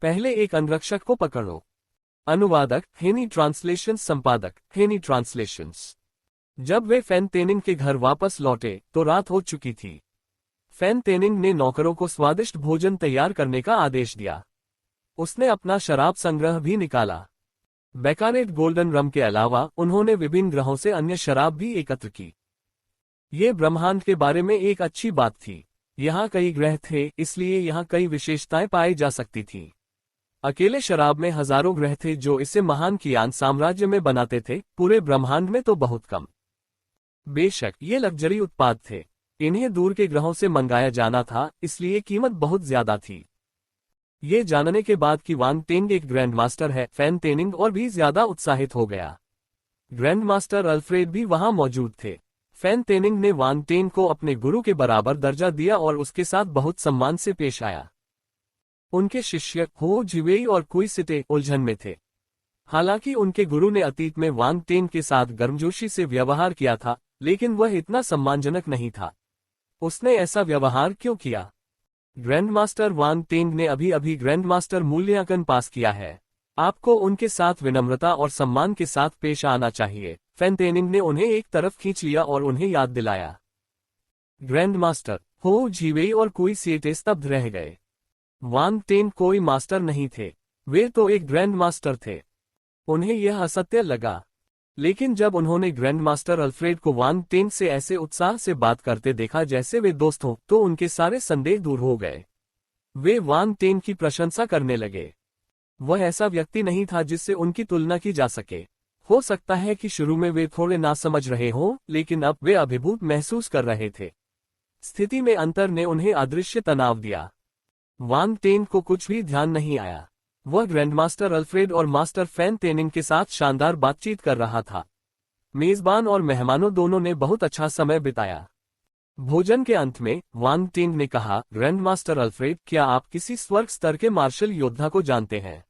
पहले एक अंगरक्षक को पकड़ो। अनुवादक हेनी ट्रांसलेशंस, संपादक हेनी ट्रांसलेशंस। जब वे फैन तेनिंग के घर वापस लौटे तो रात हो चुकी थी। फैन तेनिंग ने नौकरों को स्वादिष्ट भोजन तैयार करने का आदेश दिया। उसने अपना शराब संग्रह भी निकाला। बैकानेट गोल्डन रम के अलावा उन्होंने विभिन्न ग्रहों से अन्य शराब भी एकत्र की। ये ब्रह्मांड के बारे में एक अच्छी बात थी। यहाँ कई ग्रह थे, इसलिए यहाँ कई विशेषताएं पाई जा सकती थीं। अकेले शराब में हजारों ग्रह थे जो इसे महान कियान साम्राज्य में बनाते थे, पूरे ब्रह्मांड में तो बहुत कम। बेशक ये लग्जरी उत्पाद थे। इन्हें दूर के ग्रहों से मंगाया जाना था, इसलिए कीमत बहुत ज्यादा थी। ये जानने के बाद कि वांग टेंग एक ग्रैंड मास्टर है, फैन तेनिंग और भी ज्यादा उत्साहित हो गया। ग्रैंड मास्टर अल्फ्रेड भी वहां मौजूद थे। फैन तेनिंग ने वांग टेंग को अपने गुरु के बराबर दर्जा दिया और उसके साथ बहुत सम्मान से पेश आया। उनके शिष्य हो जिवेई और कुई सिटे उलझन में थे। हालांकि उनके गुरु ने अतीत में वांग टेंग के साथ गर्मजोशी से व्यवहार किया था, लेकिन वह इतना सम्मानजनक नहीं था। उसने ऐसा व्यवहार क्यों किया? ग्रैंड मास्टर वांग टेंग ने अभी अभी ग्रैंड मास्टर मूल्यांकन पास किया है। आपको उनके साथ विनम्रता और सम्मान के साथ पेश आना चाहिए। फैन तेनिंग ने उन्हें एक तरफ खींच लिया और उन्हें याद दिलाया। ग्रैंड मास्टर हो जिवेई और कुई सिटे स्तब्ध रह गए। वांग टेंग कोई मास्टर नहीं थे, वे तो एक ग्रैंड मास्टर थे। उन्हें यह असत्य लगा। लेकिन जब उन्होंने ग्रैंड मास्टर अल्फ्रेड को वांग टेंग से ऐसे उत्साह से बात करते देखा जैसे वे दोस्त हों, तो उनके सारे संदेह दूर हो गए। वे वांग टेंग की प्रशंसा करने लगे। वह ऐसा व्यक्ति नहीं था जिससे उनकी तुलना की जा सके। हो सकता है कि शुरू में वे थोड़े नासमझ रहे हों, लेकिन अब वे अभिभूत महसूस कर रहे थे। स्थिति में अंतर ने उन्हें अदृश्य तनाव दिया। वांग टेंग को कुछ भी ध्यान नहीं आया। वह ग्रैंडमास्टर अल्फ्रेड और मास्टर फैन तेनिंग के साथ शानदार बातचीत कर रहा था। मेजबान और मेहमानों दोनों ने बहुत अच्छा समय बिताया। भोजन के अंत में वांग टेंग ने कहा, ग्रैंडमास्टर अल्फ्रेड, क्या आप किसी स्वर्ग स्तर के मार्शल योद्धा को जानते हैं?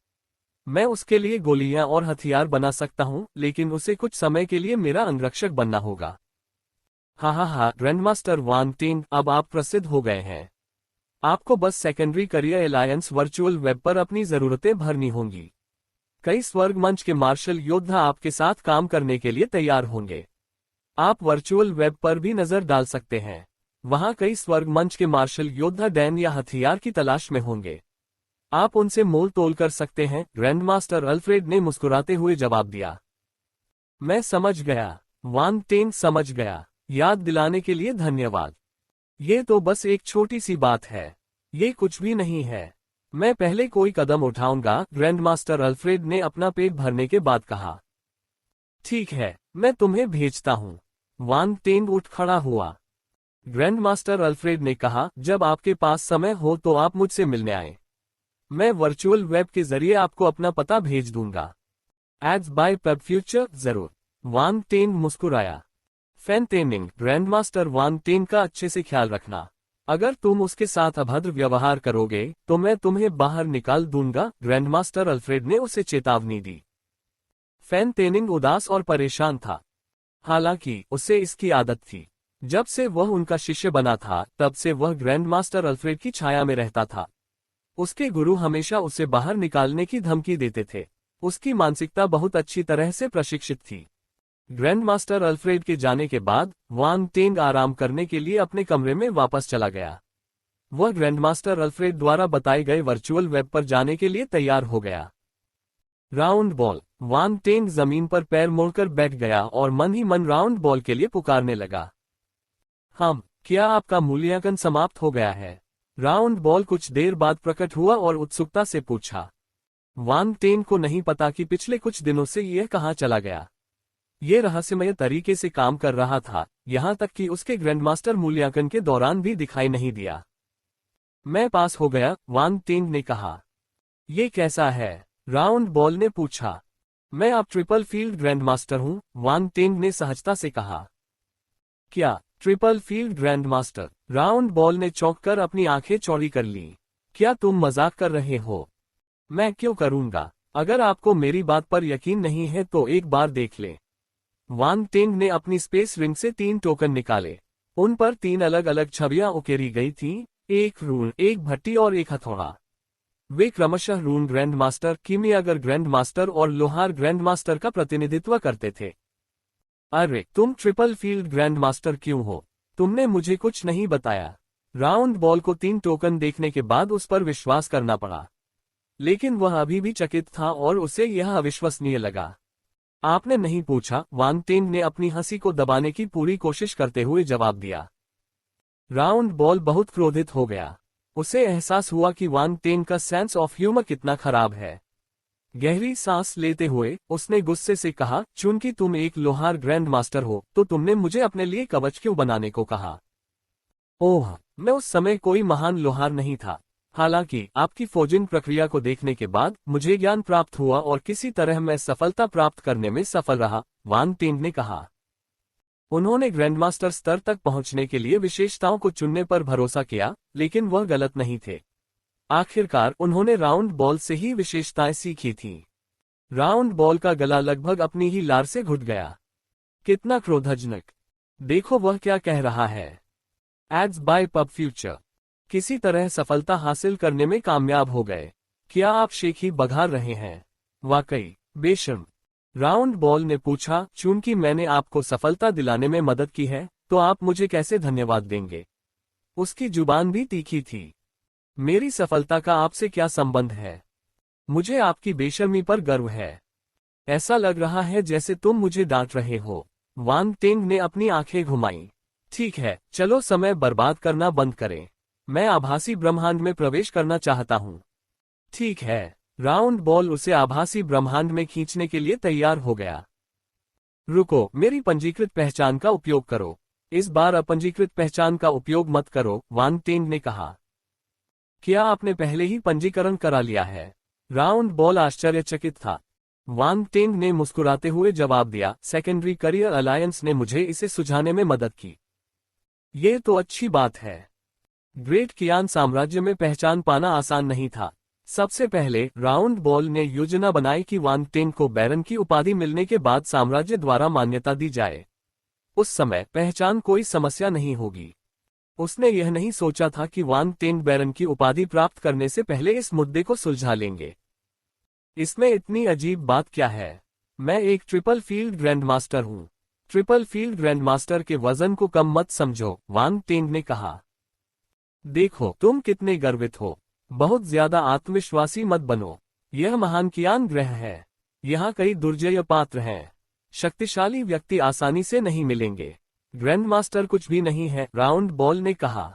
मैं उसके लिए गोलियां और हथियार बना सकता हूं, लेकिन उसे कुछ समय के लिए मेरा अंगरक्षक बनना होगा। हा, ग्रैंडमास्टर वांग टेंग, अब आप प्रसिद्ध हो गए हैं। आपको बस secondary career alliance virtual web पर अपनी जरूरतें भरनी होंगी। कई स्वर्ग मंच के मार्शल योद्धा आपके साथ काम करने के लिए तैयार होंगे। आप वर्चुअल वेब पर भी नजर डाल सकते हैं। वहां कई स्वर्ग मंच के मार्शल योद्धा डैन या हथियार की तलाश में होंगे। आप उनसे मोल तोल कर सकते हैं। ग्रैंडमास्टर अल्फ्रेड ने मुस्कुराते हुए जवाब दिया। मैं समझ गया। वांग टेंग समझ गया। याद दिलाने के लिए धन्यवाद। ये तो बस एक छोटी सी बात है। ये कुछ भी नहीं है। मैं पहले कोई कदम उठाऊंगा, ग्रैंडमास्टर अल्फ्रेड ने अपना पेट भरने के बाद कहा। ठीक है, मैं तुम्हें भेजता हूं। वांग टेंग उठ खड़ा हुआ। ग्रैंडमास्टर अल्फ्रेड ने कहा, जब आपके पास समय हो तो आप मुझसे मिलने आए। मैं वर्चुअल वेब के जरिए आपको अपना पता भेज दूंगा। एड्स बाय पेब फ्यूचर, जरूर। वांग टेंग मुस्कुराया। फैन तेनिंग, ग्रैंडमास्टर वांग टेंग का अच्छे से ख्याल रखना। अगर तुम उसके साथ अभद्र व्यवहार करोगे तो मैं तुम्हें बाहर निकाल दूंगा, ग्रैंडमास्टर अल्फ्रेड ने उसे चेतावनी दी। फैन तेनिंग उदास और परेशान था। हालांकि उसे इसकी आदत थी। जब से वह उनका शिष्य बना था, तब से वह ग्रैंडमास्टर अल्फ्रेड की छाया में रहता था। उसके गुरु हमेशा उसे बाहर निकालने की धमकी देते थे। उसकी मानसिकता बहुत अच्छी तरह से प्रशिक्षित थी। ग्रैंडमास्टर अल्फ्रेड के जाने के बाद वांग टेंग आराम करने के लिए अपने कमरे में वापस चला गया। वह ग्रैंडमास्टर अल्फ्रेड द्वारा बताए गए वर्चुअल वेब पर जाने के लिए तैयार हो गया। Round ball. वांग टेंग जमीन पर पैर मोड़कर बैठ गया और मन ही मन राउंड बॉल के लिए पुकारने लगा। क्या आपका मूल्यांकन समाप्त हो गया है? राउंड बॉल कुछ देर बाद प्रकट हुआ और उत्सुकता से पूछा। वांग टेंग को नहीं पता कि पिछले कुछ दिनों से यह कहां चला गया। ये रहस्यमय तरीके से काम कर रहा था, यहां तक कि उसके ग्रैंडमास्टर मूल्यांकन के दौरान भी दिखाई नहीं दिया। मैं पास हो गया, वांग टेंग ने कहा। ये कैसा है? राउंड बॉल ने पूछा। मैं अब ट्रिपल फील्ड ग्रैंडमास्टर हूं, वांग टेंग ने सहजता से कहा। क्या triple field grandmaster? Round ball ने चौंककर अपनी आंखें चौड़ी कर लीं। क्या तुम मजाक कर रहे हो? मैं क्यों करूंगा? अगर आपको मेरी बात पर यकीन नहीं है तो एक बार देख ले। वांग टेंग ने अपनी स्पेस रिंग से 3 टोकन निकाले। उन पर 3 अलग अलग छवियां उकेरी गई थीं, एक रून, एक भट्टी और एक हथौड़ा। वे क्रमशः रून ग्रैंड मास्टर, किमियागर ग्रैंड मास्टर और लोहार ग्रैंड मास्टर का प्रतिनिधित्व करते थे। अरे तुम ट्रिपल फील्ड ग्रैंड मास्टर क्यों हो? तुमने मुझे कुछ नहीं बताया। राउंड बॉल को 3 टोकन देखने के बाद उस पर विश्वास करना पड़ा, लेकिन वह अभी भी चकित था और उसे यह अविश्वसनीय लगा। आपने नहीं पूछा? वान टेंग ने अपनी हंसी को दबाने की पूरी कोशिश करते हुए जवाब दिया। राउंड बॉल बहुत क्रोधित हो गया। उसे एहसास हुआ कि वान टेंग का सेंस ऑफ ह्यूमर कितना खराब है। गहरी सांस लेते हुए उसने गुस्से से कहा, चूंकि तुम एक लोहार ग्रैंड मास्टर हो तो तुमने मुझे अपने लिए कवच क्यों बनाने को कहा? ओह, मैं उस समय कोई महान लोहार नहीं था। हालांकि आपकी फोर्जिंग प्रक्रिया को देखने के बाद मुझे ज्ञान प्राप्त हुआ और किसी तरह मैं सफलता प्राप्त करने में सफल रहा, वान टेंग ने कहा। उन्होंने ग्रैंडमास्टर स्तर तक पहुंचने के लिए विशेषताओं को चुनने पर भरोसा किया, लेकिन वह गलत नहीं थे। आखिरकार उन्होंने राउंड बॉल से ही विशेषताएं सीखी थीं। राउंड बॉल का गला लगभग अपनी ही लार से घुट गया। कितना क्रोधजनक! देखो वह क्या कह रहा है। Ads by pub Future. किसी तरह सफलता हासिल करने में कामयाब हो गए। क्या आप शेख ही बघार रहे हैं? वाकई बेशर्म! राउंड बॉल ने पूछा, चूंकि मैंने आपको सफलता दिलाने में मदद की है तो आप मुझे कैसे धन्यवाद देंगे? उसकी जुबान भी तीखी थी। मेरी सफलता का आपसे क्या संबंध है? मुझे आपकी बेशर्मी पर गर्व है। ऐसा लग रहा है जैसे तुम मुझे डांट रहे हो। वान टेंग ने अपनी आंखें घुमाईं। ठीक है, चलो समय बर्बाद करना बंद करें। मैं आभासी ब्रह्मांड में प्रवेश करना चाहता हूँ। ठीक है। राउंड बॉल उसे आभासी ब्रह्मांड में खींचने के लिए तैयार हो गया। रुको, मेरी पंजीकृत पहचान का उपयोग करो। इस बार अपंजीकृत पहचान का उपयोग मत करो, वान टेंग ने कहा। क्या आपने पहले ही पंजीकरण करा लिया है? राउंड बॉल आश्चर्यचकित था। वान टेंग ने मुस्कुराते हुए जवाब दिया, सेकेंडरी करियर अलायंस ने मुझे इसे सुझाने में मदद की। ये तो अच्छी बात है। ग्रेट कियान साम्राज्य में पहचान पाना आसान नहीं था। सबसे पहले राउंड बॉल ने योजना बनाई कि वान टेंग को बैरन की उपाधि मिलने के बाद साम्राज्य द्वारा मान्यता दी जाए। उस समय पहचान कोई समस्या नहीं होगी। उसने यह नहीं सोचा था कि वान टेंग बैरन की उपाधि प्राप्त करने से पहले इस मुद्दे को सुलझा लेंगे। इसमें इतनी अजीब बात क्या है? मैं एक ट्रिपल फील्ड ग्रैंडमास्टर हूँ। ट्रिपल फील्ड ग्रैंडमास्टर के वजन को कम मत समझो, वान टेंग ने कहा। देखो तुम कितने गर्वित हो। बहुत ज्यादा आत्मविश्वासी मत बनो। यह महान कियान ग्रह है। यहाँ कई दुर्जय पात्र हैं। शक्तिशाली व्यक्ति आसानी से नहीं मिलेंगे। ग्रैंडमास्टर कुछ भी नहीं है, राउंड बॉल ने कहा।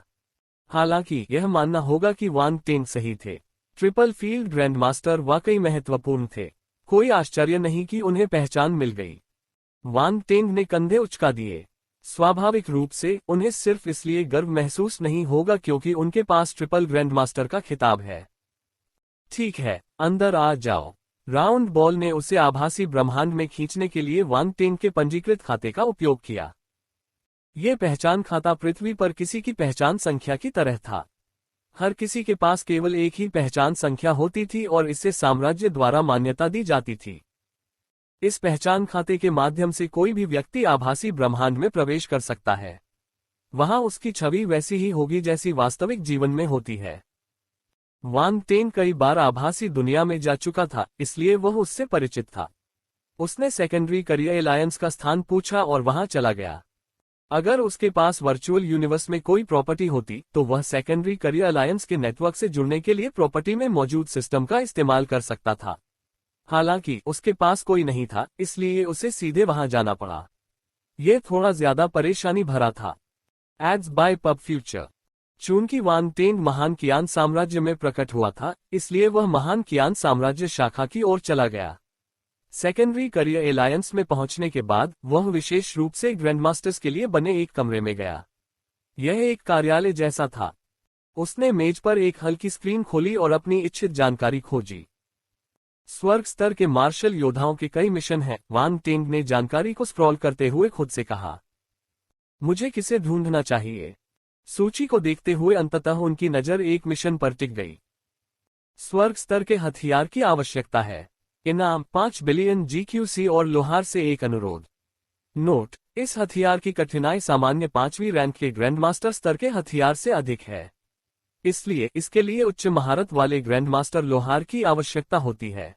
हालांकि यह मानना होगा कि वान टेंग सही थे। ट्रिपल फील्ड ग्रैंडमास्टर वाकई महत्वपूर्ण थे। कोई आश्चर्य नहीं कि उन्हें पहचान मिल गई। वान टेंग ने कंधे उचका दिए। स्वाभाविक रूप से उन्हें सिर्फ इसलिए गर्व महसूस नहीं होगा क्योंकि उनके पास ट्रिपल ग्रैंडमास्टर का खिताब है। ठीक है, अंदर आ जाओ। राउंड बॉल ने उसे आभासी ब्रह्मांड में खींचने के लिए वान टेंग के पंजीकृत खाते का उपयोग किया। ये पहचान खाता पृथ्वी पर किसी की पहचान संख्या की तरह था। हर किसी के पास केवल एक ही पहचान संख्या होती थी और इसे साम्राज्य द्वारा मान्यता दी जाती थी। इस पहचान खाते के माध्यम से कोई भी व्यक्ति आभासी ब्रह्मांड में प्रवेश कर सकता है। वहां उसकी छवि वैसी ही होगी जैसी वास्तविक जीवन में होती है। वान टेंग कई बार आभासी दुनिया में जा चुका था, इसलिए वह उससे परिचित था। उसने सेकेंडरी करियर अलायंस का स्थान पूछा और वहां चला गया। अगर उसके पास वर्चुअल यूनिवर्स में कोई प्रॉपर्टी होती तो वह सेकेंडरी करियर अलायंस के नेटवर्क से जुड़ने के लिए प्रॉपर्टी में मौजूद सिस्टम का इस्तेमाल कर सकता था। हालांकि उसके पास कोई नहीं था, इसलिए उसे सीधे वहां जाना पड़ा। यह थोड़ा ज्यादा परेशानी भरा था। Ads by pub Future. चूंकि वान टेंग महान कियान साम्राज्य में प्रकट हुआ था, इसलिए वह महान कियान साम्राज्य शाखा की ओर चला गया। सेकेंडरी करियर अलायंस में पहुंचने के बाद वह विशेष रूप से ग्रैंडमास्टर्स के लिए बने एक कमरे में गया। यह एक कार्यालय जैसा था। उसने मेज पर एक हल्की स्क्रीन खोली और अपनी इच्छित जानकारी खोजी। स्वर्ग स्तर के मार्शल योद्धाओं के कई मिशन हैं, वान टेंग ने जानकारी को स्क्रॉल करते हुए खुद से कहा। मुझे किसे ढूंढना चाहिए? सूची को देखते हुए अंततः उनकी नजर एक मिशन पर टिक गई। स्वर्ग स्तर के हथियार की आवश्यकता है। इनाम 5 बिलियन GQC और लोहार से एक अनुरोध। नोट: इस हथियार की कठिनाई सामान्य 5वीं रैंक के ग्रैंडमास्टर स्तर के हथियार से अधिक है। इसलिए इसके लिए उच्च महारत वाले ग्रैंडमास्टर लोहार की आवश्यकता होती है।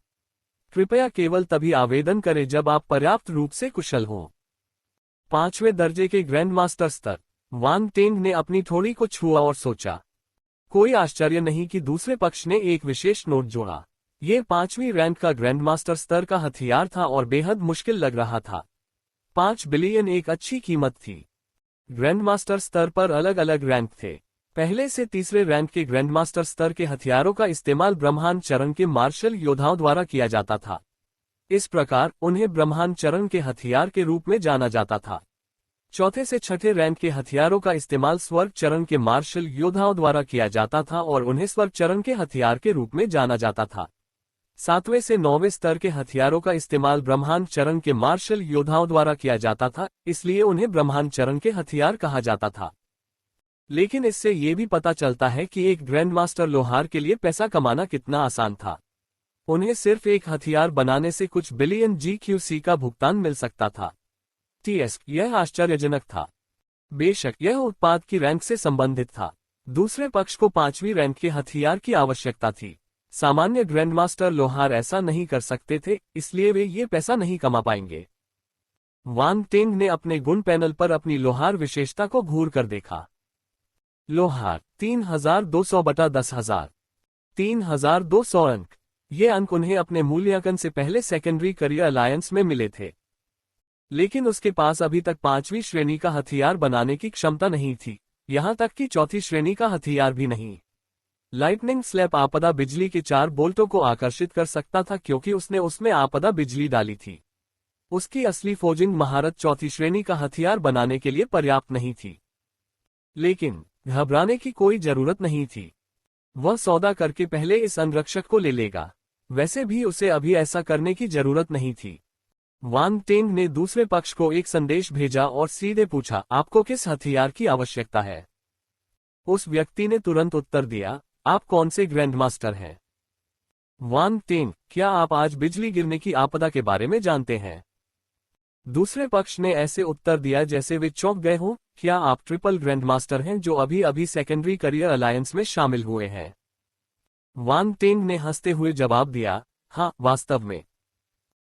कृपया केवल तभी आवेदन करें जब आप पर्याप्त रूप से कुशल हों। 5वें दर्जे के ग्रैंडमास्टर स्तर। वान टेंग ने अपनी थोड़ी को छुआ और सोचा। कोई आश्चर्य नहीं कि दूसरे पक्ष ने एक विशेष नोट जोड़ा। ये 5वीं रैंक का ग्रैंडमास्टर स्तर का हथियार था और बेहद मुश्किल लग रहा था। 5 बिलियन एक अच्छी कीमत थी। ग्रैंडमास्टर स्तर पर अलग अलग रैंक थे। पहले से तीसरे रैंक के ग्रैंडमास्टर स्तर के हथियारों का इस्तेमाल ब्रह्मांड चरण के मार्शल योद्धाओं द्वारा किया जाता था। इस प्रकार उन्हें ब्रह्मांड चरण के हथियार के रूप में जाना जाता था। चौथे से छठे रैंक के हथियारों का इस्तेमाल स्वर्ग चरण के मार्शल योद्धाओं द्वारा किया जाता था और उन्हें स्वर्ग चरण के हथियार के रूप में जाना जाता था। 7वें से 9वें स्तर के हथियारों का इस्तेमाल ब्रह्मांड चरण के मार्शल योद्धाओं द्वारा किया जाता था, इसलिए उन्हें ब्रह्मांड चरण के हथियार कहा जाता था। लेकिन इससे ये भी पता चलता है कि एक ग्रैंडमास्टर लोहार के लिए पैसा कमाना कितना आसान था। उन्हें सिर्फ एक हथियार बनाने से कुछ बिलियन GQC का भुगतान मिल सकता था। यह आश्चर्यजनक था। बेशक यह उत्पाद की रैंक से संबंधित था। दूसरे पक्ष को 5वीं रैंक के हथियार की आवश्यकता थी। सामान्य ग्रैंडमास्टर लोहार ऐसा नहीं कर सकते थे, इसलिए वे ये पैसा नहीं कमा पाएंगे। वान टेंग ने अपने गुण पैनल पर अपनी लोहार विशेषता को घूर कर देखा। लोहार 3200 बटा 10,000। 3200 अंक। ये अंक उन्हें अपने मूल्यांकन से पहले सेकेंडरी करियर अलायंस में मिले थे। लेकिन उसके पास अभी तक 5वीं श्रेणी का हथियार बनाने की क्षमता नहीं थी, यहां तक कि 4थी श्रेणी का हथियार भी नहीं। लाइटनिंग स्लैप आपदा बिजली के 4 बोल्टों को आकर्षित कर सकता था क्योंकि उसने उसमें आपदा बिजली डाली थी। उसकी असली फोजिंग महारत 4थी श्रेणी का हथियार बनाने के लिए पर्याप्त नहीं थी। लेकिन घबराने की कोई जरूरत नहीं थी। वह सौदा करके पहले इस अंगरक्षक को ले लेगा। वैसे भी उसे अभी ऐसा करने की जरूरत नहीं थी। वान टेंग ने दूसरे पक्ष को एक संदेश भेजा और सीधे पूछा, आपको किस हथियार की आवश्यकता है? उस व्यक्ति ने तुरंत उत्तर दिया, आप कौन से ग्रैंडमास्टर हैं? वान टेंग, क्या आप आज बिजली गिरने की आपदा के बारे में जानते हैं? दूसरे पक्ष ने ऐसे उत्तर दिया जैसे वे चौंक गए हों। क्या आप ट्रिपल ग्रैंडमास्टर हैं जो अभी अभी सेकेंडरी करियर अलायंस में शामिल हुए हैं? वान टेंग ने हंसते हुए जवाब दिया, हाँ, वास्तव में।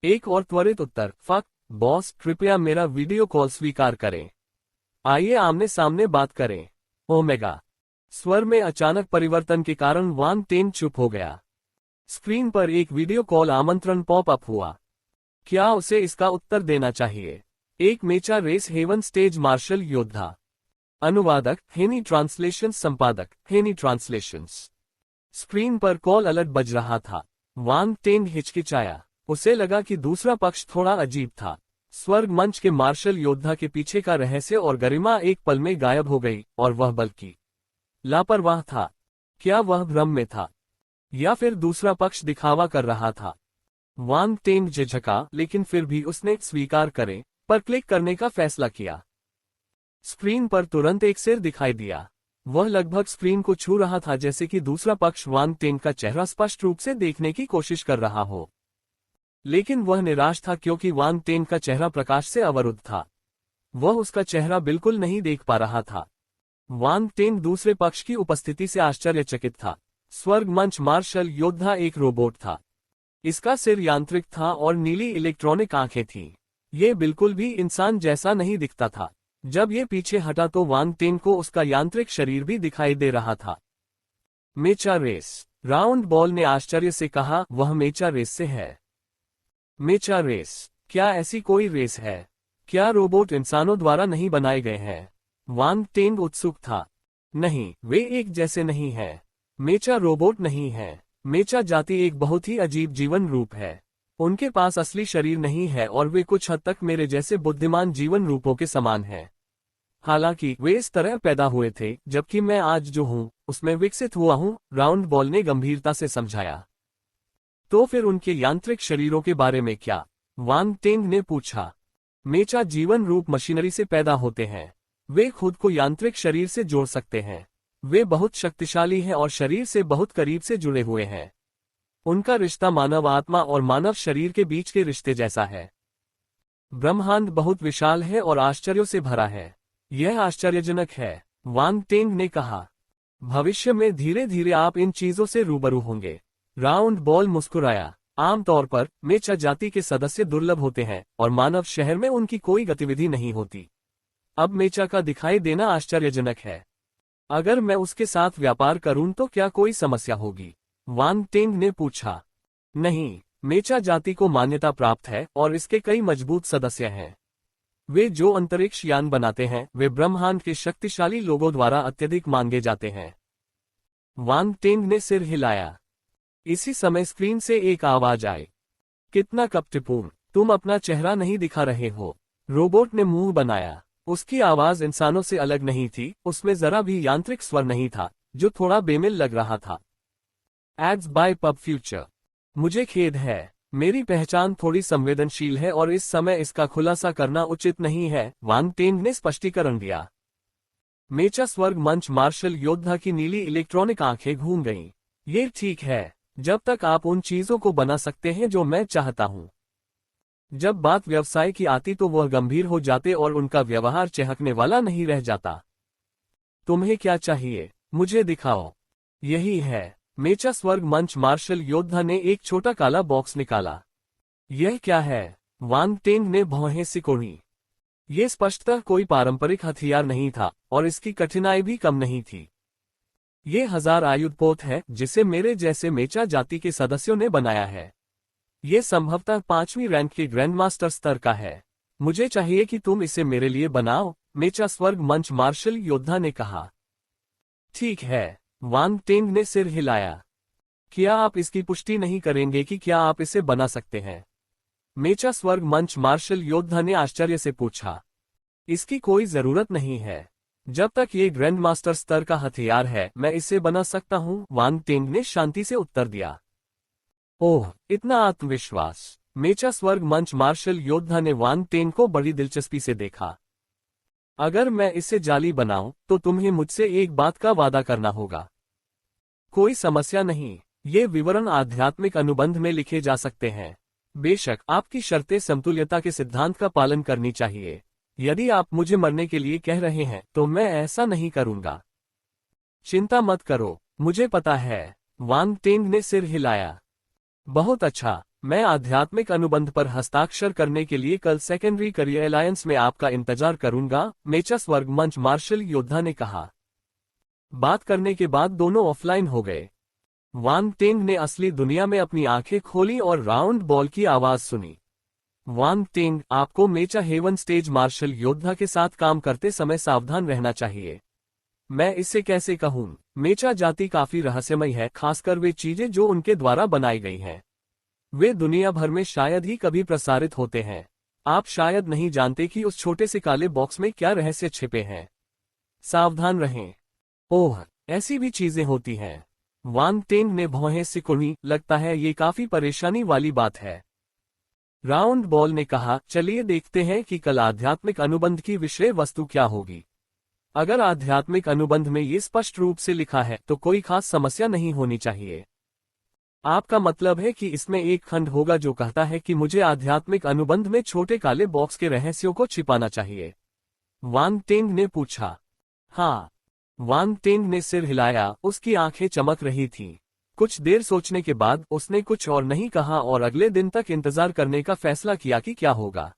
एक और त्वरित उत्तर, फक बॉस, कृपया मेरा वीडियो कॉल स्वीकार करें। आइए आमने सामने बात करें। ओमेगा। स्वर में अचानक परिवर्तन के कारण वान टेंग चुप हो गया। स्क्रीन पर एक वीडियो कॉल आमंत्रण पॉप अप हुआ। क्या उसे इसका उत्तर देना चाहिए? एक मेचा रेस हेवन स्टेज मार्शल योद्धा। अनुवादक हेनी ट्रांसलेशन, संपादक हेनी ट्रांसलेशंस। स्क्रीन पर कॉल अलर्ट बज रहा था। वान टेंग हिचकिचाया। उसे लगा कि दूसरा पक्ष थोड़ा अजीब था। स्वर्ग मंच के मार्शल योद्धा के पीछे का रहस्य और गरिमा एक पल में गायब हो गई और वह बल्कि लापरवाह था। क्या वह भ्रम में था या फिर दूसरा पक्ष दिखावा कर रहा था? वान टेंग झिझका, लेकिन फिर भी उसने स्वीकार करें पर क्लिक करने का फैसला किया। स्क्रीन पर तुरंत एक सिर दिखाई दिया। वह लगभग स्क्रीन को छू रहा था जैसे कि दूसरा पक्ष वान टेंग का चेहरा स्पष्ट रूप से देखने की कोशिश कर रहा हो। लेकिन वह निराश था क्योंकि वान टेंग का चेहरा प्रकाश से अवरुद्ध था। वह उसका चेहरा बिल्कुल नहीं देख पा रहा था। वान टेंग दूसरे पक्ष की उपस्थिति से आश्चर्यचकित था। स्वर्ग मंच मार्शल योद्धा एक रोबोट था। इसका सिर यांत्रिक था और नीली इलेक्ट्रॉनिक आंखें थीं। ये बिल्कुल भी इंसान जैसा नहीं दिखता था। जब ये पीछे हटा तो वान टेंग को उसका यांत्रिक शरीर भी दिखाई दे रहा था। मेचा रेस, राउंड बॉल ने आश्चर्य से कहा, वह मेचा रेस से है। मेचा रेस? क्या ऐसी कोई रेस है? क्या रोबोट इंसानों द्वारा नहीं बनाए गए हैं? वान टेंग उत्सुक था। नहीं, वे एक जैसे नहीं हैं। मेचा रोबोट नहीं है। मेचा जाति एक बहुत ही अजीब जीवन रूप है। उनके पास असली शरीर नहीं है और वे कुछ हद तक मेरे जैसे बुद्धिमान जीवन रूपों के समान हैं। हालांकि वे इस तरह पैदा हुए थे, जबकि मैं आज जो हूं उसमें विकसित हुआ हूं, राउंड बॉल ने गंभीरता से समझाया। तो फिर उनके यांत्रिक शरीरों के बारे में क्या? वान टेंग ने पूछा। मेचा जीवन रूप मशीनरी से पैदा होते हैं। वे खुद को यांत्रिक शरीर से जोड़ सकते हैं। वे बहुत शक्तिशाली हैं और शरीर से बहुत करीब से जुड़े हुए हैं। उनका रिश्ता मानव आत्मा और मानव शरीर के बीच के रिश्ते जैसा है। ब्रह्मांड बहुत विशाल है और आश्चर्यों से भरा है। यह आश्चर्यजनक है, वान टेंग ने कहा। भविष्य में धीरे धीरे आप इन चीजों से रूबरू होंगे। राउंड बॉल मुस्कुराया। आमतौर पर मेचा जाति के सदस्य दुर्लभ होते हैं और मानव शहर में उनकी कोई गतिविधि नहीं होती। अब मेचा का दिखाई देना आश्चर्यजनक है। अगर मैं उसके साथ व्यापार करूं तो क्या कोई समस्या होगी? वांग टेंग ने पूछा। नहीं, मेचा जाति को मान्यता प्राप्त है और इसके कई मजबूत सदस्य हैं। वे जो अंतरिक्ष यान बनाते हैं वे ब्रह्मांड के शक्तिशाली लोगों द्वारा अत्यधिक मांगे जाते हैं। वांग टेंग ने सिर हिलाया। इसी समय स्क्रीन से एक आवाज आई। कितना कपटपूर्ण, तुम अपना चेहरा नहीं दिखा रहे हो। रोबोट ने मुंह बनाया। उसकी आवाज इंसानों से अलग नहीं थी, उसमें जरा भी यांत्रिक स्वर नहीं था, जो थोड़ा बेमिल लग रहा था। Ads by pub Future. मुझे खेद है, मेरी पहचान थोड़ी संवेदनशील है और इस समय इसका खुलासा करना उचित नहीं है, वांग टेंग ने स्पष्टीकरण दिया। मेचा स्वर्ग मंच मार्शल योद्धा की नीली इलेक्ट्रॉनिक आंखें घूम गईं। ये ठीक है, जब तक आप उन चीजों को बना सकते हैं जो मैं चाहता हूं। जब बात व्यवसाय की आती तो वह गंभीर हो जाते और उनका व्यवहार चहकने वाला नहीं रह जाता। तुम्हें क्या चाहिए, मुझे दिखाओ। यही है। मेचा स्वर्ग मंच मार्शल योद्धा ने एक छोटा काला बॉक्स निकाला। यह क्या है? वांग टेंग ने भौहें सिकोड़ी। ये स्पष्टतः कोई पारंपरिक हथियार नहीं था और इसकी कठिनाई भी कम नहीं थी। ये 1000 आयुध पोत है जिसे मेरे जैसे मेचा जाति के सदस्यों ने बनाया है। ये संभवतः 5वीं रैंक के ग्रैंडमास्टर स्तर का है। मुझे चाहिए कि तुम इसे मेरे लिए बनाओ, मेचा स्वर्ग मंच मार्शल योद्धा ने कहा। ठीक है, वांग टेंग ने सिर हिलाया। क्या आप इसकी पुष्टि नहीं करेंगे कि क्या आप इसे बना सकते हैं? मेचा स्वर्ग मंच मार्शल योद्धा ने आश्चर्य से पूछा। इसकी कोई जरूरत नहीं है। जब तक ये ग्रैंड मास्टर स्तर का हथियार है मैं इसे बना सकता हूं, वांग टेंग ने शांति से उत्तर दिया। ओह, इतना आत्मविश्वास! मेचा स्वर्ग मंच मार्शल योद्धा ने वांग टेंग को बड़ी दिलचस्पी से देखा। अगर मैं इसे जाली बनाऊं तो तुम्हें मुझसे एक बात का वादा करना होगा। कोई समस्या नहीं, ये विवरण आध्यात्मिक अनुबंध में लिखे जा सकते हैं। बेशक आपकी शर्तें समतुल्यता के सिद्धांत का पालन करनी चाहिए। यदि आप मुझे मरने के लिए कह रहे हैं तो मैं ऐसा नहीं करूंगा। चिंता मत करो, मुझे पता है, वांग टेंग ने सिर हिलाया। बहुत अच्छा, मैं आध्यात्मिक अनुबंध पर हस्ताक्षर करने के लिए कल सेकेंडरी करियर अलायंस में आपका इंतजार करूंगा, मेचा स्वर्ग मंच मार्शल योद्धा ने कहा। बात करने के बाद दोनों ऑफलाइन हो गए। वांग टेंग ने असली दुनिया में अपनी आंखें खोली और राउंड बॉल की आवाज सुनी। वांग टेंग, आपको मेचा हेवन स्टेज मार्शल योद्धा के साथ काम करते समय सावधान रहना चाहिए। मैं इसे कैसे कहूं? मेचा जाति काफी रहस्यमय है, खासकर वे चीजें जो उनके द्वारा बनाई गई हैं। वे दुनिया भर में शायद ही कभी प्रसारित होते हैं। आप शायद नहीं जानते कि उस छोटे से काले बॉक्स में क्या रहस्य छिपे हैं। सावधान रहें। ओह, ऐसी भी चीजें होती हैं। वांग टेंग ने भौहें सिकुड़ी। लगता है ये काफी परेशानी वाली बात है। राउंड बॉल ने कहा, चलिए देखते हैं कि कल आध्यात्मिक अनुबंध की विषय वस्तु क्या होगी। अगर आध्यात्मिक अनुबंध में ये स्पष्ट रूप से लिखा है तो कोई खास समस्या नहीं होनी चाहिए। आपका मतलब है कि इसमें एक खंड होगा जो कहता है कि मुझे आध्यात्मिक अनुबंध में छोटे काले बॉक्स के रहस्यों को छिपाना चाहिए? वांग टेंग ने पूछा। हाँ। वांग टेंग ने सिर हिलाया, उसकी आंखें चमक रही थीं। कुछ देर सोचने के बाद उसने कुछ और नहीं कहा और अगले दिन तक इंतजार करने का फैसला किया कि क्या होगा।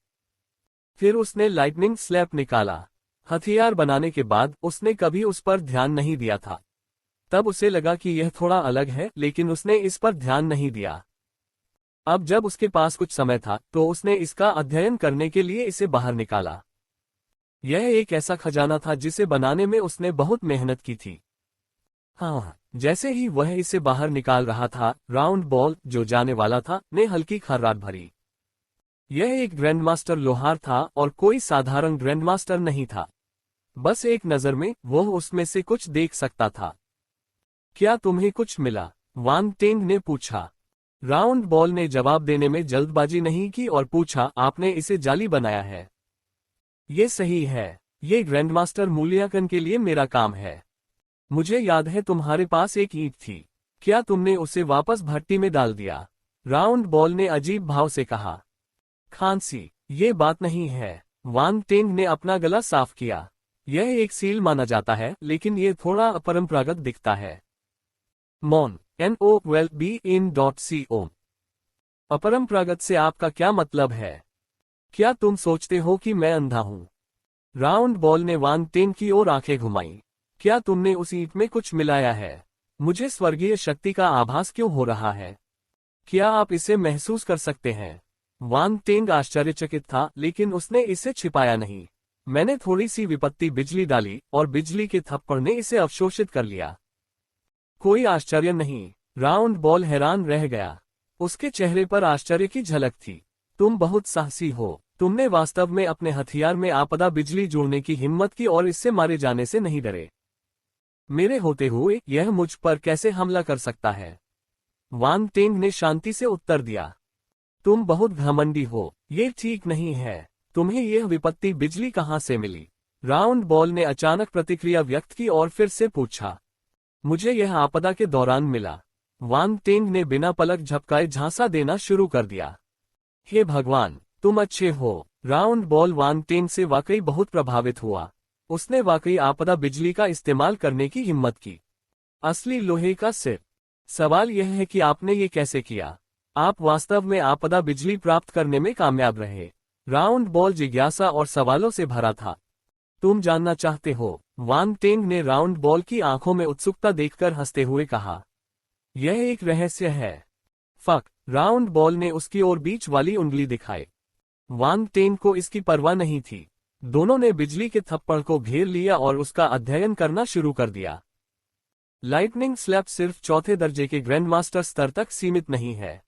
फिर उसने लाइटनिंग स्लैब निकाला। हथियार बनाने के बाद उसने कभी उस पर ध्यान नहीं दिया था। तब उसे लगा कि यह थोड़ा अलग है, लेकिन उसने इस पर ध्यान नहीं दिया। अब जब उसके पास कुछ समय था तो उसने इसका अध्ययन करने के लिए इसे बाहर निकाला। यह एक ऐसा खजाना था जिसे बनाने में उसने बहुत मेहनत की थी। हाँ, जैसे ही वह इसे बाहर निकाल रहा था, राउंड बॉल, जो जाने वाला था, ने हल्की खर्राट भरी। यह एक ग्रैंडमास्टर लोहार था और कोई साधारण ग्रैंडमास्टर नहीं था। बस एक नजर में वह उसमें से कुछ देख सकता था। क्या तुम्हें कुछ मिला? वांग टेंग ने पूछा। राउंड बॉल ने जवाब देने में जल्दबाजी नहीं की और पूछा, आपने इसे जाली बनाया है? ये सही है, ये ग्रैंडमास्टर मूल्यांकन के लिए मेरा काम है। मुझे याद है तुम्हारे पास एक ईंट थी, क्या तुमने उसे वापस भट्टी में डाल दिया? राउंड बॉल ने अजीब भाव से कहा। खांसी, ये बात नहीं है। वांग टेंग ने अपना गला साफ किया। यह एक सील माना जाता है, लेकिन ये थोड़ा अपरंपरागत दिखता है। मौन NOWELBEIN.CO। अपरंपरागत से आपका क्या मतलब है? क्या तुम सोचते हो कि मैं अंधा हूं? राउंड बॉल ने वांग टेन की ओर आंखें घुमाई। क्या तुमने उस ईंट में कुछ मिलाया है? मुझे स्वर्गीय शक्ति का आभास क्यों हो रहा है? क्या आप इसे महसूस कर सकते हैं? वांग टेंग आश्चर्यचकित था, लेकिन उसने इसे छिपाया नहीं। मैंने थोड़ी सी विपत्ति बिजली डाली और बिजली के थप्पड़ ने इसे अवशोषित कर लिया। कोई आश्चर्य नहीं। राउंड बॉल हैरान रह गया। उसके चेहरे पर आश्चर्य की झलक थी। तुम बहुत साहसी हो। तुमने वास्तव में अपने हथियार में आपदा बिजली जोड़ने की हिम्मत की और इससे मारे जाने से नहीं डरे। मेरे होते हुए यह मुझ पर कैसे हमला कर सकता है? वांग टेंग ने शांति से उत्तर दिया। तुम बहुत घमंडी हो। ये ठीक नहीं है। तुम्हें यह विपत्ति बिजली कहाँ से मिली? राउंड बॉल ने अचानक प्रतिक्रिया व्यक्त की और फिर से पूछा। मुझे यह आपदा के दौरान मिला। वांग टेंग ने बिना पलक झपकाए झांसा देना शुरू कर दिया। हे भगवान, तुम अच्छे हो। राउंड बॉल वांग टेंग से वाकई बहुत प्रभावित हुआ। उसने वाकई आपदा बिजली का इस्तेमाल करने की हिम्मत की। असली लोहे का सिर। सवाल यह है कि आपने ये कैसे किया? आप वास्तव में आपदा बिजली प्राप्त करने में कामयाब रहे। राउंड बॉल जिज्ञासा और सवालों से भरा था। तुम जानना चाहते हो? वांग टेंग ने राउंड बॉल की आंखों में उत्सुकता देखकर हंसते हुए कहा। यह एक रहस्य है। फक। राउंड बॉल ने उसकी ओर बीच वाली उंगली दिखाई। वांग टेंग को इसकी परवाह नहीं थी। दोनों ने बिजली के थप्पड़ को घेर लिया और उसका अध्ययन करना शुरू कर दिया। लाइटनिंग स्लैप सिर्फ चौथे दर्जे के ग्रैंडमास्टर स्तर तक सीमित नहीं है।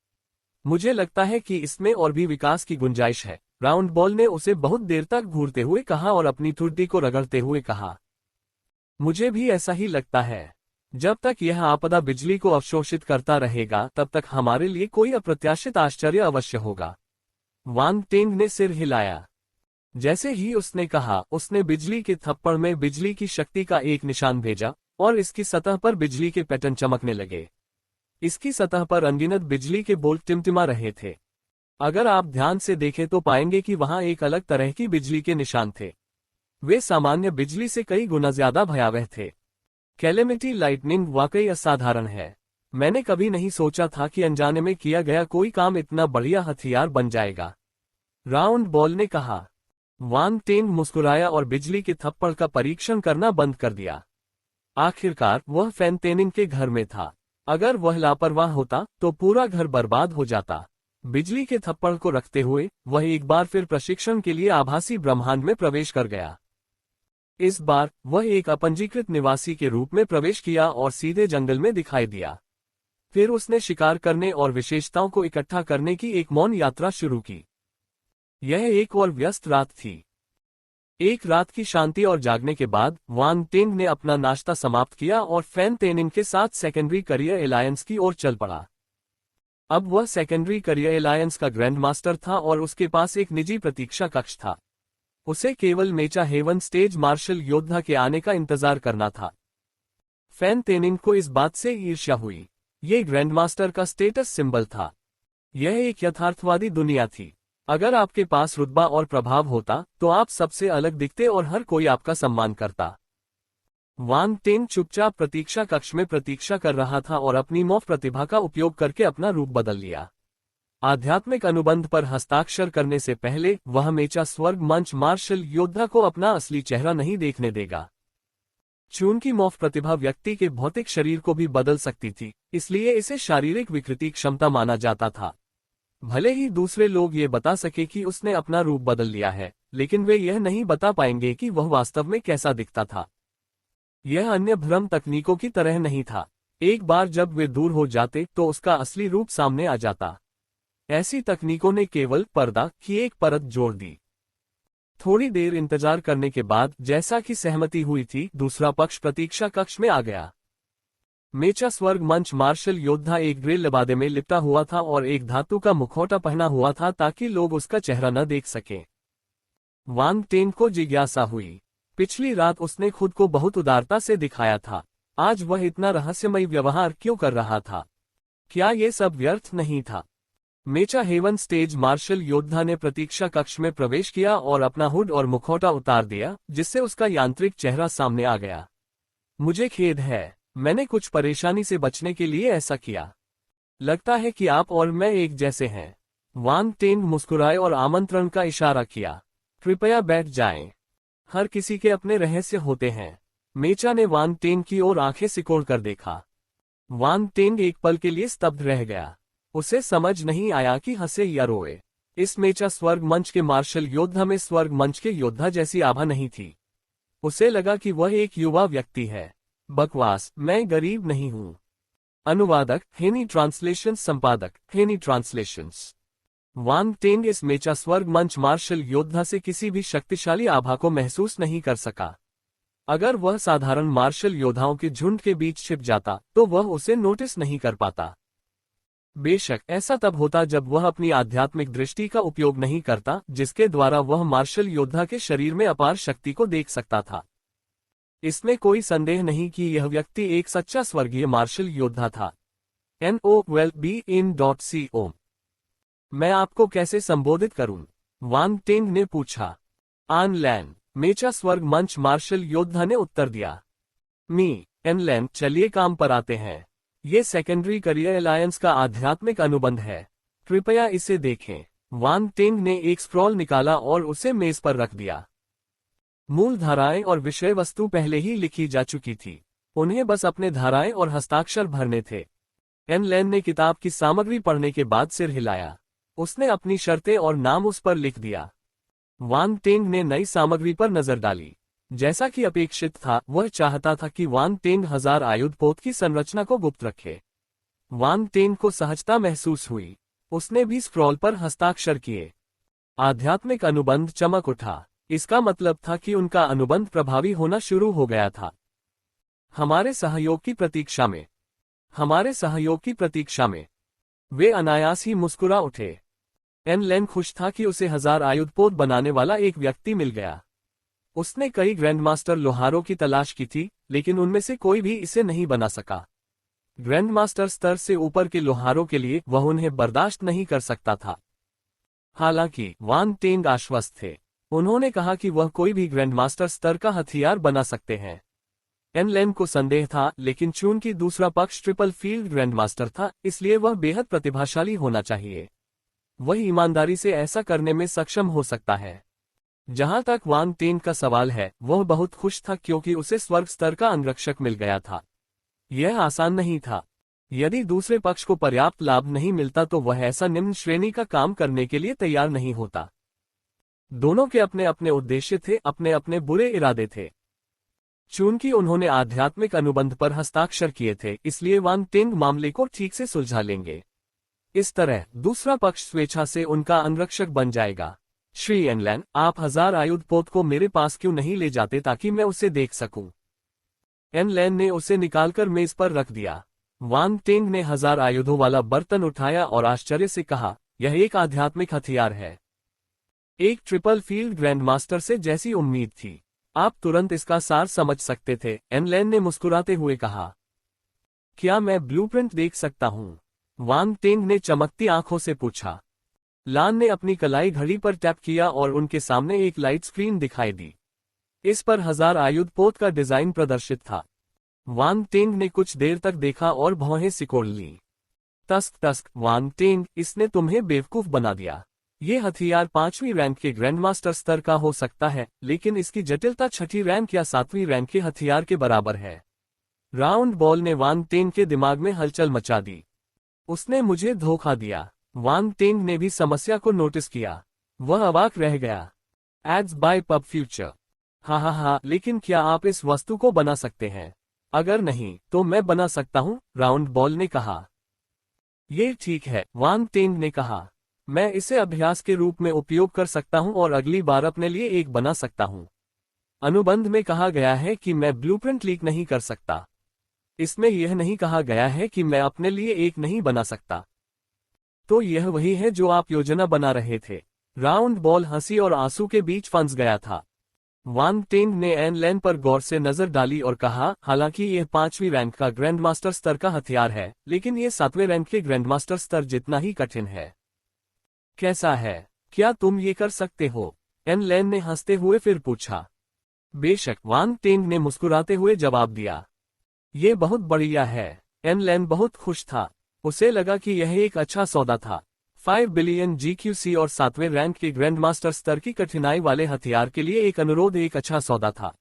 मुझे लगता है कि इसमें और भी विकास की गुंजाइश है। राउंड बॉल ने उसे बहुत देर तक घूरते हुए कहा और अपनी ठुड्डी को रगड़ते हुए कहा। मुझे भी ऐसा ही लगता है। जब तक यह आपदा बिजली को अवशोषित करता रहेगा, तब तक हमारे लिए कोई अप्रत्याशित आश्चर्य अवश्य होगा। वांग टेंग ने सिर हिलाया। जैसे ही उसने कहा, उसने बिजली के थप्पड़ में बिजली की शक्ति का एक निशान भेजा और इसकी सतह पर बिजली के पैटर्न चमकने लगे। इसकी सतह पर अनगिनत बिजली के बोल्ट टिमटिमा रहे थे। अगर आप ध्यान से देखें तो पाएंगे कि वहां एक अलग तरह की बिजली के निशान थे। वे सामान्य बिजली से कई गुना ज्यादा भयावह थे। कैलेमिटी लाइटनिंग वाकई असाधारण है। मैंने कभी नहीं सोचा था कि अनजाने में किया गया कोई काम इतना बढ़िया हथियार बन जाएगा। राउंड बॉल ने कहा। वांग टेंग मुस्कुराया और बिजली के थप्पड़ का परीक्षण करना बंद कर दिया। आखिरकार वह फैन तेनिंग के घर में था। अगर वह लापरवाह होता तो पूरा घर बर्बाद हो जाता। बिजली के थप्पड़ को रखते हुए वह एक बार फिर प्रशिक्षण के लिए आभासी ब्रह्मांड में प्रवेश कर गया। इस बार वह एक अपंजीकृत निवासी के रूप में प्रवेश किया और सीधे जंगल में दिखाई दिया। फिर उसने शिकार करने और विशेषताओं को इकट्ठा करने की एक मौन यात्रा शुरू की। यह एक और व्यस्त रात थी। एक रात की शांति और जागने के बाद वांग टेंग ने अपना नाश्ता समाप्त किया और फैन तेनिंग के साथ सेकेंडरी करियर एलायंस की ओर चल पड़ा। अब वह सेकेंडरी करियर एलायंस का ग्रैंड मास्टर था और उसके पास एक निजी प्रतीक्षा कक्ष था। उसे केवल मेचा हेवन स्टेज मार्शल योद्धा के आने का इंतजार करना था। फैन तेनिंग को इस बात से ईर्ष्या हुई। ये ग्रैंडमास्टर का स्टेटस सिंबल था। यह एक यथार्थवादी दुनिया थी। अगर आपके पास रुतबा और प्रभाव होता तो आप सबसे अलग दिखते और हर कोई आपका सम्मान करता। वांग टेंग चुपचाप प्रतीक्षा कक्ष में प्रतीक्षा कर रहा था और अपनी मौफ प्रतिभा का उपयोग करके अपना रूप बदल लिया। आध्यात्मिक अनुबंध पर हस्ताक्षर करने से पहले वह मेचा स्वर्ग मंच मार्शल योद्धा को अपना असली चेहरा नहीं देखने देगा। चूंकि मौफ प्रतिभा व्यक्ति के भौतिक शरीर को भी बदल सकती थी, इसलिए इसे शारीरिक विकृति क्षमता माना जाता था। भले ही दूसरे लोग ये बता सके कि उसने अपना रूप बदल लिया है, लेकिन वे यह नहीं बता पाएंगे कि वह वास्तव में कैसा दिखता था। यह अन्य भ्रम तकनीकों की तरह नहीं था। एक बार जब वे दूर हो जाते तो उसका असली रूप सामने आ जाता। ऐसी तकनीकों ने केवल पर्दा की एक परत जोड़ दी। थोड़ी देर इंतजार करने के बाद जैसा कि सहमति हुई थी, दूसरा पक्ष प्रतीक्षा कक्ष में आ गया। मेचा स्वर्ग मंच मार्शल योद्धा एक ग्रे लिबादे में लिपटा हुआ था और एक धातु का मुखौटा पहना हुआ था ताकि लोग उसका चेहरा न देख सकें। वांग टेंग को जिज्ञासा हुई। पिछली रात उसने खुद को बहुत उदारता से दिखाया था। आज वह इतना रहस्यमयी व्यवहार क्यों कर रहा था? क्या ये सब व्यर्थ नहीं था? मेचा हेवन स्टेज मार्शल योद्धा ने प्रतीक्षा कक्ष में प्रवेश किया और अपना हुड और मुखौटा उतार दिया, जिससे उसका यांत्रिक चेहरा सामने आ गया। मुझे खेद है, मैंने कुछ परेशानी से बचने के लिए ऐसा किया। लगता है कि आप और मैं एक जैसे हैं। वांग टेंग मुस्कुराए और आमंत्रण का इशारा किया। कृपया बैठ जाएं। हर किसी के अपने रहस्य होते हैं। मेचा ने वांग टेंग की ओर आंखें सिकोड़ कर देखा। वांग टेंग एक पल के लिए स्तब्ध रह गया। उसे समझ नहीं आया कि हंसे या रोए। इस मेचा स्वर्ग मंच के मार्शल योद्धा में स्वर्ग मंच के योद्धा जैसी आभा नहीं थी। उसे लगा कि वह एक युवा व्यक्ति है। बकवास, मैं गरीब नहीं हूं। अनुवादक हेनी ट्रांसलेशन, संपादक हेनी ट्रांसलेशंस। वांग टेंग इस मेचा स्वर्ग मंच मार्शल योद्धा से किसी भी शक्तिशाली आभा को महसूस नहीं कर सका। अगर वह साधारण मार्शल योद्धाओं के झुंड के बीच छिप जाता तो वह उसे नोटिस नहीं कर पाता। बेशक ऐसा तब होता जब वह अपनी आध्यात्मिक दृष्टि का उपयोग नहीं करता, जिसके द्वारा वह मार्शल योद्धा के शरीर में अपार शक्ति को देख सकता था। इसमें कोई संदेह नहीं कि यह व्यक्ति एक सच्चा स्वर्गीय मार्शल योद्धा था। NOWELLBEIN.CO। मैं आपको कैसे संबोधित करूं? वांग टेंग ने पूछा। आन लैन, मेचा स्वर्ग मंच मार्शल योद्धा ने उत्तर दिया। मी एन लैन, चलिए काम पर आते हैं। ये सेकेंडरी करियर अलायंस का आध्यात्मिक अनुबंध है। कृपया इसे देखें। वांग टेंग ने एक स्क्रॉल निकाला और उसे मेज पर रख दिया। मूल धाराएं और विषय वस्तु पहले ही लिखी जा चुकी थी। उन्हें बस अपने धाराएं और हस्ताक्षर भरने थे। एन लैन ने किताब की सामग्री पढ़ने के बाद सिर हिलाया। उसने अपनी शर्तें और नाम उस पर लिख दिया। वांग टेंग ने नई सामग्री पर नजर डाली। जैसा कि अपेक्षित था, वह चाहता था कि वांग टेंग 1000 आयुध पोत की संरचना को गुप्त रखे। वांग टेंग को सहजता महसूस हुई। उसने भी स्क्रॉल पर हस्ताक्षर किए। आध्यात्मिक अनुबंध चमक उठा। इसका मतलब था कि उनका अनुबंध प्रभावी होना शुरू हो गया था। हमारे सहयोग की प्रतीक्षा में वे अनायास ही मुस्कुरा उठे। एन लैन खुश था कि उसे 1000 आयुध पोत बनाने वाला एक व्यक्ति मिल गया। उसने कई ग्रैंडमास्टर लोहारों की तलाश की थी, लेकिन उनमें से कोई भी इसे नहीं बना सका। ग्रैंडमास्टर स्तर से ऊपर के लोहारों के लिए वह उन्हें बर्दाश्त नहीं कर सकता था। हालांकि वांग टेंग आश्वस्त थे। उन्होंने कहा कि वह कोई भी ग्रैंडमास्टर स्तर का हथियार बना सकते हैं। एन लैन को संदेह था, लेकिन चूंकि दूसरा पक्ष ट्रिपल फील्ड ग्रैंडमास्टर था, इसलिए वह बेहद प्रतिभाशाली होना चाहिए। वह ईमानदारी से ऐसा करने में सक्षम हो सकता है। जहां तक वांग टेंग का सवाल है, वह बहुत खुश था क्योंकि उसे स्वर्ग स्तर का अंगरक्षक मिल गया था। यह आसान नहीं था। यदि दूसरे पक्ष को पर्याप्त लाभ नहीं मिलता तो वह ऐसा निम्न श्रेणी का काम करने के लिए तैयार नहीं होता। दोनों के अपने अपने उद्देश्य थे, अपने अपने बुरे इरादे थे। चूंकि उन्होंने आध्यात्मिक अनुबंध पर हस्ताक्षर किए थे, इसलिए वांग टेंग मामले को ठीक से सुलझा लेंगे। इस तरह दूसरा पक्ष स्वेच्छा से उनका अंगरक्षक बन जाएगा। श्री एन लैन, आप 1000 आयुध पोत को मेरे पास क्यों नहीं ले जाते ताकि मैं उसे देख सकूं? एन लैन ने उसे निकालकर मेज पर रख दिया। वांग टेंग ने 1000 आयुधों वाला बर्तन उठाया और आश्चर्य से कहा, यह एक आध्यात्मिक हथियार है। एक ट्रिपल फील्ड ग्रैंडमास्टर से जैसी उम्मीद थी। आप तुरंत इसका सार समझ सकते थे, एन लैन ने मुस्कुराते हुए कहा। क्या मैं ब्लूप्रिंट देख सकता हूं? वांग टेंग ने चमकती आंखों से पूछा। लान ने अपनी कलाई घड़ी पर टैप किया और उनके सामने एक लाइट स्क्रीन दिखाई दी। इस पर 1000 आयुध पोत का डिजाइन प्रदर्शित था। वांग टेंग ने कुछ देर तक देखा और भौहें सिकोड़ लीं। तस्क वांग टेंग, इसने तुम्हें बेवकूफ बना दिया। ये हथियार 5वीं रैंक के ग्रैंडमास्टर स्तर का हो सकता है, लेकिन इसकी जटिलता 6ठी रैंक या 7वीं रैंक के हथियार के बराबर है। राउंड बॉल ने वांग टेंग के दिमाग में हलचल मचा दी। उसने मुझे धोखा दिया। वांग टेंग ने भी समस्या को नोटिस किया। वह अवाक रह गया। Ads by pub Future. हा, लेकिन क्या आप इस वस्तु को बना सकते हैं? अगर नहीं, तो मैं बना सकता हूं, राउंड बॉल ने कहा। ये ठीक है, वांग टेंग ने कहा। मैं इसे अभ्यास के रूप में उपयोग कर सकता हूं और अगली बार अपने लिए एक बना सकता हूं। अनुबंध में कहा गया है कि मैं ब्लूप्रिंट लीक नहीं कर सकता। इसमें यह नहीं कहा गया है कि मैं अपने लिए एक नहीं बना सकता। तो यह वही है जो आप योजना बना रहे थे। राउंड बॉल हंसी और आंसू के बीच फंस गया था। वांग टेंग ने एन लैन पर गौर से नजर डाली और कहा, हालांकि यह 5वीं रैंक का ग्रैंडमास्टर स्तर का हथियार है, लेकिन यह 7वें रैंक के ग्रैंडमास्टर स्तर जितना ही कठिन है। कैसा है? क्या तुम ये कर सकते हो? एन लैन ने हंसते हुए फिर पूछा। बेशक, वांग टेंग ने मुस्कुराते हुए जवाब दिया। ये बहुत बढ़िया है। एन लैन बहुत खुश था। उसे लगा कि यह एक अच्छा सौदा था। 5 बिलियन GQC और 7वें रैंक के ग्रैंड मास्टर स्तर की कठिनाई वाले हथियार के लिए एक अनुरोध एक अच्छा सौदा था।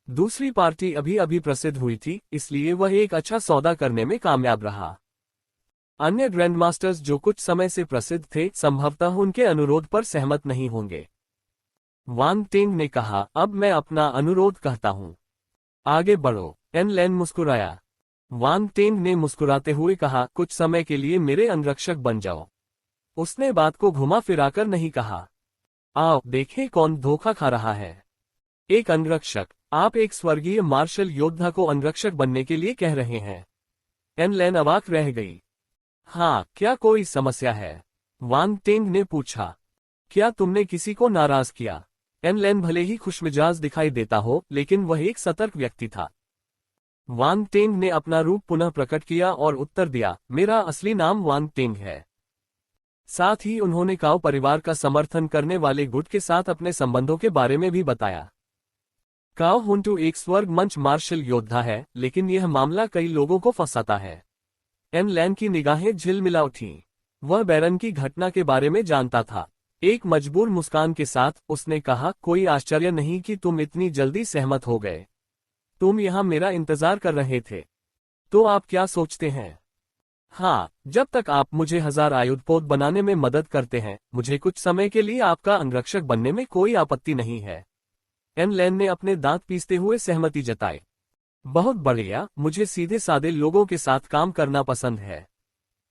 दूसरी पार्टी अभी अभी प्रसिद्ध हुई थी, इसलिए वह एक अच्छा सौदा करने में कामयाब रहा। अन्य ग्रैंड मास्टर्स जो कुछ समय से प्रसिद्ध थे, संभवतः उनके अनुरोध पर सहमत नहीं होंगे। वांग टेंग ने कहा, अब मैं अपना अनुरोध कहता हूं। आगे बढ़ो। एन लैन मुस्कुराया। वांग टेंग ने मुस्कुराते हुए कहा, कुछ समय के लिए मेरे अंगरक्षक बन जाओ। उसने बात को घुमा फिराकर नहीं कहा। आओ देखें कौन धोखा खा रहा है। एक अंगरक्षक? आप एक स्वर्गीय मार्शल योद्धा को अंगरक्षक बनने के लिए कह रहे हैं? एन लैन अवाक रह गई। हाँ, क्या कोई समस्या है? वांग टेंग ने पूछा। क्या तुमने किसी को नाराज किया? एन लैन भले ही खुशमिजाज दिखाई देता हो, लेकिन वह एक सतर्क व्यक्ति था। वांग टेंग ने अपना रूप पुनः प्रकट किया और उत्तर दिया, मेरा असली नाम वांग टेंग है। साथ ही उन्होंने काओ परिवार का समर्थन करने वाले गुट के साथ अपने संबंधों के बारे में भी बताया। काओ हुंटू एक स्वर्ग मंच मार्शल योद्धा है, लेकिन यह मामला कई लोगों को फंसाता है। एन लैन की निगाहें झिलमिला उठीं। वह बैरन की घटना के बारे में जानता था। एक मजबूर मुस्कान के साथ उसने कहा, कोई आश्चर्य नहीं कि तुम इतनी जल्दी सहमत हो गए। तुम यहाँ मेरा इंतजार कर रहे थे। तो आप क्या सोचते हैं? हाँ, जब तक आप मुझे 1000 आयुधपोत बनाने में मदद करते हैं, मुझे कुछ समय के लिए आपका अंगरक्षक बनने में कोई आपत्ति नहीं है। एन लैन ने अपने दांत पीसते हुए सहमति जताई। बहुत बढ़िया, मुझे सीधे सादे लोगों के साथ काम करना पसंद है।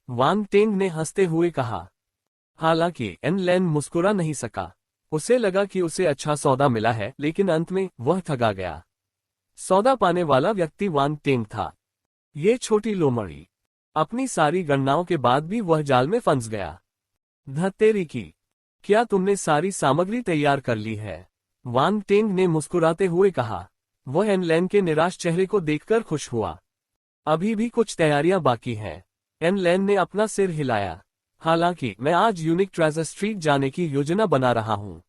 वांग टेंग ने हंसते हुए कहा। हालांकि एन लैन मुस्कुरा नहीं सका। उसे लगा कि उसे अच्छा सौदा मिला है, लेकिन अंत में वह ठगा गया। सौदा पाने वाला व्यक्ति वांग टेंग था। ये छोटी लोमड़ी। अपनी सारी गणनाओं के बाद भी वह जाल में फंस गया। धत्तेरी की। क्या तुमने सारी सामग्री तैयार कर ली है? वांग टेंग ने मुस्कुराते हुए कहा। वह एन लैन के निराश चेहरे को देखकर खुश हुआ। अभी भी कुछ तैयारियां बाकी हैं। एन लैन ने अपना सिर हिलाया। हालांकि मैं आज यूनिक ट्रेजर स्ट्रीट जाने की योजना बना रहा हूं।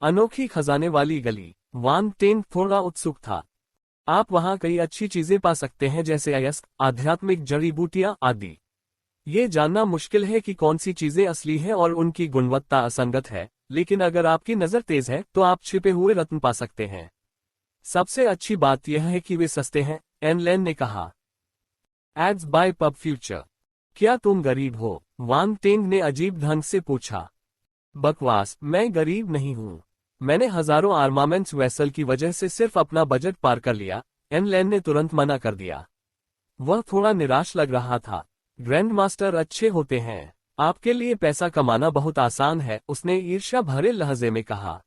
अनोखी खजाने वाली गली। वांग टेंग थोड़ा उत्सुक था। आप वहां कई अच्छी चीजें पा सकते हैं, जैसे अयस्क, आध्यात्मिक जड़ी बूटियां आदि। ये जानना मुश्किल है कि कौन सी चीजें असली हैं और उनकी गुणवत्ता असंगत है, लेकिन अगर आपकी नजर तेज है तो आप छिपे हुए रत्न पा सकते हैं। सबसे अच्छी बात यह है कि वे सस्ते हैं, एन लैन ने कहा। Ads by pub Future. क्या तुम गरीब हो? वांग टेंग ने अजीब ढंग से पूछा। बकवास, मैं गरीब नहीं हूं। मैंने हजारों आर्मामेंट्स वेसल की वजह से सिर्फ अपना बजट पार कर लिया। एन लैन ने तुरंत मना कर दिया। वह थोड़ा निराश लग रहा था। ग्रैंड मास्टर अच्छे होते हैं। आपके लिए पैसा कमाना बहुत आसान है, उसने ईर्ष्या भरे लहजे में कहा।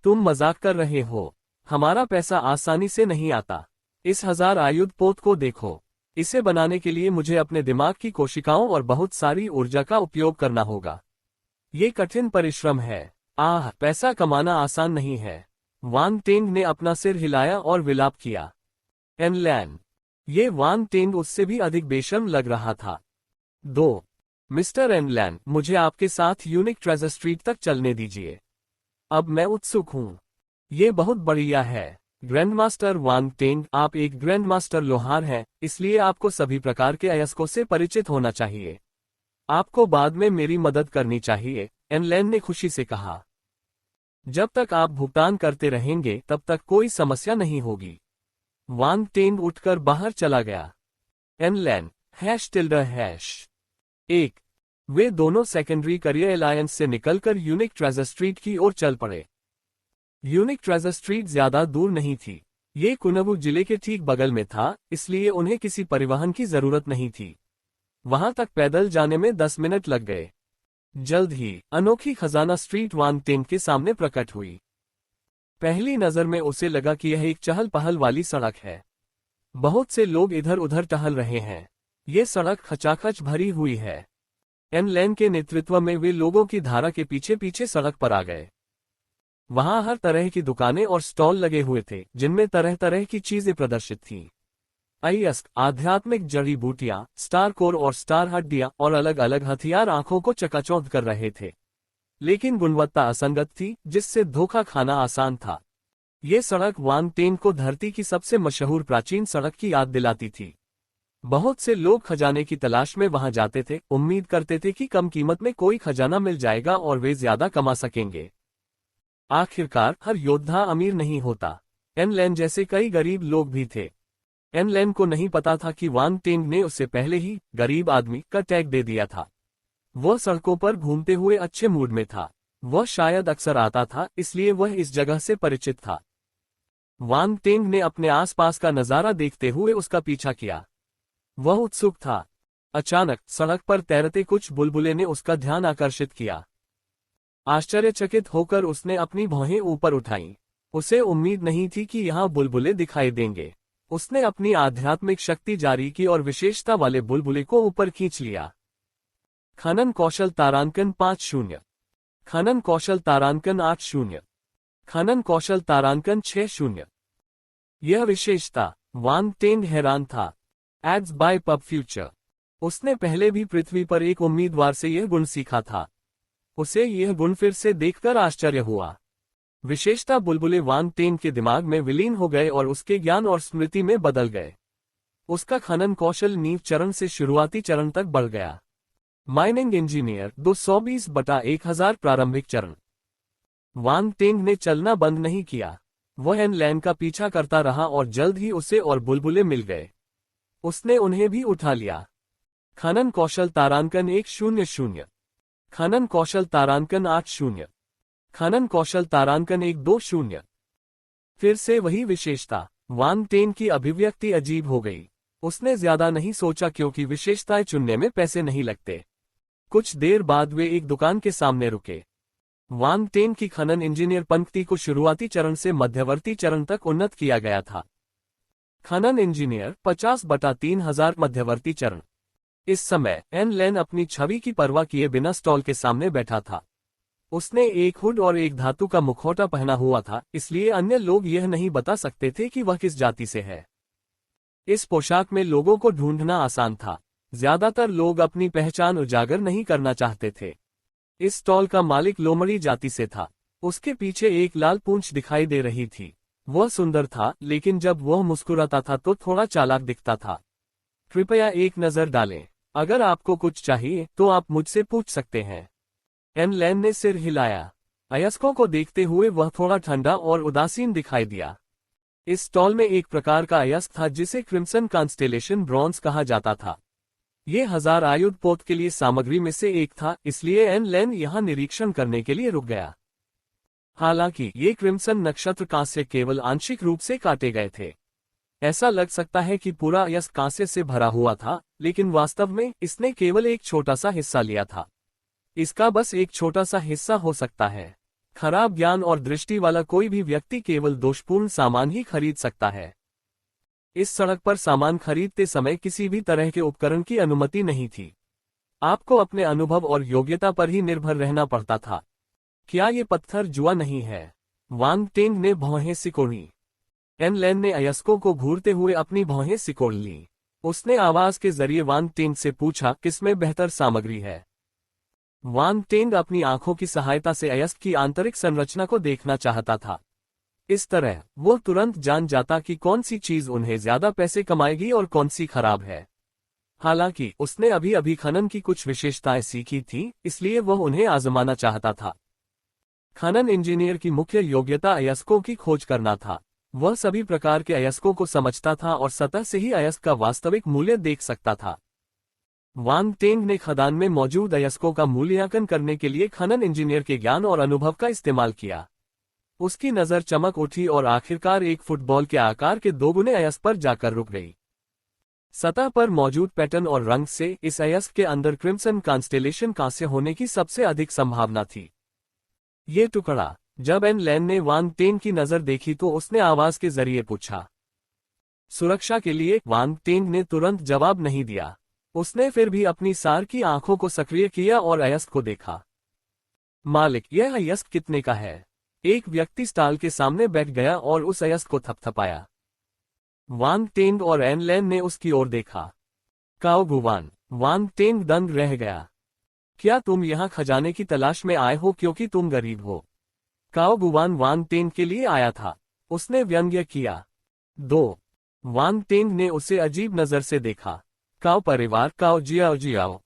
तुम मजाक कर रहे हो। हमारा पैसा आसानी से नहीं आता। इस 1000 आयुध पोत को देखो। इसे बनाने के लिए मुझे अपने दिमाग की कोशिकाओं और बहुत सारी ऊर्जा का उपयोग करना होगा। ये कठिन परिश्रम है। पैसा कमाना आसान नहीं है। वांग टेंग ने अपना सिर हिलाया और विलाप किया। एन लैन। ये वांग टेंग उससे भी अधिक बेशर्म लग रहा था। 2 मिस्टर एन लैन, मुझे आपके साथ यूनिक ट्रेजर स्ट्रीट तक चलने दीजिए। अब मैं उत्सुक हूं। ये बहुत बढ़िया है। ग्रैंड मास्टर वांग टेंग, आप एक ग्रैंड मास्टर लोहार हैं, इसलिए आपको सभी प्रकार के अयस्कों से परिचित होना चाहिए। आपको बाद में मेरी मदद करनी चाहिए, एन लैन ने खुशी से कहा। जब तक आप भुगतान करते रहेंगे तब तक कोई समस्या नहीं होगी। वांग टेंग उठकर बाहर चला गया। एन लैन ##1। वे दोनों सेकेंडरी करियर अलायंस से निकलकर यूनिक ट्रेजर स्ट्रीट की ओर चल पड़े। यूनिक ट्रेजर स्ट्रीट ज्यादा दूर नहीं थी। ये कुनबु जिले के ठीक बगल में था, इसलिए उन्हें किसी परिवहन की जरूरत नहीं थी। वहां तक पैदल जाने में 10 मिनट लग गए। जल्द ही अनोखी खजाना स्ट्रीट वांग टेंग के सामने प्रकट हुई। पहली नजर में उसे लगा कि यह एक चहल पहल वाली सड़क है। बहुत से लोग इधर उधर टहल रहे हैं। ये सड़क खचाखच भरी हुई है। एन लैन के नेतृत्व में वे लोगों की धारा के पीछे पीछे सड़क पर आ गए। वहां हर तरह की दुकानें और स्टॉल लगे हुए थे, जिनमें तरह तरह की चीजें प्रदर्शित थीं। अयस्क आध्यात्मिक जड़ी बूटियां, स्टार कोर और स्टार हड्डियां और अलग अलग हथियार आंखों को चकाचौंध कर रहे थे। लेकिन गुणवत्ता असंगत थी, जिससे धोखा खाना आसान था। ये सड़क वांग टेन को धरती की सबसे मशहूर प्राचीन सड़क की याद दिलाती थी। बहुत से लोग खजाने की तलाश में वहां जाते थे, उम्मीद करते थे कि कम कीमत में कोई खजाना मिल जाएगा और वे ज्यादा कमा सकेंगे। आखिरकार हर योद्धा अमीर नहीं होता। एन लैन जैसे कई गरीब लोग भी थे। एन लैन को नहीं पता था कि वांग टेंग ने उससे पहले ही गरीब आदमी का टैग दे दिया था। वह सड़कों पर घूमते हुए अच्छे मूड में था। वह शायद अक्सर आता था, इसलिए वह इस जगह से परिचित था। वांग टेंग ने अपने आसपास का नजारा देखते हुए उसका पीछा किया। वह उत्सुक था। अचानक सड़क पर तैरते कुछ बुलबुले ने उसका ध्यान आकर्षित किया। आश्चर्यचकित होकर उसने अपनी भौहें ऊपर उठाईं। उसे उम्मीद नहीं थी कि यहाँ बुलबुले दिखाई देंगे। उसने अपनी आध्यात्मिक शक्ति जारी की और विशेषता वाले बुलबुले को ऊपर खींच लिया। खनन कौशल तारांकन 5-0। खनन कौशल तारांकन 8-0। खनन कौशल तारांकन 6-0। यह विशेषता वांग टेंग हैरान था। Ads by pub Future. उसने पहले भी पृथ्वी पर एक उम्मीदवार से यह गुण सीखा था। उसे यह गुण फिर से देखकर आश्चर्य हुआ। विशेषता बुलबुले वांग टेंग के दिमाग में विलीन हो गए और उसके ज्ञान और स्मृति में बदल गए। उसका खनन कौशल नींव चरण से शुरुआती चरण तक बढ़ गया। माइनिंग इंजीनियर 220/1000 प्रारंभिक चरण। वांग टेंग ने चलना बंद नहीं किया। वह एन लैन का पीछा करता रहा और जल्द ही उसे और बुलबुले मिल गए। उसने उन्हें भी उठा लिया। खनन कौशल तारांकन 1-0-0। खनन कौशल तारांकन 8-0। खनन कौशल तारांकन 1-2-0। फिर से वही विशेषता। वांग टेंग की अभिव्यक्ति अजीब हो गई। उसने ज्यादा नहीं सोचा क्योंकि विशेषताएं चुनने में पैसे नहीं लगते। कुछ देर बाद वे एक दुकान के सामने रुके। वांग टेंग की खनन इंजीनियर पंक्ति को शुरुआती चरण से मध्यवर्ती चरण तक उन्नत किया गया था। खनन इंजीनियर 50/3000 मध्यवर्ती चरण। इस समय एन लैन अपनी छवि की परवाह किए बिना स्टॉल के सामने बैठा था। उसने एक हुड और एक धातु का मुखौटा पहना हुआ था, इसलिए अन्य लोग यह नहीं बता सकते थे कि वह किस जाति से है। इस पोशाक में लोगों को ढूंढना आसान था। ज्यादातर लोग अपनी पहचान उजागर नहीं करना चाहते थे। इस स्टॉल का मालिक लोमड़ी जाति से था। उसके पीछे एक लाल पूंछ दिखाई दे रही थी। वह सुंदर था, लेकिन जब वह मुस्कुराता था तो थोड़ा चालाक दिखता था। कृपया एक नजर डालें। अगर आपको कुछ चाहिए तो आप मुझसे पूछ सकते हैं। एन लैन ने सिर हिलाया। अयस्कों को देखते हुए वह थोड़ा ठंडा और उदासीन दिखाई दिया। इस स्टॉल में एक प्रकार का अयस्क था जिसे क्रिम्सन कॉन्स्टेलेशन ब्रॉन्ज कहा जाता था। ये 1000 आयुध पोत के लिए सामग्री में से एक था, इसलिए एन लैन यहाँ निरीक्षण करने के लिए रुक गया। हालांकि ये क्रिम्सन नक्षत्र कांस्य केवल आंशिक रूप से काटे गए थे। ऐसा लग सकता है कि पूरा अयस्क कांस्य से भरा हुआ था, लेकिन वास्तव में इसने केवल एक छोटा सा हिस्सा लिया था। इसका बस एक छोटा सा हिस्सा हो सकता है। खराब ज्ञान और दृष्टि वाला कोई भी व्यक्ति केवल दोषपूर्ण सामान ही खरीद सकता है। इस सड़क पर सामान खरीदते समय किसी भी तरह के उपकरण की अनुमति नहीं थी। आपको अपने अनुभव और योग्यता पर ही निर्भर रहना पड़ता था। क्या ये पत्थर जुआ नहीं है? वांग टेंग ने भौहें सिकोड़ी। एन लैन ने अयस्कों को घूरते हुए अपनी भौहें सिकोड़ ली। उसने आवाज के जरिए वांग टेंग से पूछा, किसमें बेहतर सामग्री है? वांग टेंग अपनी आंखों की सहायता से अयस्क की आंतरिक संरचना को देखना चाहता था। इस तरह वो तुरंत जान जाता कि कौन सी चीज उन्हें ज्यादा पैसे कमाएगी और कौन सी खराब है। हालांकि उसने अभी अभी खनन की कुछ विशेषताएं सीखी थी, इसलिए वह उन्हें आजमाना चाहता था। खनन इंजीनियर की मुख्य योग्यता अयस्कों की खोज करना था। वह सभी प्रकार के अयस्कों को समझता था और सतह से ही अयस्क का वास्तविक मूल्य देख सकता था। वांग टेंग ने खदान में मौजूद अयस्कों का मूल्यांकन करने के लिए खनन इंजीनियर के ज्ञान और अनुभव का इस्तेमाल किया। उसकी नजर चमक उठी और आखिरकार एक फुटबॉल के आकार के दोगुने अयस्क पर जाकर रुक गई। सतह पर मौजूद पैटर्न और रंग से इस अयस्क के अंदर क्रिम्सन कॉन्स्टेलेशन कांस्य होने की सबसे अधिक संभावना थी। ये टुकड़ा। जब एन लैन ने वांग टेंग की नजर देखी तो उसने आवाज के जरिए पूछा। सुरक्षा के लिए वांग टेंग ने तुरंत जवाब नहीं दिया। उसने फिर भी अपनी सार की आंखों को सक्रिय किया और अयस्क को देखा। मालिक, यह अयस्क कितने का है? एक व्यक्ति स्टॉल के सामने बैठ गया और उस अयस्क को थपथपाया। वांग टेंग और एन लैन ने उसकी ओर देखा। काओ गुवान। वांग टेंग दंग रह गया। क्या तुम यहाँ खजाने की तलाश में आए हो क्योंकि तुम गरीब हो? काओ गुवान वांग टेंग के लिए आया था, उसने व्यंग्य किया। 2। वांग टेंग ने उसे अजीब नजर से देखा। काओ परिवार, काओ जियाओ जियाओ।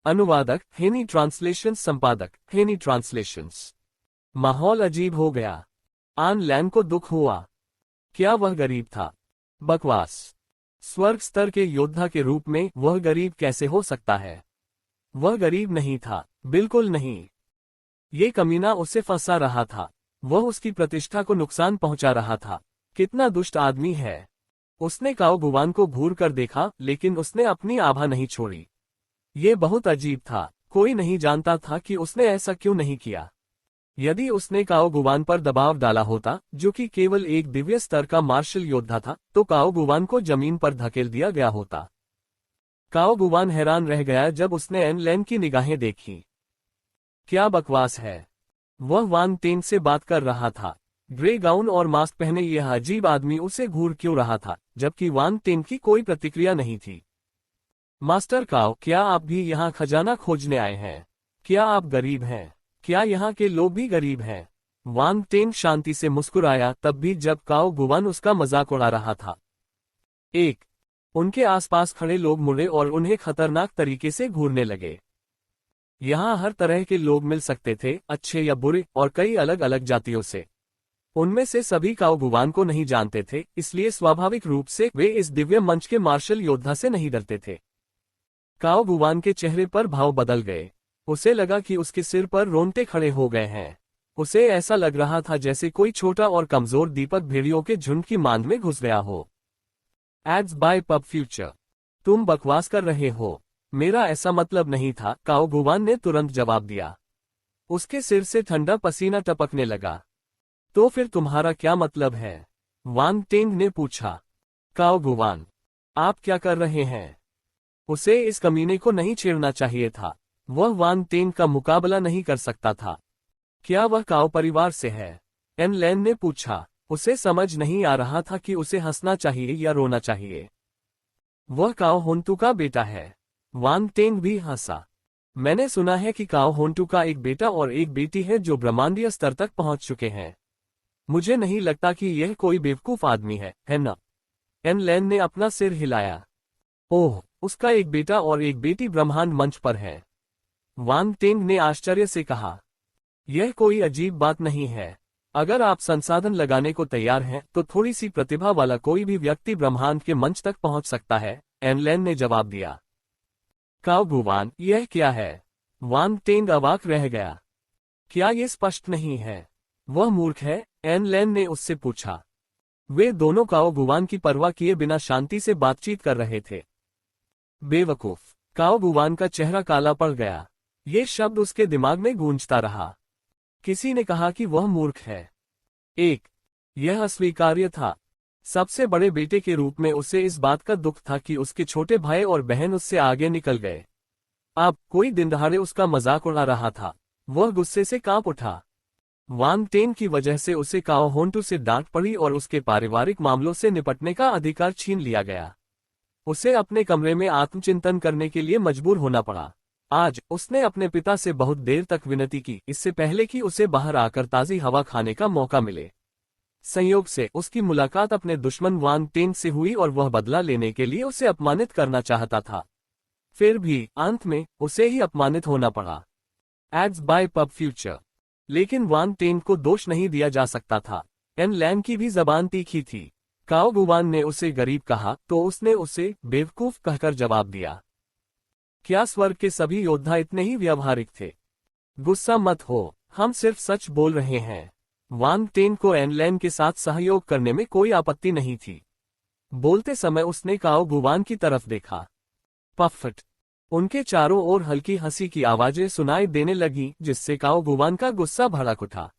अनुवादक हेनी ट्रांसलेशन, संपादक हेनी ट्रांसलेशंस। माहौल अजीब हो गया। आन लैन को दुख हुआ। क्या वह गरीब था? बकवास। स्वर्ग स्तर के योद्धा के रूप में वह गरीब कैसे हो सकता है? वह गरीब नहीं था, बिल्कुल नहीं। ये कमीना उसे फंसा रहा था। वह उसकी प्रतिष्ठा को नुकसान पहुंचा रहा था। कितना दुष्ट आदमी है। उसने काओ गुवान को घूर कर देखा, लेकिन उसने अपनी आभा नहीं छोड़ी। ये बहुत अजीब था। कोई नहीं जानता था कि उसने ऐसा क्यों नहीं किया। यदि उसने काओ गुवान पर दबाव डाला होता, जो कि केवल एक दिव्य स्तर का मार्शल योद्धा था, तो काओ गुवान को जमीन पर धकेल दिया गया होता। काओ गुवान हैरान रह गया जब उसने एन लैन की निगाहें देखी। क्या बकवास है। वह वांग टेंग से बात कर रहा था। ग्रे गाउन और मास्क पहने यह अजीब आदमी उसे घूर क्यों रहा था, जबकि वांग टेंग की कोई प्रतिक्रिया नहीं थी। मास्टर काओ, क्या आप भी यहाँ खजाना खोजने आए हैं? क्या आप गरीब हैं? क्या यहाँ के लोग भी गरीब हैं? वांग टेंग शांति से मुस्कुराया, तब भी जब काओ गुवान उसका मजाक उड़ा रहा था। 1। उनके आसपास खड़े लोग मुड़े और उन्हें खतरनाक तरीके से घूरने लगे। यहाँ हर तरह के लोग मिल सकते थे, अच्छे या बुरे, और कई अलग अलग जातियों से। उनमें से सभी काओ गुवान को नहीं जानते थे, इसलिए स्वाभाविक रूप से वे इस दिव्य मंच के मार्शल योद्धा से नहीं डरते थे। काओ गुवान के चेहरे पर भाव बदल गए। उसे लगा कि उसके सिर पर रोंगटे खड़े हो गए हैं। उसे ऐसा लग रहा था जैसे कोई छोटा और कमजोर दीपक भेड़ियों के झुंड की मांद में घुस गया हो। Ads by pub Future. तुम बकवास कर रहे हो। मेरा ऐसा मतलब नहीं था, काओ गुवान ने तुरंत जवाब दिया। उसके सिर से ठंडा पसीना टपकने लगा। तो फिर तुम्हारा क्या मतलब है? वांग टेंग ने पूछा। काओ गुवान, आप क्या कर रहे हैं? उसे इस कमीने को नहीं छेड़ना चाहिए था। वह वांग टेंग का मुकाबला नहीं कर सकता था। क्या वह काओ परिवार से है? एन लैन ने पूछा। उसे समझ नहीं आ रहा था कि उसे हंसना चाहिए या रोना चाहिए। वह काओ होंटू का बेटा है। वांग टेंग भी हंसा। मैंने सुना है कि काओ होंटू का एक बेटा और एक बेटी है जो ब्रह्मांडीय स्तर तक पहुंच चुके हैं। मुझे नहीं लगता कि यह कोई बेवकूफ आदमी है ना? एन लैन ने अपना सिर हिलाया। ओह, उसका एक बेटा और एक बेटी ब्रह्मांड मंच पर है। वांग टेंग ने आश्चर्य से कहा। यह कोई अजीब बात नहीं है। अगर आप संसाधन लगाने को तैयार हैं, तो थोड़ी सी प्रतिभा वाला कोई भी व्यक्ति ब्रह्मांड के मंच तक पहुंच सकता है, एन लैन ने जवाब दिया। काओ गुवान, यह क्या है? वांग टेंग अवाक रह गया। क्या यह स्पष्ट नहीं है? वह मूर्ख है? एन लैन ने उससे पूछा। वे दोनों काओ गुवान की परवाह किए बिना शांति से बातचीत कर रहे थे। बेवकूफ। काओ गुवान का चेहरा काला पड़ गया। ये शब्द उसके दिमाग में गूंजता रहा। किसी ने कहा कि वह मूर्ख है। 1। यह अस्वीकार्य था। सबसे बड़े बेटे के रूप में उसे इस बात का दुख था कि उसके छोटे भाई और बहन उससे आगे निकल गए। अब कोई दिन दहाड़े उसका मजाक उड़ा रहा था। वह गुस्से से कांप उठा। वांग टेंग की वजह से उसे काओ होंटू से डांट पड़ी और उसके पारिवारिक मामलों से निपटने का अधिकार छीन लिया गया। उसे अपने कमरे में आत्मचिंतन करने के लिए मजबूर होना पड़ा। आज उसने अपने पिता से बहुत देर तक विनती की, इससे पहले कि उसे बाहर आकर ताज़ी हवा खाने का मौका मिले। संयोग से उसकी मुलाकात अपने दुश्मन वांग टेंग से हुई और वह बदला लेने के लिए उसे अपमानित करना चाहता था। फिर भी अंत में उसे ही अपमानित होना पड़ा। Ads by pub Future. लेकिन वांग टेंग को दोष नहीं दिया जा सकता था। एन लैन की भी जबान तीखी थी। काओ गुवान ने उसे गरीब कहा तो उसने उसे बेवकूफ कहकर जवाब दिया। क्या स्वर्ग के सभी योद्धा इतने ही व्यावहारिक थे? गुस्सा मत हो, हम सिर्फ सच बोल रहे हैं। वांग टेंग को एन लैन के साथ सहयोग करने में कोई आपत्ति नहीं थी। बोलते समय उसने काओ गुवान की तरफ देखा। पफट। उनके चारों ओर हल्की हंसी की आवाजें सुनाई देने लगी, जिससे काओ गुवान का गुस्सा भड़क उठा।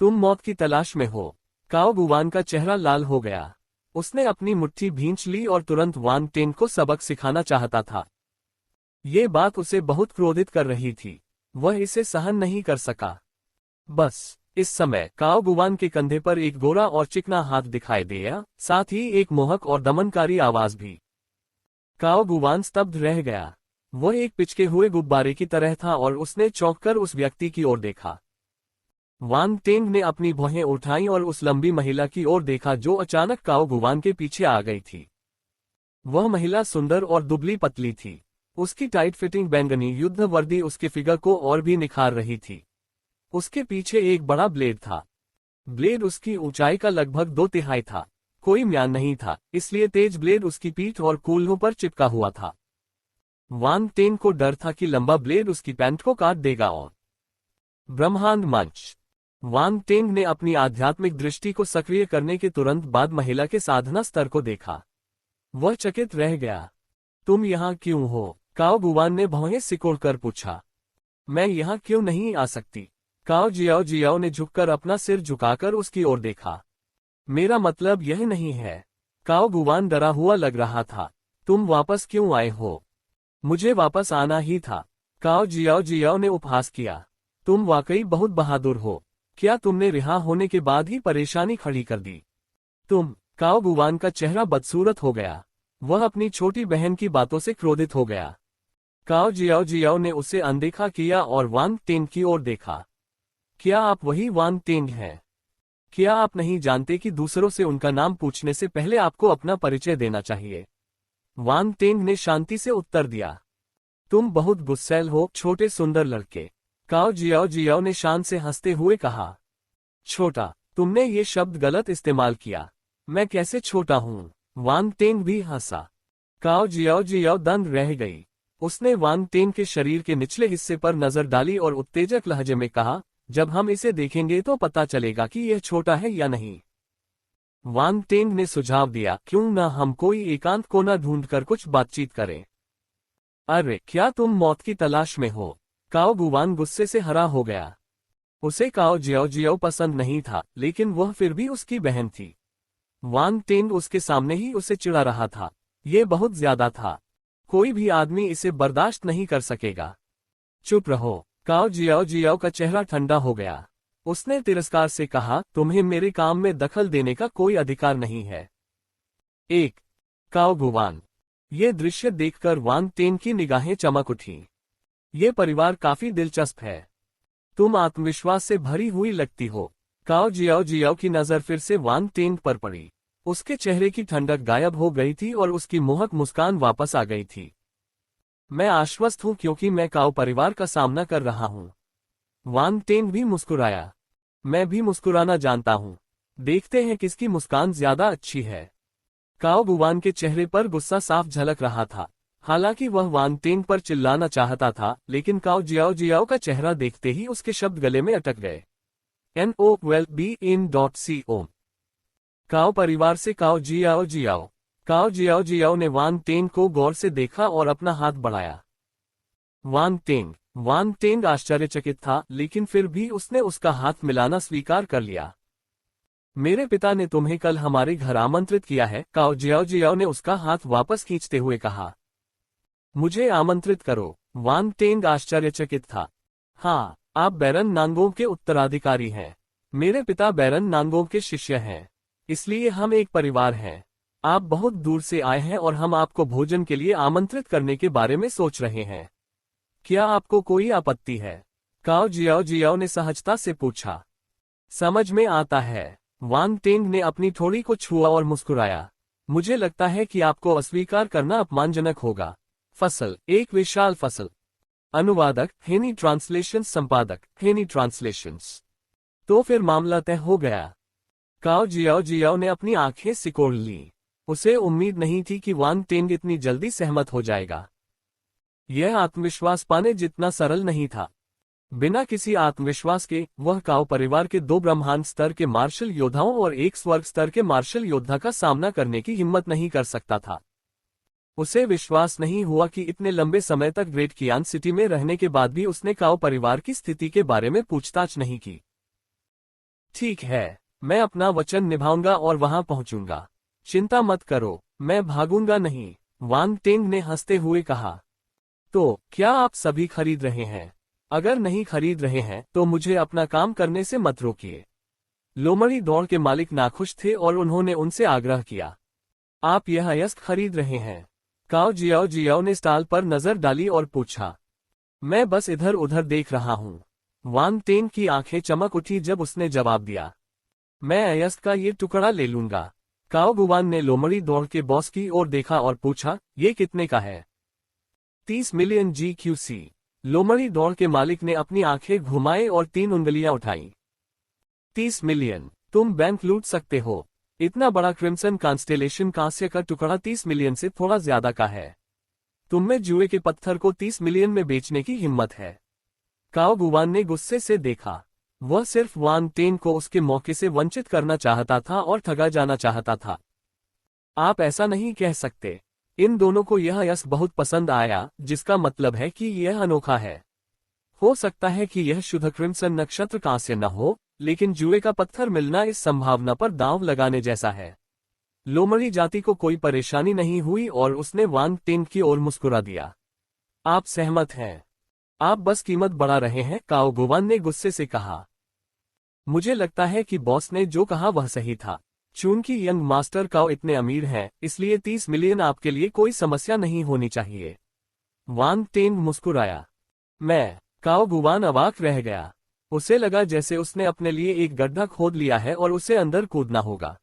तुम मौत की तलाश में हो। काओ गुवान का चेहरा लाल हो गया। उसने अपनी मुट्ठी भींच ली और तुरंत वांग टेंग को सबक सिखाना चाहता था। ये बात उसे बहुत क्रोधित कर रही थी। वह इसे सहन नहीं कर सका। बस इस समय काओ गुवान के कंधे पर एक गोरा और चिकना हाथ दिखाई दिया, साथ ही एक मोहक और दमनकारी आवाज भी। काओ गुवान स्तब्ध रह गया। वह एक पिचके हुए गुब्बारे की तरह था और उसने चौंककर उस व्यक्ति की ओर देखा। वान टेंग ने अपनी भौहें उठाई और उस लंबी महिला की ओर देखा जो अचानक काओ गुवान के पीछे आ गई थी। वह महिला सुंदर और दुबली पतली थी। उसकी टाइट फिटिंग बैंगनी युद्ध वर्दी उसके फिगर को और भी निखार रही थी। उसके पीछे एक बड़ा ब्लेड था। ब्लेड उसकी ऊंचाई का लगभग 2/3 था। कोई म्यान नहीं था, इसलिए तेज ब्लेड उसकी पीठ और कूल्हों पर चिपका हुआ था। वान टेंग को डर था कि लंबा ब्लेड उसकी पैंट को काट देगा। और ब्रह्मांड मंच। वान टेंग ने अपनी आध्यात्मिक दृष्टि को सक्रिय करने के तुरंत बाद महिला के साधना स्तर को देखा। वह चकित रह गया। तुम यहाँ क्यों हो? काओ गुवान ने भौहें सिकोड़कर पूछा। मैं यहाँ क्यों नहीं आ सकती? काओ जियाओ जियाओ ने झुककर अपना सिर झुकाकर उसकी ओर देखा। मेरा मतलब यह नहीं है। काओ गुवान डरा हुआ लग रहा था। तुम वापस क्यों आए हो? मुझे वापस आना ही था। काओ जियाओ जियाओ ने उपहास किया। तुम वाकई बहुत बहादुर हो। क्या तुमने रिहा होने के बाद ही परेशानी खड़ी कर दी? काओ गुवान का चेहरा बदसूरत हो गया। वह अपनी छोटी बहन की बातों से क्रोधित हो गया। काओ जियाओ जियाओ ने उसे अनदेखा किया और वान टेंग की ओर देखा। क्या आप वही वान टेंग हैं? क्या आप नहीं जानते कि दूसरों से उनका नाम पूछने से पहले आपको अपना परिचय देना चाहिए? वान टेंग ने शांति से उत्तर दिया। तुम बहुत गुस्सैल हो, छोटे सुंदर लड़के। काओ जियाओ जियाओ ने शान से हंसते हुए कहा। छोटा? तुमने ये शब्द गलत इस्तेमाल किया। मैं कैसे छोटा हूँ? वान टेंग भी हंसा। काओ जियाओ जियाओ दंग रह गई। उसने वान टेंग के शरीर के निचले हिस्से पर नजर डाली और उत्तेजक लहजे में कहा, जब हम इसे देखेंगे तो पता चलेगा कि यह छोटा है या नहीं। वान टेंग ने सुझाव दिया, क्यों न हम कोई एकांत कोना ढूंढकर कुछ बातचीत करें? अरे क्या तुम मौत की तलाश में हो? काओ गुवान गुस्से से हरा हो गया। उसे काओ जियाओ जियाओ पसंद नहीं था, लेकिन वह फिर भी उसकी बहन थी। वान टेंग उसके सामने ही उसे चिढ़ा रहा था। ये बहुत ज्यादा था। कोई भी आदमी इसे बर्दाश्त नहीं कर सकेगा। चुप रहो। काओ जियाओ जियाओ का चेहरा ठंडा हो गया। उसने तिरस्कार से कहा, तुम्हें मेरे काम में दखल देने का कोई अधिकार नहीं है। काओ गुवान। ये दृश्य देखकर वान टेंग की निगाहें चमक उठी। ये परिवार काफी दिलचस्प है। तुम आत्मविश्वास से भरी हुई लगती हो। काओ जियाओ जियाओ की नजर फिर से वान टेंग पर पड़ी। उसके चेहरे की ठंडक गायब हो गई थी और उसकी मोहक मुस्कान वापस आ गई थी। मैं आश्वस्त हूं क्योंकि मैं काओ परिवार का सामना कर रहा हूं। वान टेंग भी मुस्कुराया। मैं भी मुस्कुराना जानता हूं। देखते हैं किसकी मुस्कान ज्यादा अच्छी है। काओ गुवान के चेहरे पर गुस्सा साफ झलक रहा था। हालांकि वह वान टेंग पर चिल्लाना चाहता था, लेकिन काओ जियाओ जियाओ का चेहरा देखते ही उसके शब्द गले में अटक गए। NOWELBEIN.CO। काओ परिवार से काओ जियाओ जियाओ। काओ जियाओ जियाओ ने वान टेंग को गौर से देखा और अपना हाथ बढ़ाया। वान टेंग आश्चर्यचकित था, लेकिन फिर भी उसने उसका हाथ मिलाना स्वीकार कर लिया। मेरे पिता ने तुम्हें कल हमारे घर आमंत्रित किया है। काओ जियाओ जियाओ ने उसका हाथ वापस खींचते हुए कहा। मुझे आमंत्रित करो। वान टेंग आश्चर्यचकित था। हाँ, आप बैरन नांगोंग के उत्तराधिकारी हैं। मेरे पिता बैरन नांगोंग के शिष्य हैं, इसलिए हम एक परिवार हैं। आप बहुत दूर से आए हैं और हम आपको भोजन के लिए आमंत्रित करने के बारे में सोच रहे हैं। क्या आपको कोई आपत्ति है? काओ जियाओ जियाओ ने सहजता से पूछा। समझ में आता है। वान टेंग ने अपनी ठोड़ी को छुआ और मुस्कुराया। मुझे लगता है कि आपको अस्वीकार करना अपमानजनक होगा। फसल, एक विशाल फसल। अनुवादक हेनी ट्रांसलेशन, संपादक हेनी ट्रांसलेशंस। तो फिर मामला तय हो गया। काओ जियाओ जियाओ ने अपनी आंखें सिकोड़ ली। उसे उम्मीद नहीं थी कि वान टेंग इतनी जल्दी सहमत हो जाएगा। यह आत्मविश्वास पाने जितना सरल नहीं था। बिना किसी आत्मविश्वास के वह काओ परिवार के 2 ब्रह्मांड स्तर के मार्शल योद्धाओं और एक स्वर्ग स्तर के मार्शल योद्धा का सामना करने की हिम्मत नहीं कर सकता था। उसे विश्वास नहीं हुआ कि इतने लंबे समय तक ग्रेट कियान सिटी में रहने के बाद भी उसने काओ परिवार की स्थिति के बारे में पूछताछ नहीं की। ठीक है, मैं अपना वचन निभाऊंगा और वहां पहुंचूंगा। चिंता मत करो, मैं भागूंगा नहीं। वान टेंग ने हंसते हुए कहा। तो क्या आप सभी खरीद रहे हैं? अगर नहीं खरीद रहे हैं तो मुझे अपना काम करने से मत रोकिए। लोमड़ी दौड़ के मालिक नाखुश थे और उन्होंने उनसे आग्रह किया, आप यह अयस्क खरीद रहे हैं? काओ जियाओ ने स्टॉल पर नजर डाली और पूछा, मैं बस इधर उधर देख रहा हूँ। वांग टेन की आंखें चमक उठी जब उसने जवाब दिया, मैं अयस्क का ये टुकड़ा ले लूंगा। काओ गुवान ने लोमड़ी दौड़ के बॉस की ओर देखा और पूछा, ये कितने का है? 30 मिलियन GQC। लोमड़ी दौड़ के मालिक ने अपनी आंखें घुमाए और 3 उंगलियां उठाई। 30 मिलियन? तुम बैंक लूट सकते हो। इतना बड़ा क्रिम्सन कॉन्स्टेलेशन कांस्य का टुकड़ा 30 मिलियन से थोड़ा ज्यादा का है। तुम में जुए के पत्थर को 30 मिलियन में बेचने की हिम्मत है? काओ गुवान ने गुस्से से देखा। वह सिर्फ वांग टेन को उसके मौके से वंचित करना चाहता था और ठगा जाना चाहता था। आप ऐसा नहीं कह सकते। इन दोनों को यह अयस्क बहुत पसंद आया, जिसका मतलब है कि यह अनोखा है। हो सकता है कि यह शुद्ध क्रिम्सन नक्षत्र कांस्य न हो, लेकिन जुए का पत्थर मिलना इस संभावना पर दांव लगाने जैसा है। लोमड़ी जाति को कोई परेशानी नहीं हुई और उसने वांग टेन की ओर मुस्कुरा दिया। आप सहमत हैं? आप बस कीमत बढ़ा रहे हैं, काओ गुवान ने गुस्से से कहा। मुझे लगता है कि बॉस ने जो कहा वह सही था। चूंकि यंग मास्टर काओ इतने अमीर हैं, इसलिए 30 मिलियन आपके लिए कोई समस्या नहीं होनी चाहिए। वांग टेन मुस्कुराया। मैं? काओ गुवान अवाक रह गया। उसे लगा जैसे उसने अपने लिए एक गड्ढा खोद लिया है और उसे अंदर कूदना होगा।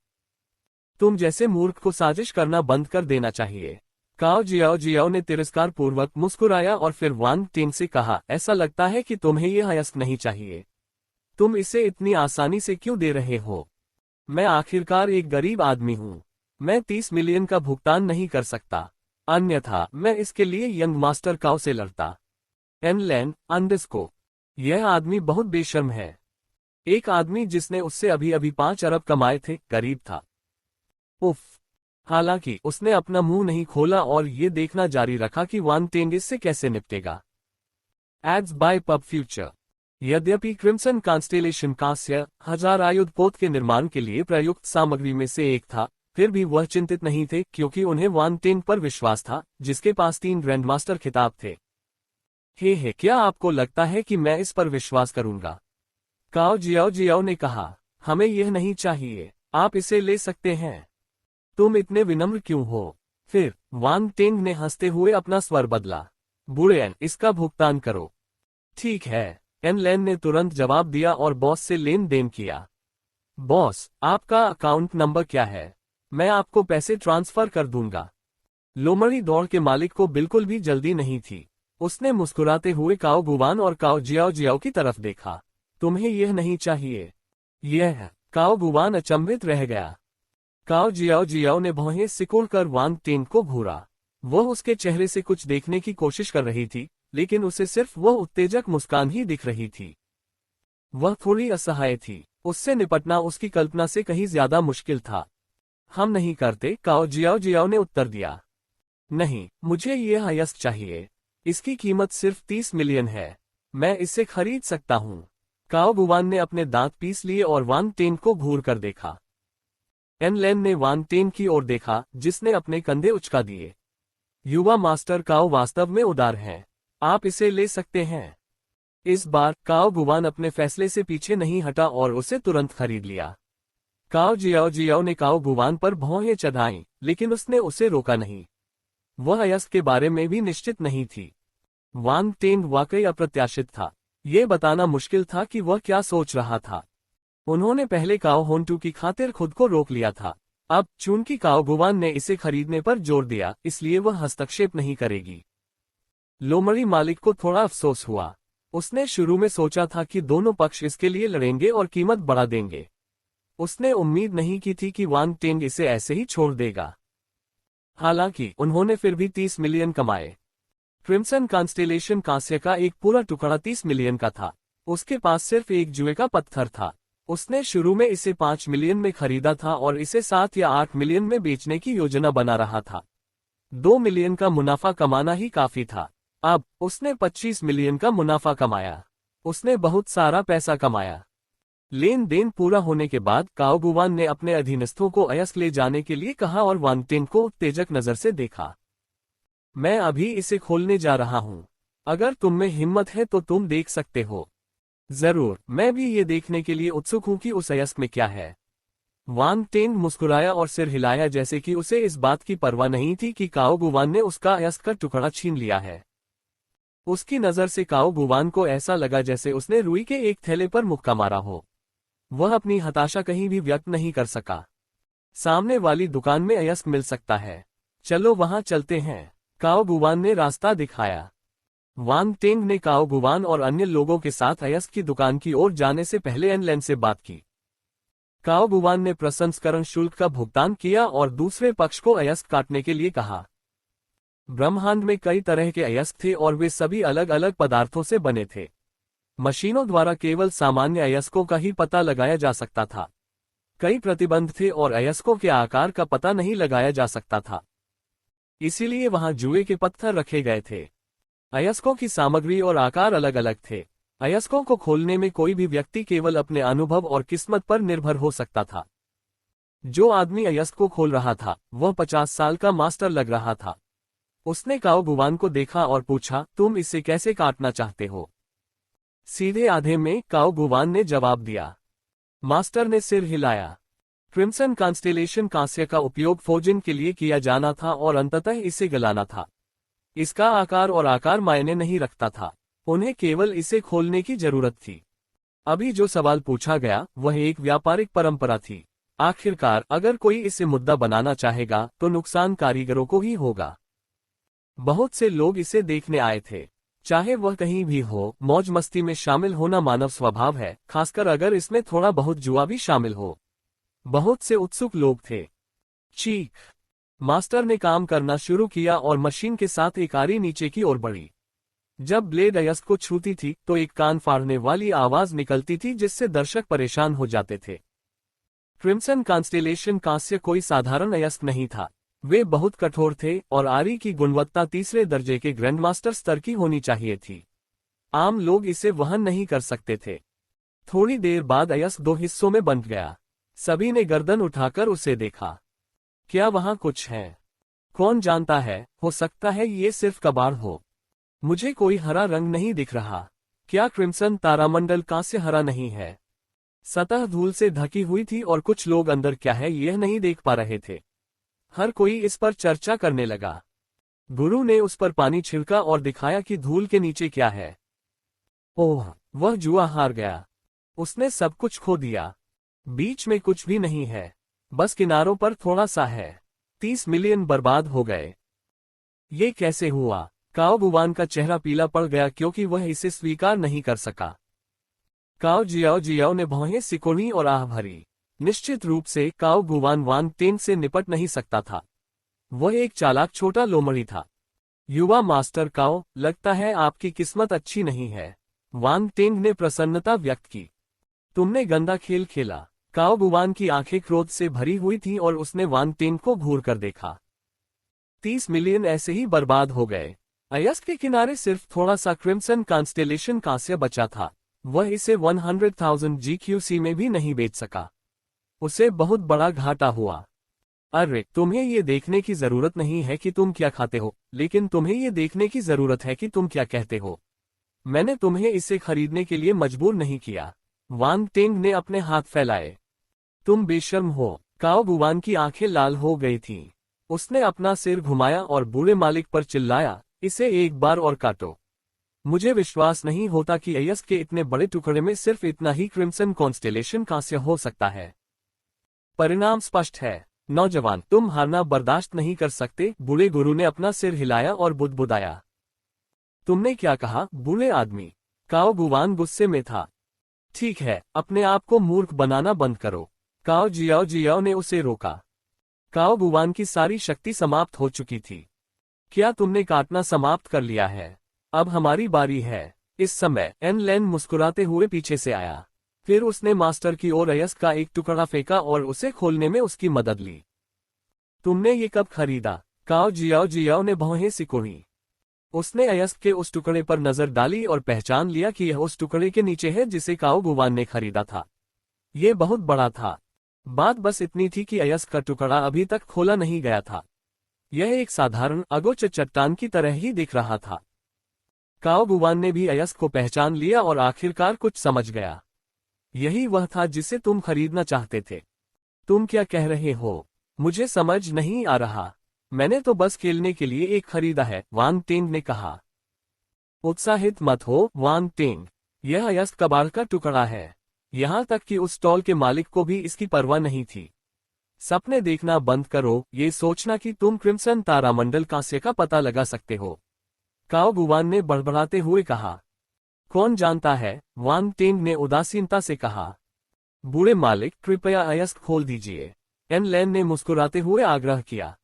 तुम जैसे मूर्ख को साजिश करना बंद कर देना चाहिए। काओ जियाओ ने तिरस्कार पूर्वक मुस्कुराया और फिर वांग टेन से कहा, ऐसा लगता है कि तुम्हें यह अयस्क नहीं चाहिए। तुम इसे इतनी आसानी से क्यों दे रहे हो? मैं आखिरकार एक गरीब आदमी हूँ। मैं 30 मिलियन का भुगतान नहीं कर सकता, अन्यथा मैं इसके लिए यंग मास्टर काओ से लड़ता। एनलैन अंडस्को, यह आदमी बहुत बेशर्म है। एक आदमी जिसने उससे अभी अभी 5 अरब कमाए थे, गरीब था। उफ। हालांकि उसने अपना मुंह नहीं खोला और ये देखना जारी रखा कि वांग टेन इससे कैसे निपटेगा। Aids by pub future. यद्यपि क्रिम्सन कॉन्स्टेलेशन कांस्य हजार आयुध पोत के निर्माण के लिए प्रयुक्त सामग्री में से एक था, फिर भी वह चिंतित नहीं थे क्योंकि उन्हें वांग टेन पर विश्वास था, जिसके पास 3 ग्रैंडमास्टर खिताब थे। हे क्या आपको लगता है कि मैं इस पर विश्वास करूंगा? काओ जियाओ ने कहा, हमें यह नहीं चाहिए, आप इसे ले सकते हैं। तुम इतने विनम्र क्यों हो? फिर वांग टेन ने हंसते हुए अपना स्वर बदला। बुढ़ेन, इसका भुगतान करो। ठीक है, एनलैन ने तुरंत जवाब दिया और बॉस से लेन देन किया। बॉस, आपका अकाउंट नंबर क्या है? मैं आपको पैसे ट्रांसफर कर दूंगा। लोमड़ी दौड़ के मालिक को बिल्कुल भी जल्दी नहीं थी। उसने मुस्कुराते हुए काओ गुवान और काओ जियाओ की तरफ देखा। तुम्हें यह नहीं चाहिए? यह? काओ गुवान अचंभित रह गया। काओ जियाओ ने भौहें सिकोड़कर वांग टेन को घूरा। वह उसके चेहरे से कुछ देखने की कोशिश कर रही थी, लेकिन उसे सिर्फ वह उत्तेजक मुस्कान ही दिख रही थी। वह थोड़ी असहाय थी। उससे निपटना उसकी कल्पना से कहीं ज्यादा मुश्किल था। हम नहीं करते, काओ जियाओ ने उत्तर दिया। नहीं, मुझे यह अयस्क चाहिए। इसकी कीमत सिर्फ 30 मिलियन है। मैं इसे खरीद सकता हूँ। काओ गुवान ने अपने दांत पीस लिए और वांग टेन को घूर कर देखा। एनलैन ने वांग टेन की ओर देखा, जिसने अपने कंधे उचका दिए। युवा मास्टर काओ वास्तव में उदार हैं। आप इसे ले सकते हैं। इस बार काओ गुवान अपने फैसले से पीछे नहीं हटा और उसे तुरंत खरीद लिया। काओ जियाओ ने काओ गुवान पर भौहें चढ़ाईं, लेकिन उसने उसे रोका नहीं। वह अयस्क के बारे में भी निश्चित नहीं थी। वांग टेन वाकई अप्रत्याशित था। ये बताना मुश्किल था कि वह क्या सोच रहा था। उन्होंने पहले काओ होन्टू की खातिर खुद को रोक लिया था। अब चूंकि काओ गुवान ने इसे खरीदने पर जोर दिया, इसलिए वह हस्तक्षेप नहीं करेगी। लोमड़ी मालिक को थोड़ा अफसोस हुआ। उसने शुरू में सोचा था कि दोनों पक्ष इसके लिए लड़ेंगे और कीमत बढ़ा देंगे। उसने उम्मीद नहीं की थी कि वांग टेन इसे ऐसे ही छोड़ देगा। हालांकि उन्होंने फिर भी 30 मिलियन कमाए। क्रिम्सन कॉन्स्टेलेशन कांस्य का एक पूरा टुकड़ा 30 मिलियन का था। उसके पास सिर्फ एक जुए का पत्थर था। उसने शुरू में इसे 5 मिलियन में खरीदा था और इसे 7 या 8 मिलियन में बेचने की योजना बना रहा था। 2 मिलियन का मुनाफा कमाना ही काफी था। अब उसने 25 मिलियन का मुनाफा कमाया। उसने बहुत सारा पैसा कमाया। लेन देन पूरा होने के बाद काओ गुवान ने अपने अधीनस्थों को अयस्क ले जाने के लिए कहा और वांग टेन को उत्तेजक नजर से देखा। मैं अभी इसे खोलने जा रहा हूँ। अगर तुम में हिम्मत है तो तुम देख सकते हो। जरूर, मैं भी ये देखने के लिए उत्सुक हूं कि उस अयस्क में क्या है। वांग टेंग मुस्कुराया और सिर हिलाया जैसे कि उसे इस बात की परवाह नहीं थी कि काओ गुवान ने उसका अयस्क का टुकड़ा छीन लिया है। उसकी नजर से काओ गुवान को ऐसा लगा जैसे उसने रुई के एक थैले पर मुक्का मारा हो। वह अपनी हताशा कहीं भी व्यक्त नहीं कर सका। सामने वाली दुकान में अयस्क मिल सकता है, चलो वहां चलते हैं। काओ गुवान ने रास्ता दिखाया। वांग टेंग ने काओ गुवान और अन्य लोगों के साथ अयस्क की दुकान की ओर जाने से पहले एन लैन से बात की। काओ गुवान ने प्रसंस्करण शुल्क का भुगतान किया और दूसरे पक्ष को अयस्क काटने के लिए कहा। ब्रह्मांड में कई तरह के अयस्क थे और वे सभी अलग अलग पदार्थों से बने थे। मशीनों द्वारा केवल सामान्य अयस्कों का ही पता लगाया जा सकता था। कई प्रतिबंध थे और अयस्कों के आकार का पता नहीं लगाया जा सकता था। इसीलिए वहां जुए के पत्थर रखे गए थे। अयस्कों की सामग्री और आकार अलग अलग थे। अयस्कों को खोलने में कोई भी व्यक्ति केवल अपने अनुभव और किस्मत पर निर्भर हो सकता था। जो आदमी अयस्क को खोल रहा था वह 50 साल का मास्टर लग रहा था। उसने काओ गुवान को देखा और पूछा, तुम इसे कैसे काटना चाहते हो? सीधे आधे में, काओ गुवान ने जवाब दिया। मास्टर ने सिर हिलाया। क्रिम्सन कॉन्स्टेलेशन कांस्य का उपयोग फोजिन के लिए किया जाना था और अंततः इसे गलाना था। इसका आकार और आकार मायने नहीं रखता था, उन्हें केवल इसे खोलने की जरूरत थी। अभी जो सवाल पूछा गया वह एक व्यापारिक परंपरा थी। आखिरकार अगर कोई इसे मुद्दा बनाना चाहेगा तो नुकसान कारीगरों को ही होगा। बहुत से लोग इसे देखने आए थे। चाहे वह कहीं भी हो, मौज मस्ती में शामिल होना मानव स्वभाव है, खासकर अगर इसमें थोड़ा बहुत जुआ भी शामिल हो। बहुत से उत्सुक लोग थे। चीख! मास्टर ने काम करना शुरू किया और मशीन के साथ एक आरी नीचे की ओर बढ़ी। जब ब्लेड अयस्क को छूती थी तो एक कान फाड़ने वाली आवाज निकलती थी जिससे दर्शक परेशान हो जाते थे। क्रिम्सन कॉन्स्टेलेशन कांस्य कोई साधारण अयस्क नहीं था। वे बहुत कठोर थे और आरी की गुणवत्ता तीसरे दर्जे के ग्रैंडमास्टर स्तर की होनी चाहिए थी। आम लोग इसे वहन नहीं कर सकते थे। थोड़ी देर बाद अयस्क 2 हिस्सों में बंट गया। सभी ने गर्दन उठाकर उसे देखा। क्या वहां कुछ है? कौन जानता है, हो सकता है ये सिर्फ कबाड़ हो। मुझे कोई हरा रंग नहीं दिख रहा। क्या क्रिम्सन तारामंडल कांस्य हरा नहीं है? सतह धूल से ढकी हुई थी और कुछ लोग अंदर क्या है यह नहीं देख पा रहे थे। हर कोई इस पर चर्चा करने लगा। गुरु ने उस पर पानी छिड़का और दिखाया कि धूल के नीचे क्या है। ओह, वह जुआ हार गया। उसने सब कुछ खो दिया। बीच में कुछ भी नहीं है, बस किनारों पर थोड़ा सा है। 30 मिलियन बर्बाद हो गए। ये कैसे हुआ? काओ गुवान का चेहरा पीला पड़ गया क्योंकि वह इसे स्वीकार नहीं कर सका। काओ जियाओ ने भौहें सिकोड़ी और आह भरी। निश्चित रूप से काओ गुवान वांग टेंग से निपट नहीं सकता था। वह एक चालाक छोटा लोमड़ी था। युवा मास्टर काओ, लगता है आपकी किस्मत अच्छी नहीं है। वांग टेंग ने प्रसन्नता व्यक्त की। तुमने गंदा खेल खेला। काओ गुवान की आंखें क्रोध से भरी हुई थीं और उसने वांग टेंग को घूर कर देखा। 30 मिलियन ऐसे ही बर्बाद हो गए। अयस्क के किनारे सिर्फ थोड़ा सा क्रिम्सन कॉन्स्टेलेशन कांस्य बचा था। वह इसे 100,000 GQC में भी नहीं बेच सका। उसे बहुत बड़ा घाटा हुआ। अरे, तुम्हें ये देखने की जरूरत नहीं है कि तुम क्या खाते हो, लेकिन तुम्हें ये देखने की जरूरत है कि तुम क्या कहते हो। मैंने तुम्हें इसे खरीदने के लिए मजबूर नहीं किया। वांग टेंग ने अपने हाथ फैलाए। तुम बेशर्म हो। काओ गुवान की आंखें लाल हो गई थीं। उसने अपना सिर घुमाया और बूढ़े मालिक पर चिल्लाया, इसे एक बार और काटो। मुझे विश्वास नहीं होता कि अयस्क के इतने बड़े टुकड़े में सिर्फ इतना ही क्रिम्सन कॉन्स्टेलेशन कांस्य हो सकता है। परिणाम स्पष्ट है। नौजवान, तुम हारना बर्दाश्त नहीं कर सकते। बूढ़े गुरु ने अपना सिर हिलाया और बुदबुदाया। तुमने क्या कहा, बूढ़े आदमी? काओ गुवान गुस्से में था। ठीक है, अपने आप को मूर्ख बनाना बंद करो। काओ जियाओ ने उसे रोका। काओ गुवान की सारी शक्ति समाप्त हो चुकी थी। क्या तुमने काटना समाप्त कर लिया है? अब हमारी बारी है। इस समय एन लैन मुस्कुराते हुए पीछे से आया। फिर उसने मास्टर की ओर अयस्क का एक टुकड़ा फेंका और उसे खोलने में उसकी मदद ली। तुमने ये कब खरीदा? काओ जियाओ ने भौहें सिकोड़ी। उसने अयस्क के उस टुकड़े पर नजर डाली और पहचान लिया कि यह उस टुकड़े के नीचे है जिसे काओ गुवान ने खरीदा था। ये बहुत बड़ा था। बात बस इतनी थी कि अयस्क का टुकड़ा अभी तक खोला नहीं गया था। यह एक साधारण अगोचर चट्टान की तरह ही दिख रहा था। काओ गुवान ने भी अयस्क को पहचान लिया और आखिरकार कुछ समझ गया। यही वह था जिसे तुम खरीदना चाहते थे। तुम क्या कह रहे हो? मुझे समझ नहीं आ रहा। मैंने तो बस खेलने के लिए एक खरीदा है, वांग टेंग ने कहा। उत्साहित मत हो वांग टेंग, यह अयस्क कबाड़ का टुकड़ा है। यहां तक कि उस स्टॉल के मालिक को भी इसकी परवाह नहीं थी। सपने देखना बंद करो, ये सोचना कि तुम क्रिम्सन तारामंडल कांस्य का पता लगा सकते हो, काओ गुवान ने बड़बड़ाते हुए कहा। कौन जानता है, वांग टेंग ने उदासीनता से कहा। बूढ़े मालिक, कृपया अयस्क खोल दीजिए, एन लैन ने मुस्कुराते हुए आग्रह किया।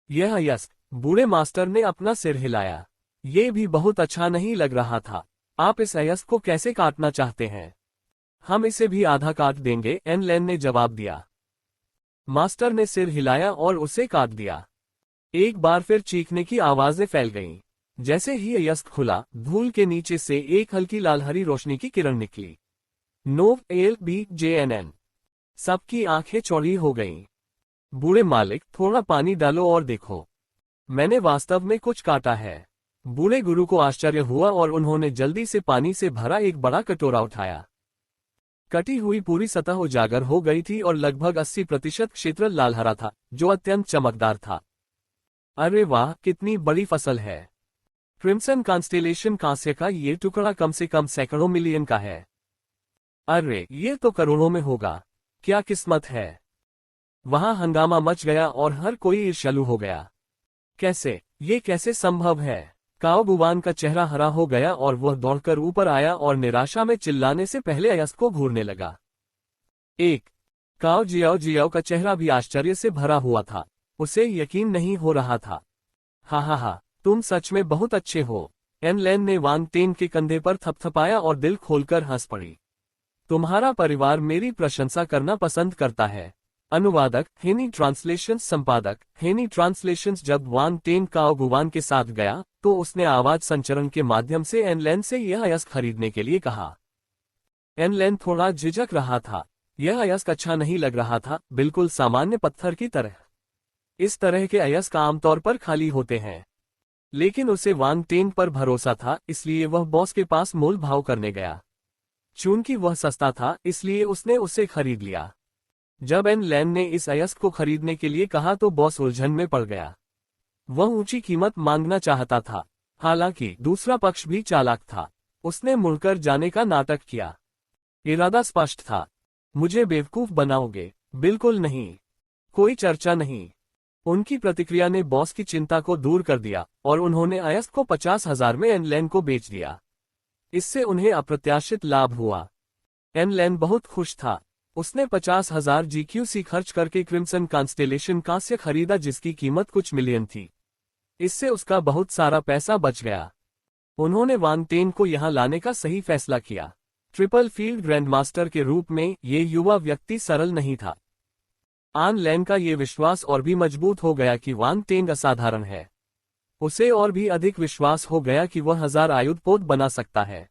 यह अयस्क, बूढ़े मास्टर ने अपना सिर हिलाया। ये भी बहुत अच्छा नहीं लग रहा था। आप इस अयस्क को कैसे काटना चाहते हैं? हम इसे भी आधा काट देंगे, एन लैन ने जवाब दिया। मास्टर ने सिर हिलाया और उसे काट दिया। एक बार फिर चीखने की आवाजें फैल गईं। जैसे ही अयस्क खुला, धूल के नीचे से एक हल्की लाल हरी रोशनी की किरण निकली। नोव एल बी जे एन एन। सबकी आंखें चौड़ी हो गईं। बूढ़े मालिक, थोड़ा पानी डालो और देखो, मैंने वास्तव में कुछ काटा है। बूढ़े गुरु को आश्चर्य हुआ और उन्होंने जल्दी से पानी से भरा एक बड़ा कटोरा उठाया। कटी हुई पूरी सतह उजागर हो गई थी और लगभग 80% क्षेत्र लाल हरा था, जो अत्यंत चमकदार था। अरे वाह, कितनी बड़ी फसल है। क्रिम्सन कॉन्स्टेलेशन कांस्य का ये टुकड़ा कम से कम सैकड़ों मिलियन का है। अरे, ये तो करोड़ों में होगा। क्या किस्मत है। वहां हंगामा मच गया और हर कोई ईर्ष्यालु हो गया। कैसे, ये कैसे संभव है? काओ गुवान का चेहरा हरा हो गया और वह दौड़कर ऊपर आया और निराशा में चिल्लाने से पहले अयस्क को घूरने लगा। काओ जियाओ का चेहरा भी आश्चर्य से भरा हुआ था। उसे यकीन नहीं हो रहा था। हा, तुम सच में बहुत अच्छे हो। एन लैन ने वांग टेंग के कंधे पर थपथपाया और दिल खोलकर हंस पड़ी। तुम्हारा परिवार मेरी प्रशंसा करना पसंद करता है। अनुवादक, हेनी ट्रांसलेशंस। संपादक, हेनी ट्रांसलेशंस। जब वांग टेंग काओ गुवान के साथ गया, तो उसने आवाज संचरण के माध्यम से एन लैन से यह अयस्क खरीदने के लिए कहा। एन लैन थोड़ा झिझक रहा था। यह अयस्क अच्छा नहीं लग रहा था, बिल्कुल सामान्य पत्थर की तरह। इस तरह के अयस्क आमतौर पर खाली होते हैं। लेकिन उसे वांग टेंग पर भरोसा था, इसलिए वह बॉस के पास मोल भाव करने गया। चूंकि वह सस्ता था, इसलिए उसने उसे खरीद लिया। जब एन लैन ने इस अयस्क को खरीदने के लिए कहा तो बॉस उलझन में पड़ गया। वह ऊंची कीमत मांगना चाहता था। हालांकि दूसरा पक्ष भी चालाक था। उसने मुड़कर जाने का नाटक किया। इरादा स्पष्ट था। मुझे बेवकूफ बनाओगे? बिल्कुल नहीं। कोई चर्चा नहीं। उनकी प्रतिक्रिया ने बॉस की चिंता को दूर कर दिया और उन्होंने अयस्क को 50,000 में एन लैन को बेच दिया। इससे उन्हें अप्रत्याशित लाभ हुआ। एन लैन बहुत खुश था। उसने 50,000 GQC खर्च करके क्रिम्सन कॉन्स्टेलेशन कांस्य खरीदा, जिसकी कीमत कुछ मिलियन थी। इससे उसका बहुत सारा पैसा बच गया। उन्होंने वांग टेंग को यहां लाने का सही फैसला किया। ट्रिपल फील्ड ग्रैंडमास्टर के रूप में ये युवा व्यक्ति सरल नहीं था। आन लैन का ये विश्वास और भी मजबूत हो गया कि वांग टेंग असाधारण है। उसे और भी अधिक विश्वास हो गया कि वह 1000 आयुधपोत बना सकता है।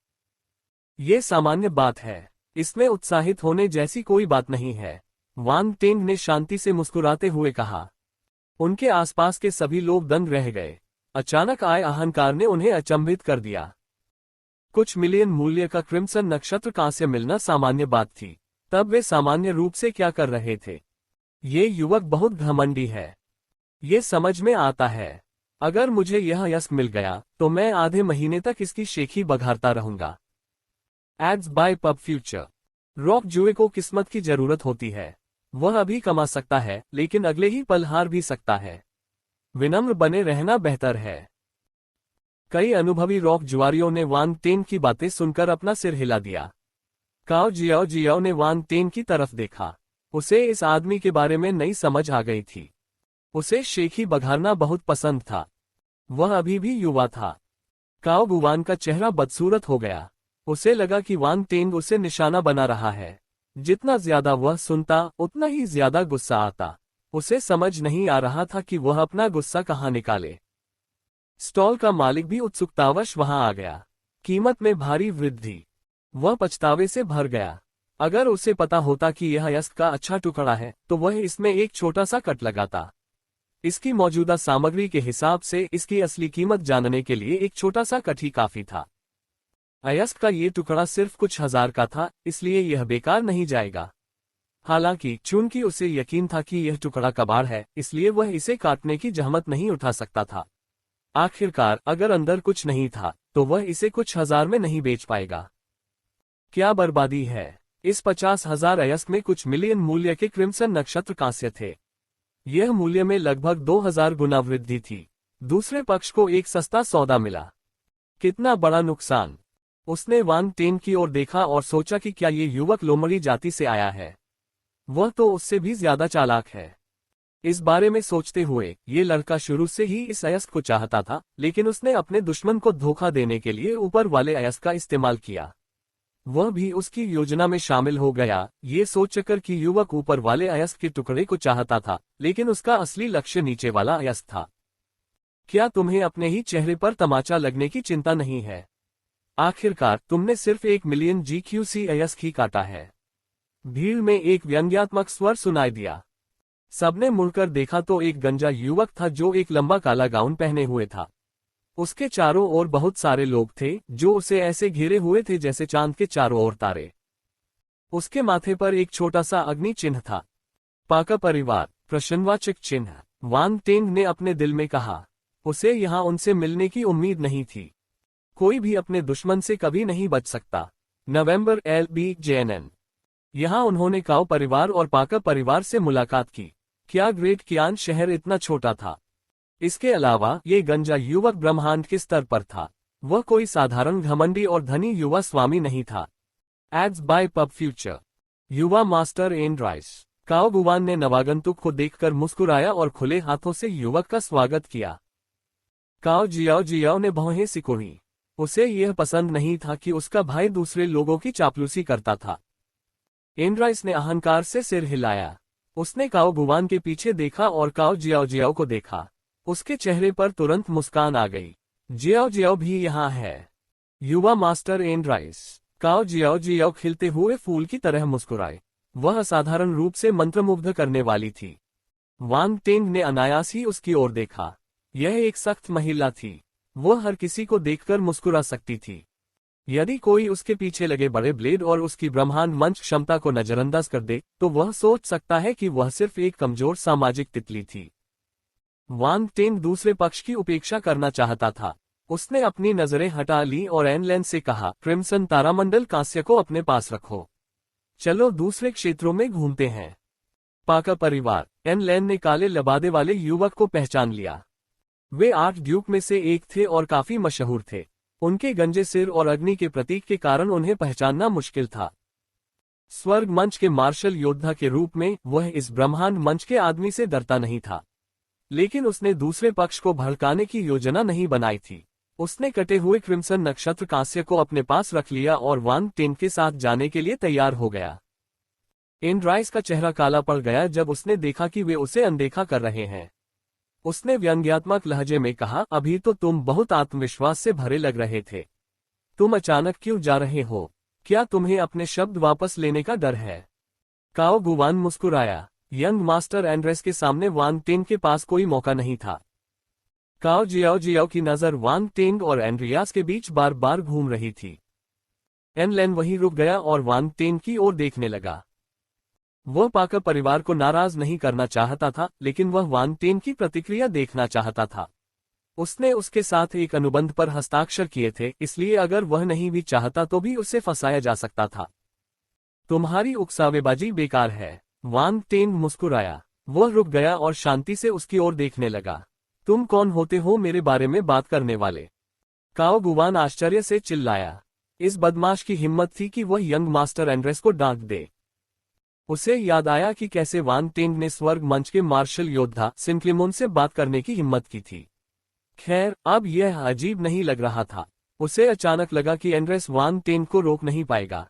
ये सामान्य बात है। इसमें उत्साहित होने जैसी कोई बात नहीं है, वांग टेंग ने शांति से मुस्कुराते हुए कहा। उनके आसपास के सभी लोग दंग रह गए। अचानक आए अहंकार ने उन्हें अचंभित कर दिया। कुछ मिलियन मूल्य का क्रिम्सन नक्षत्र कांस्य मिलना सामान्य बात थी। तब वे सामान्य रूप से क्या कर रहे थे? ये युवक बहुत घमंडी है। ये समझ में आता है। अगर मुझे यह यस्क मिल गया तो मैं आधे महीने तक इसकी शेखी बघारता रहूंगा। Ads by pub Future. रॉक जुए को किस्मत की जरूरत होती है। वह अभी कमा सकता है, लेकिन अगले ही पल हार भी सकता है। विनम्र बने रहना बेहतर है। कई अनुभवी रॉक जुआरियों ने वांग टेंग की बातें सुनकर अपना सिर हिला दिया। काओ जियाओ ने वांग टेंग की तरफ देखा। उसे इस आदमी के बारे में नई समझ आ गई थी। उसे शेखी बघारना बहुत पसंद था। वह अभी भी युवा था। काओ गुवान का चेहरा बदसूरत हो गया। उसे लगा कि वांग टेंग उसे निशाना बना रहा है। जितना ज्यादा वह सुनता, उतना ही ज्यादा गुस्सा आता। उसे समझ नहीं आ रहा था कि वह अपना गुस्सा कहां निकाले। स्टॉल का मालिक भी उत्सुकतावश वहां आ गया। कीमत में भारी वृद्धि। वह पछतावे से भर गया। अगर उसे पता होता कि यह यस्क का अच्छा टुकड़ा है, तो वह इसमें एक छोटा सा कट लगाता। इसकी मौजूदा सामग्री के हिसाब से इसकी असली कीमत जानने के लिए एक छोटा सा कठी काफी था। अयस्क का ये टुकड़ा सिर्फ कुछ हजार का था, इसलिए यह बेकार नहीं जाएगा। हालांकि चूंकि उसे यकीन था कि यह टुकड़ा कबाड़ है, इसलिए वह इसे काटने की जहमत नहीं उठा सकता था। आखिरकार अगर अंदर कुछ नहीं था तो वह इसे कुछ हजार में नहीं बेच पाएगा। क्या बर्बादी है। इस 50,000 अयस्क में कुछ मिलियन मूल्य के क्रिम्सन नक्षत्र कांस्य थे। यह मूल्य में लगभग 2000 गुना वृद्धि थी। दूसरे पक्ष को एक सस्ता सौदा मिला। कितना बड़ा नुकसान। उसने वान टेन की ओर देखा और सोचा कि क्या ये युवक लोमड़ी जाति से आया है। वह तो उससे भी ज्यादा चालाक है। इस बारे में सोचते हुए ये लड़का शुरू से ही इस अयस्क को चाहता था, लेकिन उसने अपने दुश्मन को धोखा देने के लिए ऊपर वाले अयस्क का इस्तेमाल किया। वह भी उसकी योजना में शामिल हो गया, ये सोचकर कि युवक ऊपर वाले अयस्क के टुकड़े को चाहता था, लेकिन उसका असली लक्ष्य नीचे वाला अयस्क था। क्या तुम्हें अपने ही चेहरे पर तमाचा लगने की चिंता नहीं है? आखिरकार तुमने सिर्फ 1 मिलियन GQC अयस्क ही काटा है। भीड़ में एक व्यंग्यात्मक स्वर सुनाई दिया। सबने मुड़कर देखा तो एक गंजा युवक था जो एक लंबा काला गाउन पहने हुए था। उसके चारों ओर बहुत सारे लोग थे जो उसे ऐसे घेरे हुए थे जैसे चांद के चारों ओर तारे। उसके माथे पर एक छोटा सा अग्नि चिन्ह था। पाका परिवार, प्रश्नवाचक चिन्ह। वान टेंग ने अपने दिल में कहा। उसे यहाँ उनसे मिलने की उम्मीद नहीं थी। कोई भी अपने दुश्मन से कभी नहीं बच सकता। नवंबर LBJNN। यहाँ उन्होंने काओ परिवार और पाका परिवार से मुलाकात की। क्या ग्रेट कियान शहर इतना छोटा था। इसके अलावा ये गंजा युवक ब्रह्मांड के स्तर पर था। वह कोई साधारण घमंडी और धनी युवा स्वामी नहीं था। Ads by pub Future. युवा मास्टर एंड्राइस। काओ गुवान ने नवागंतुक को देखकर मुस्कुराया और खुले हाथों से युवक का स्वागत किया। काओ जियाओ जियाओ ने भौहें सिकोड़ी। उसे यह पसंद नहीं था कि उसका भाई दूसरे लोगों की चापलूसी करता था। एंड्राइस ने अहंकार से सिर हिलाया। उसने काओ गुवान के पीछे देखा और काओ जियाओ जियाओ को देखा। उसके चेहरे पर तुरंत मुस्कान आ गई। जियाओ जियाओ भी यहाँ है। युवा मास्टर एंड्राइस। काओ जियाओ जियाओ खिलते हुए फूल की तरह मुस्कुराए। वह असाधारण रूप से मंत्रमुग्ध करने वाली थी। वांग टेंग ने अनायास ही उसकी ओर देखा। यह एक सख्त महिला थी। वह हर किसी को देखकर मुस्कुरा सकती थी। यदि कोई उसके पीछे लगे बड़े ब्लेड और उसकी ब्रह्मांड मंच क्षमता को नजरअंदाज कर दे तो वह सोच सकता है कि वह सिर्फ एक कमजोर सामाजिक तितली थी। वांग टेंग दूसरे पक्ष की उपेक्षा करना चाहता था। उसने अपनी नजरें हटा ली और एनलैन से कहा, क्रिम्सन तारामंडल कांस्य को अपने पास रखो। चलो दूसरे क्षेत्रों में घूमते हैं। पाका परिवार। एनलैन ने काले लबादे वाले युवक को पहचान लिया। वे 8 ड्यूक में से एक थे और काफी मशहूर थे। उनके गंजे सिर और अग्नि के प्रतीक के कारण उन्हें पहचानना मुश्किल था। स्वर्ग मंच के मार्शल योद्धा के रूप में वह इस ब्रह्मांड मंच के आदमी से डरता नहीं था, लेकिन उसने दूसरे पक्ष को भड़काने की योजना नहीं बनाई थी। उसने कटे हुए क्रिम्सन नक्षत्र कांस्य को अपने पास रख लिया और वांग टेंग के साथ जाने के लिए तैयार हो गया। एंड्राइस का चेहरा काला पड़ गया जब उसने देखा कि वे उसे अनदेखा कर रहे हैं। उसने व्यंग्यात्मक लहजे में कहा, अभी तो तुम बहुत आत्मविश्वास से भरे लग रहे थे। तुम अचानक क्यों जा रहे हो? क्या तुम्हें अपने शब्द वापस लेने का डर है? काओ गुवान मुस्कुराया। यंग मास्टर एंड्रेस के सामने वांग टेंग के पास कोई मौका नहीं था। काओ जियाओ जियाओ की नजर वांग टेंग और एंड्रियास के बीच बार बार घूम रही थी। एनलैन वहीं रुक गया और वांग टेंग की ओर देखने लगा। वह पाका परिवार को नाराज नहीं करना चाहता था, लेकिन वह वांग टेंग की प्रतिक्रिया देखना चाहता था। उसने उसके साथ एक अनुबंध पर हस्ताक्षर किए थे, इसलिए अगर वह नहीं भी चाहता तो भी उसे फंसाया जा सकता था। तुम्हारी उकसावेबाजी बेकार है। वांग टेंग मुस्कुराया। वह रुक गया और शांति से उसकी ओर देखने लगा। तुम कौन होते हो मेरे बारे में बात करने वाले? काओ गुवान आश्चर्य से चिल्लाया। इस बदमाश की हिम्मत थी कि वह यंग मास्टर एंड्रेस को डांट दे। उसे याद आया कि कैसे वांग टेंग ने स्वर्ग मंच के मार्शल योद्धा सिंक्लिमोन से बात करने की हिम्मत की थी। खैर, अब यह अजीब नहीं लग रहा था। उसे अचानक लगा कि एंड्रेस वांग टेंग को रोक नहीं पाएगा।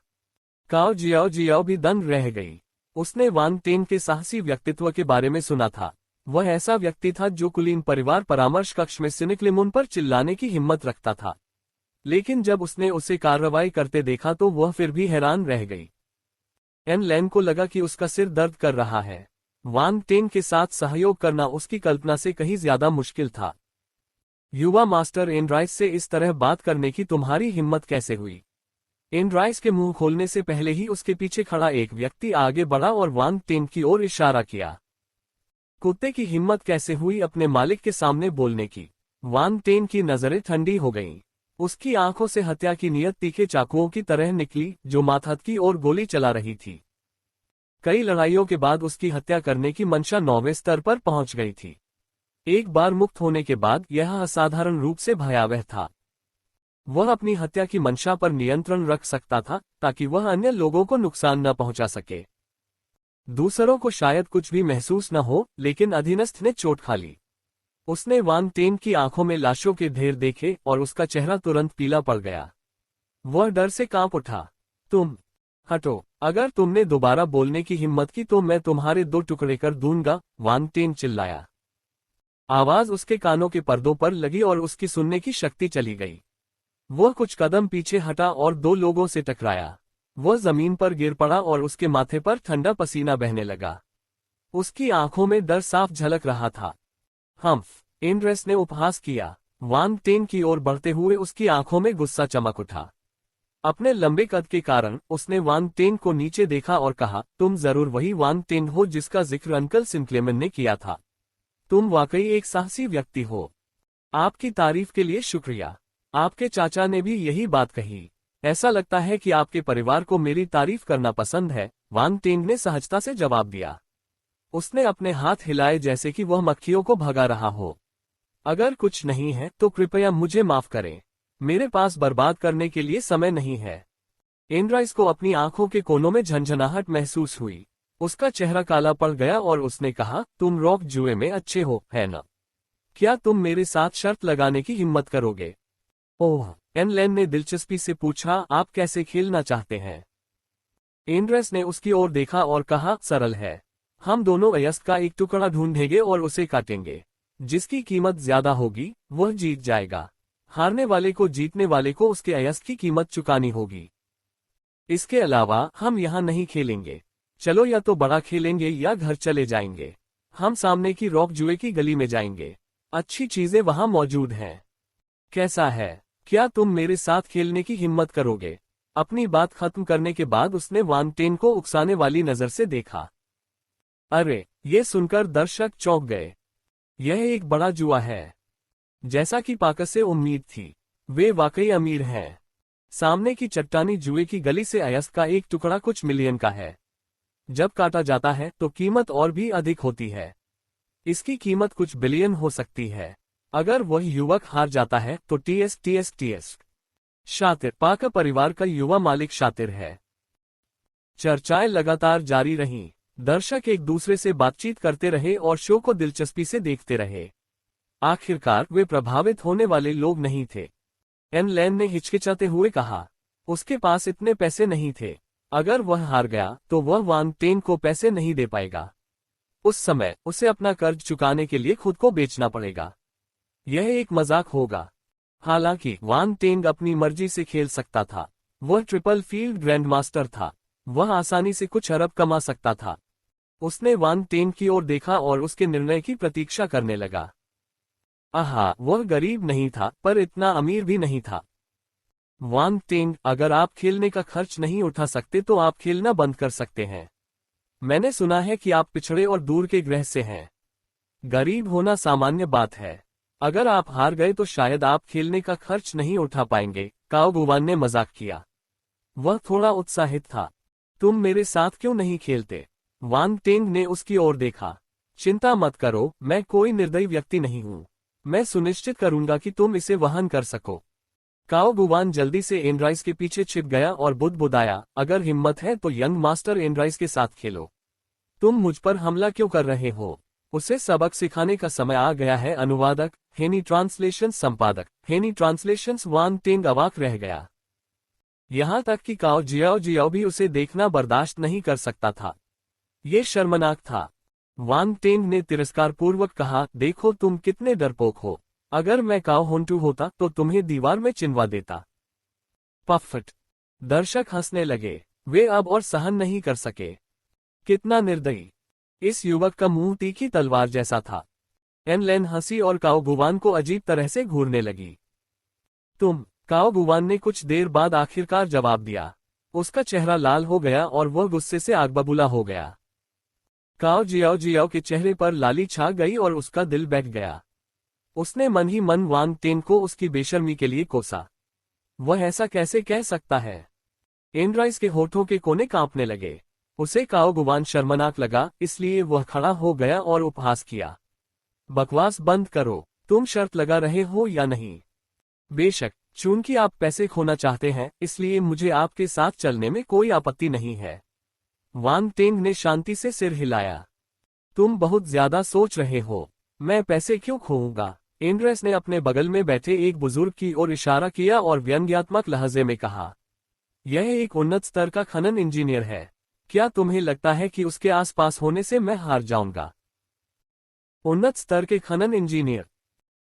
काओ जियाओ जियाओ भी दंग रह गई। उसने वांग टेंग के साहसी व्यक्तित्व के बारे में सुना था। वह ऐसा व्यक्ति था जो कुलीन परिवार परामर्श कक्ष में सिंक्लिमोन पर चिल्लाने की हिम्मत रखता था। लेकिन जब उसने उसे कार्रवाई करते देखा तो वह फिर भी हैरान रह गई। एनलैन को लगा कि उसका सिर दर्द कर रहा है। वांग टेन के साथ सहयोग करना उसकी कल्पना से कहीं ज्यादा मुश्किल था। युवा मास्टर एंड्राइस से इस तरह बात करने की तुम्हारी हिम्मत कैसे हुई? एंड्राइस के मुंह खोलने से पहले ही उसके पीछे खड़ा एक व्यक्ति आगे बढ़ा और वांग टेन की ओर इशारा किया। कुत्ते की हिम्मत कैसे हुई अपने मालिक के सामने बोलने की? वांग टेन की नजरें ठंडी हो गईं। उसकी आंखों से हत्या की नीयत तीखे चाकुओं की तरह निकली जो माथत की ओर गोली चला रही थी। कई लड़ाइयों के बाद उसकी हत्या करने की मंशा 9वें स्तर पर पहुंच गई थी। एक बार मुक्त होने के बाद यह असाधारण रूप से भयावह था। वह अपनी हत्या की मंशा पर नियंत्रण रख सकता था ताकि वह अन्य लोगों को नुकसान न पहुंचा सके। दूसरों को शायद कुछ भी महसूस न हो, लेकिन अधीनस्थ ने चोट खा ली। उसने वांग टेन की आंखों में लाशों के ढेर देखे और उसका चेहरा तुरंत पीला पड़ गया। वह डर से कांप उठा। तुम हटो, अगर तुमने दोबारा बोलने की हिम्मत की तो मैं तुम्हारे 2 टुकड़े कर दूंगा, वांग टेन चिल्लाया। आवाज उसके कानों के पर्दों पर लगी और उसकी सुनने की शक्ति चली गई। वह कुछ कदम पीछे हटा और 2 लोगों से टकराया। वह जमीन पर गिर पड़ा और उसके माथे पर ठंडा पसीना बहने लगा। उसकी आंखों में डर साफ झलक रहा था। हम्फ, एंड्रेस ने उपहास किया। वांग टेन की ओर बढ़ते हुए उसकी आंखों में गुस्सा चमक उठा। अपने लंबे कद के कारण उसने वांग टेन को नीचे देखा और कहा, तुम जरूर वही वांग टेन हो जिसका जिक्र अंकल सिंक्लेमन ने किया था। तुम वाकई एक साहसी व्यक्ति हो। आपकी तारीफ के लिए शुक्रिया। आपके चाचा ने भी यही बात कही। ऐसा लगता है कि आपके परिवार को मेरी तारीफ करना पसंद है, वांग टेन ने सहजता से जवाब दिया। उसने अपने हाथ हिलाए जैसे कि वह मक्खियों को भगा रहा हो। अगर कुछ नहीं है तो कृपया मुझे माफ करें। मेरे पास बर्बाद करने के लिए समय नहीं है। एंड्राइस को अपनी आंखों के कोनों में झंझनाहट महसूस हुई। उसका चेहरा काला पड़ गया और उसने कहा, तुम रॉक जुए में अच्छे हो, है न? क्या तुम मेरे साथ शर्त लगाने की हिम्मत करोगे? ओह, एनलेन ने दिलचस्पी से पूछा, आप कैसे खेलना चाहते हैं? एंड्रेस ने उसकी ओर देखा और कहा, सरल है। हम दोनों अयस्क का एक टुकड़ा ढूंढेंगे और उसे काटेंगे। जिसकी कीमत ज्यादा होगी वह जीत जाएगा। हारने वाले को जीतने वाले को उसके अयस्क की कीमत चुकानी होगी। इसके अलावा हम यहाँ नहीं खेलेंगे। चलो या तो बड़ा खेलेंगे या घर चले जाएंगे। हम सामने की रॉक जुए की गली में जाएंगे। अच्छी चीजें वहां मौजूद हैं। कैसा है? क्या तुम मेरे साथ खेलने की हिम्मत करोगे? अपनी बात खत्म करने के बाद उसने वांग टेन को उकसाने वाली नजर से देखा। अरे, ये सुनकर दर्शक चौंक गए। यह एक बड़ा जुआ है। जैसा कि पाकर से उम्मीद थी, वे वाकई अमीर हैं। सामने की चट्टानी जुए की गली से अयस्क का एक टुकड़ा कुछ मिलियन का है। जब काटा जाता है तो कीमत और भी अधिक होती है। इसकी कीमत कुछ बिलियन हो सकती है। अगर वह युवक हार जाता है तो टीएस। शातिर पाकर परिवार का युवा मालिक शातिर है। चर्चाएं लगातार जारी रहीं। दर्शक एक दूसरे से बातचीत करते रहे और शो को दिलचस्पी से देखते रहे। आखिरकार वे प्रभावित होने वाले लोग नहीं थे। एनलेन ने हिचकिचाते हुए कहा, उसके पास इतने पैसे नहीं थे। अगर वह हार गया तो वह वांग टेन को पैसे नहीं दे पाएगा। उस समय उसे अपना कर्ज चुकाने के लिए खुद को बेचना पड़ेगा। यह एक मजाक होगा। हालांकि वांग टेन अपनी मर्जी से खेल सकता था। वह ट्रिपल फील्ड ग्रैंडमास्टर था। वह आसानी से कुछ अरब कमा सकता था। उसने वांग टेन की ओर देखा और उसके निर्णय की प्रतीक्षा करने लगा। आहा, वह गरीब नहीं था पर इतना अमीर भी नहीं था। वांग टेन, अगर आप खेलने का खर्च नहीं उठा सकते तो आप खेलना बंद कर सकते हैं। मैंने सुना है कि आप पिछड़े और दूर के ग्रह से हैं। गरीब होना सामान्य बात है। अगर आप हार गए तो शायद आप खेलने का खर्च नहीं उठा पाएंगे, काओ गुवान ने मजाक किया। वह थोड़ा उत्साहित था। तुम मेरे साथ क्यों नहीं खेलते? वांग टेन ने उसकी ओर देखा। चिंता मत करो, मैं कोई निर्दयी व्यक्ति नहीं हूं। मैं सुनिश्चित करूंगा कि तुम इसे वहन कर सको। काओ गुवान जल्दी से एंड्राइस के पीछे छिप गया और बुदबुदाया, अगर हिम्मत है तो यंग मास्टर एंड्राइस के साथ खेलो। तुम मुझ पर हमला क्यों कर रहे हो? उसे सबक सिखाने का समय आ गया है। अनुवादक हेनी ट्रांसलेशन, संपादक हेनी ट्रांसलेशंस। वांग टेन अवाक रह गया। यहां तक कि काओ जियाओ भी उसे देखना बर्दाश्त नहीं कर सकता था। ये शर्मनाक था। वांग टेन ने तिरस्कारपूर्वक कहा, देखो तुम कितने डरपोक हो। अगर मैं काओ होंटू होता तो तुम्हें दीवार में चिनवा देता। पफट। दर्शक हंसने लगे। वे अब और सहन नहीं कर सके। कितना निर्दयी। इस युवक का मुंह तीखी तलवार जैसा था। एन लेन हंसी और काओ गुवान को अजीब तरह से घूरने लगी। तुम, काओ गुवान ने कुछ देर बाद आखिरकार जवाब दिया। उसका चेहरा लाल हो गया और वह गुस्से से आग बबूला हो गया। काओ जियाओ जियाओ के चेहरे पर लाली छा गई और उसका दिल बैठ गया। उसने मन ही मन वांग टेन को उसकी बेशर्मी के लिए कोसा। वह ऐसा कैसे कह सकता है? एंड्राइस के होठों के कोने कांपने लगे। उसे काओ गुवान शर्मनाक लगा, इसलिए वह खड़ा हो गया और उपहास किया। बकवास बंद करो, तुम शर्त लगा रहे हो या नहीं? बेशक, चूंकि आप पैसे खोना चाहते हैं, इसलिए मुझे आपके साथ चलने में कोई आपत्ति नहीं है। वांग टेंग ने शांति से सिर हिलाया। तुम बहुत ज्यादा सोच रहे हो। मैं पैसे क्यों खोऊंगा? एंड्रेस ने अपने बगल में बैठे एक बुजुर्ग की ओर इशारा किया और व्यंग्यात्मक लहजे में कहा, यह एक उन्नत स्तर का खनन इंजीनियर है। क्या तुम्हें लगता है कि उसके आसपास होने से मैं हार जाऊंगा? उन्नत स्तर के खनन इंजीनियर?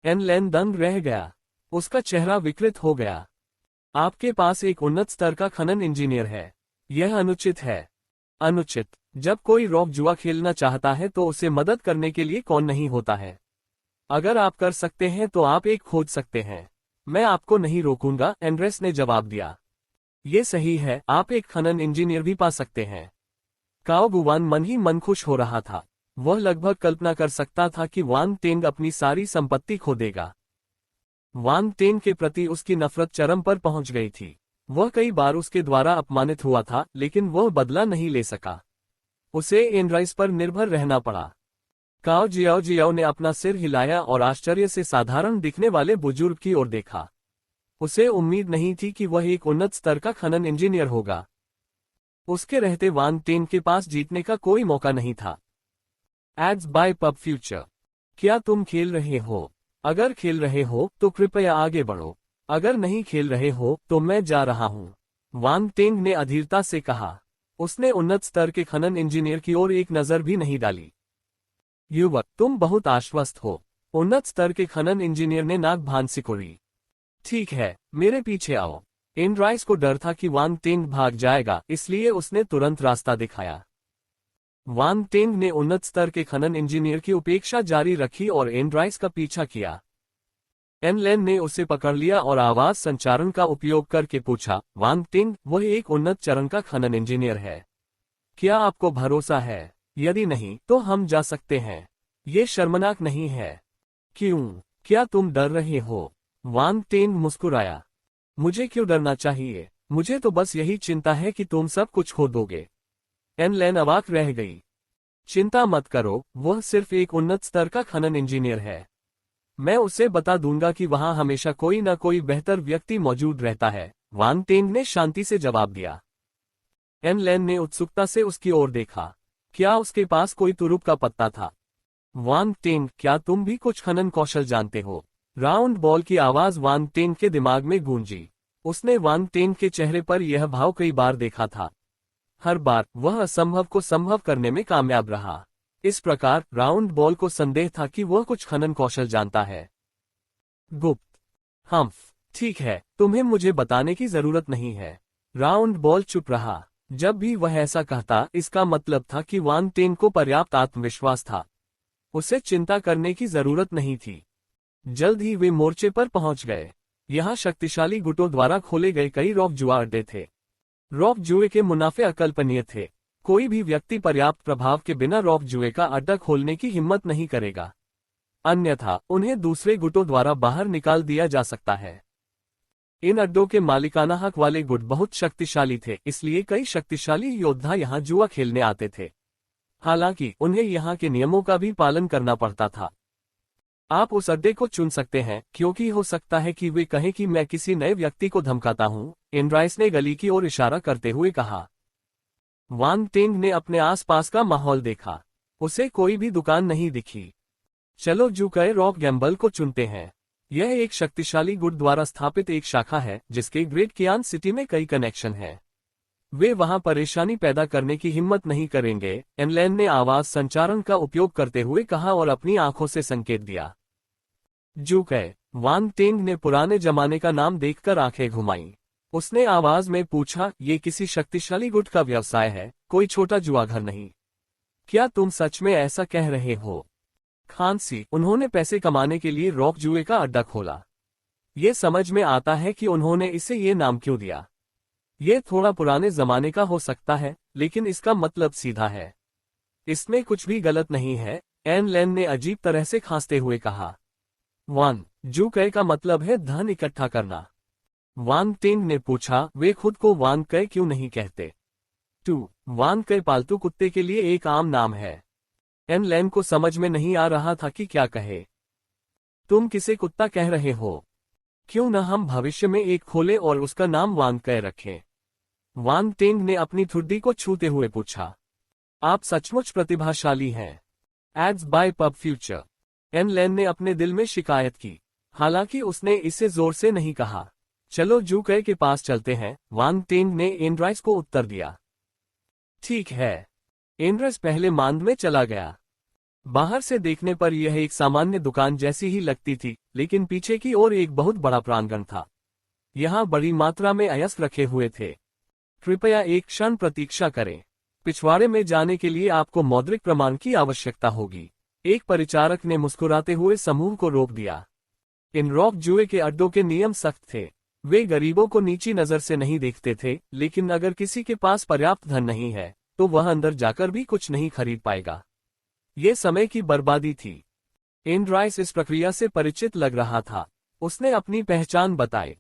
एन लेन दंग रह गया। उसका चेहरा विकृत हो गया। आपके पास एक उन्नत स्तर का खनन इंजीनियर है। यह अनुचित है। अनुचित? जब कोई रॉक जुआ खेलना चाहता है तो उसे मदद करने के लिए कौन नहीं होता है? अगर आप कर सकते हैं तो आप एक खोज सकते हैं। मैं आपको नहीं रोकूंगा, एंड्रेस ने जवाब दिया। ये सही है, आप एक खनन इंजीनियर भी पा सकते हैं। काओ गुवान मन ही मन खुश हो रहा था। वह लगभग कल्पना कर सकता था कि वांग टेंग अपनी सारी संपत्ति खो देगा। वांग टेंग के प्रति उसकी नफरत चरम पर पहुंच गई थी। वह कई बार उसके द्वारा अपमानित हुआ था, लेकिन वह बदला नहीं ले सका। उसे एंड्राइस पर निर्भर रहना पड़ा। काओ जियाओ जियाओ ने अपना सिर हिलाया और आश्चर्य से साधारण दिखने वाले बुजुर्ग की ओर देखा। उसे उम्मीद नहीं थी कि वह एक उन्नत स्तर का खनन इंजीनियर होगा। उसके रहते वांग टेंग के पास जीतने का कोई मौका नहीं था। Ads by pub Future. क्या तुम खेल रहे हो? अगर खेल रहे हो तो कृपया आगे बढ़ो। अगर नहीं खेल रहे हो तो मैं जा रहा हूं, वांग टेंग ने अधीरता से कहा। उसने उन्नत स्तर के खनन इंजीनियर की ओर एक नजर भी नहीं डाली। युवक, तुम बहुत आश्वस्त हो। उन्नत स्तर के खनन इंजीनियर ने नाक भान सिकोड़ी। ठीक है, मेरे पीछे आओ। एंड्राइस को डर था कि वांग टेंग भाग जाएगा, इसलिए उसने तुरंत रास्ता दिखाया। वांग टेंग ने उन्नत स्तर के खनन इंजीनियर की उपेक्षा जारी रखी और एंड्राइस का पीछा किया। एन लेन ने उसे पकड़ लिया और आवाज संचारण का उपयोग करके पूछा, वांग टेंग, वह एक उन्नत चरण का खनन इंजीनियर है। क्या आपको भरोसा है? यदि नहीं तो हम जा सकते हैं। ये शर्मनाक नहीं है। क्यों? क्या तुम डर रहे हो? वांग टेंग मुस्कुराया। मुझे क्यों डरना चाहिए? मुझे तो बस यही चिंता है कि तुम सब कुछ खो दोगे। एन लेन अवाक रह गई। चिंता मत करो, वह सिर्फ एक उन्नत स्तर का खनन इंजीनियर है। मैं उसे बता दूंगा कि वहां हमेशा कोई न कोई बेहतर व्यक्ति मौजूद रहता है, वांग टेंग ने शांति से जवाब दिया। एन लेन ने उत्सुकता से उसकी ओर देखा। क्या उसके पास कोई तुरुप का पत्ता था? वांग टेंग, क्या तुम भी कुछ खनन कौशल जानते हो? राउंड बॉल की आवाज वांग टेंग के दिमाग में गूंजी। उसने वांग टेंग के चेहरे पर यह भाव कई बार देखा था। हर बार वह असंभव को संभव करने में कामयाब रहा। इस प्रकार राउंड बॉल को संदेह था कि वह कुछ खनन कौशल जानता है। गुप्त। हम्फ, ठीक है, तुम्हें मुझे बताने की जरूरत नहीं है। राउंड बॉल चुप रहा। जब भी वह ऐसा कहता, इसका मतलब था कि वांग टेंग को पर्याप्त आत्मविश्वास था। उसे चिंता करने की जरूरत नहीं थी। जल्द ही वे मोर्चे पर पहुंच गए। यहाँ शक्तिशाली गुटों द्वारा खोले गए कई रॉक जुआ अड्डे थे। रॉक जुए के मुनाफे अकल्पनीय थे। कोई भी व्यक्ति पर्याप्त प्रभाव के बिना रॉक जुए का अड्डा खोलने की हिम्मत नहीं करेगा। अन्यथा उन्हें दूसरे गुटों द्वारा बाहर निकाल दिया जा सकता है। इन अड्डों के मालिकाना हक वाले गुट बहुत शक्तिशाली थे, इसलिए कई शक्तिशाली योद्धा यहाँ जुआ खेलने आते थे। हालांकि उन्हें यहाँ के नियमों का भी पालन करना पड़ता था। आप उस अड्डे को चुन सकते हैं, क्योंकि हो सकता है कि वे कहें कि मैं किसी नए व्यक्ति को धमकाता हूं, एंड्राइस ने गली की ओर इशारा करते हुए कहा। वांग टेंग ने अपने आसपास का माहौल देखा। उसे कोई भी दुकान नहीं दिखी। चलो जुकए रॉक गैम्बल को चुनते हैं। यह एक शक्तिशाली गुट द्वारा स्थापित एक शाखा है, जिसके ग्रेट कियान सिटी में कई कनेक्शन हैं। वे वहां परेशानी पैदा करने की हिम्मत नहीं करेंगे, एन लेन ने आवाज संचारण का उपयोग करते हुए कहा और अपनी आंखों से संकेत दिया। जुकए। वांग टेंग ने पुराने जमाने का नाम देखकर आंखें घुमाईं। उसने आवाज में पूछा, ये किसी शक्तिशाली गुट का व्यवसाय है, कोई छोटा जुआघर नहीं। क्या तुम सच में ऐसा कह रहे हो? खांसी। उन्होंने पैसे कमाने के लिए रॉक जुए का अड्डा खोला। ये समझ में आता है कि उन्होंने इसे ये नाम क्यों दिया। ये थोड़ा पुराने जमाने का हो सकता है, लेकिन इसका मतलब सीधा है। इसमें कुछ भी गलत नहीं है, एन लेन ने अजीब तरह से खांसते हुए कहा। वान जुकै का मतलब है धन इकट्ठा करना। वान टिंग ने पूछा, वे खुद को वान कै क्यों नहीं कहते? वान कै पालतू कुत्ते के लिए एक आम नाम है। एन लेन को समझ में नहीं आ रहा था कि क्या कहे। तुम किसे कुत्ता कह रहे हो? क्यों न हम भविष्य में एक खोले और उसका नाम वान कै रखें? वान टिंग ने अपनी ठुड्डी को छूते हुए पूछा। आप सचमुच प्रतिभाशाली हैं। Ads by pub future. Ann Lane ने अपने दिल में शिकायत की, हालांकि उसने इसे जोर से नहीं कहा। चलो जुकै के पास चलते हैं, वान टिंग ने एंड्राइस को उत्तर दिया। ठीक है। एंड्रस पहले मांद में चला गया। बाहर से देखने पर यह एक सामान्य दुकान जैसी ही लगती थी, लेकिन पीछे की ओर एक बहुत बड़ा प्रांगण था। यहाँ बड़ी मात्रा में अयस्क रखे हुए थे। कृपया एक क्षण प्रतीक्षा करें। पिछवाड़े में जाने के लिए आपको मौद्रिक प्रमाण की आवश्यकता होगी। एक परिचारक ने मुस्कुराते हुए समूह को रोक दिया। इन रॉक जुए के अड्डों के नियम सख्त थे। वे गरीबों को नीची नजर से नहीं देखते थे, लेकिन अगर किसी के पास पर्याप्त धन नहीं है, तो वह अंदर जाकर भी कुछ नहीं खरीद पाएगा। ये समय की बर्बादी थी। एंड्राइस इस प्रक्रिया से परिचित लग रहा था। उसने अपनी पहचान बताई।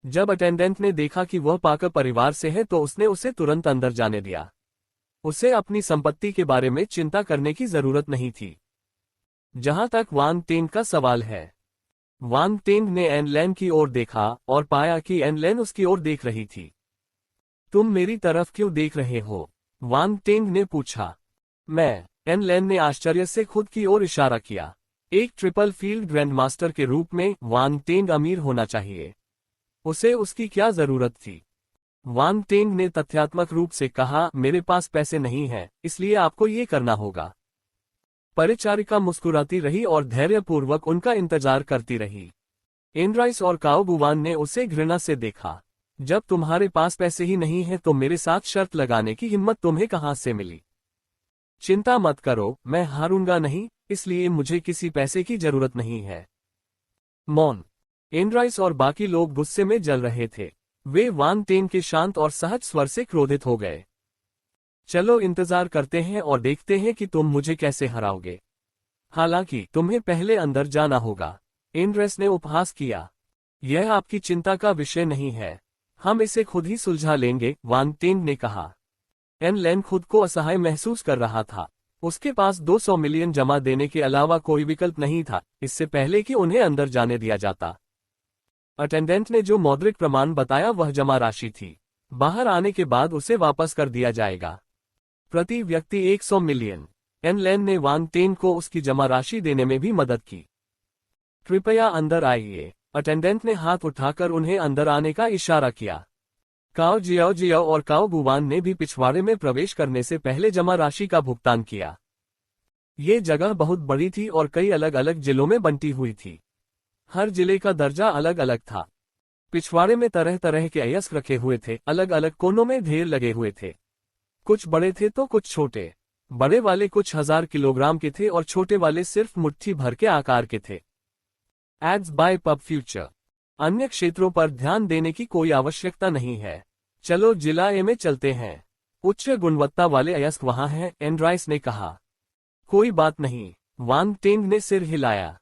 जब अटेंडेंट ने देखा कि वह पाकर परिवार से है, तो उसने उसे तुरंत अंदर जाने दिया। उसे अपनी संपत्ति के बारे में चिंता करने की जरूरत नहीं थी। जहां तक वान टिंग का सवाल है, वान टिंग ने एन लेन की ओर देखा और पाया कि एन लेन उसकी ओर देख रही थी। तुम मेरी तरफ क्यों देख रहे हो? वान टिंग ने पूछा। मैं। एन लेन ने आश्चर्य से खुद की ओर इशारा किया। एक ट्रिपल फील्ड ग्रैंडमास्टर के रूप में वान टिंग अमीर होना चाहिए। उसे उसकी क्या जरूरत थी? वान टिंग ने तथ्यात्मक रूप से कहा, मेरे पास पैसे नहीं है, इसलिए आपको ये करना होगा। परिचारिका मुस्कुराती रही और धैर्यपूर्वक उनका इंतजार करती रही। एंड्राइस और काओबुवान ने उसे घृणा से देखा। जब तुम्हारे पास पैसे ही नहीं है तो मेरे साथ शर्त लगाने की हिम्मत तुम्हें कहां से मिली? चिंता मत करो, मैं हारूंगा नहीं, इसलिए मुझे किसी पैसे की जरूरत नहीं है। मौन। एंड्राइस और बाकी लोग गुस्से में जल रहे थे। वे वान टिंग के शांत और सहज स्वर से क्रोधित हो गए। चलो इंतजार करते हैं और देखते हैं कि तुम मुझे कैसे हराओगे। हालांकि तुम्हें पहले अंदर जाना होगा। एंड्रेस ने उपहास किया। यह आपकी चिंता का विषय नहीं है। हम इसे खुद ही सुलझा लेंगे, वान टिंग ने कहा। एन लेन खुद को असहाय महसूस कर रहा था। उसके पास 200 मिलियन जमा देने के अलावा कोई विकल्प नहीं था, इससे पहले कि उन्हें अंदर जाने दिया जाता। अटेंडेंट ने जो मौद्रिक प्रमाण बताया वह जमा राशि थी। बाहर आने के बाद उसे वापस कर दिया जाएगा। प्रति व्यक्ति 100 मिलियन। एन लेन ने वान टिंग को उसकी जमा राशि देने में भी मदद की। कृपया अंदर आइए। अटेंडेंट ने हाथ उठाकर उन्हें अंदर आने का इशारा किया। काओ जियाओ और काओ बुवान ने भी पिछवाड़े में प्रवेश करने से पहले जमा राशि का भुगतान किया। ये जगह बहुत बड़ी थी और कई अलग अलग जिलों में बंटी हुई थी। हर जिले का दर्जा अलग अलग था। पिछवाड़े में तरह तरह के अयस्क रखे हुए थे, अलग अलग कोनों में ढेर लगे हुए थे। कुछ बड़े थे तो कुछ छोटे। बड़े वाले कुछ हजार किलोग्राम के थे और छोटे वाले सिर्फ मुट्ठी भर के आकार के थे। Ads by pub Future. अन्य क्षेत्रों पर ध्यान देने की कोई आवश्यकता नहीं है। चलो जिला ए में चलते हैं। उच्च गुणवत्ता वाले अयस्क वहां हैं, एंड्राइस ने कहा। कोई बात नहीं, वान टिंग ने सिर हिलाया।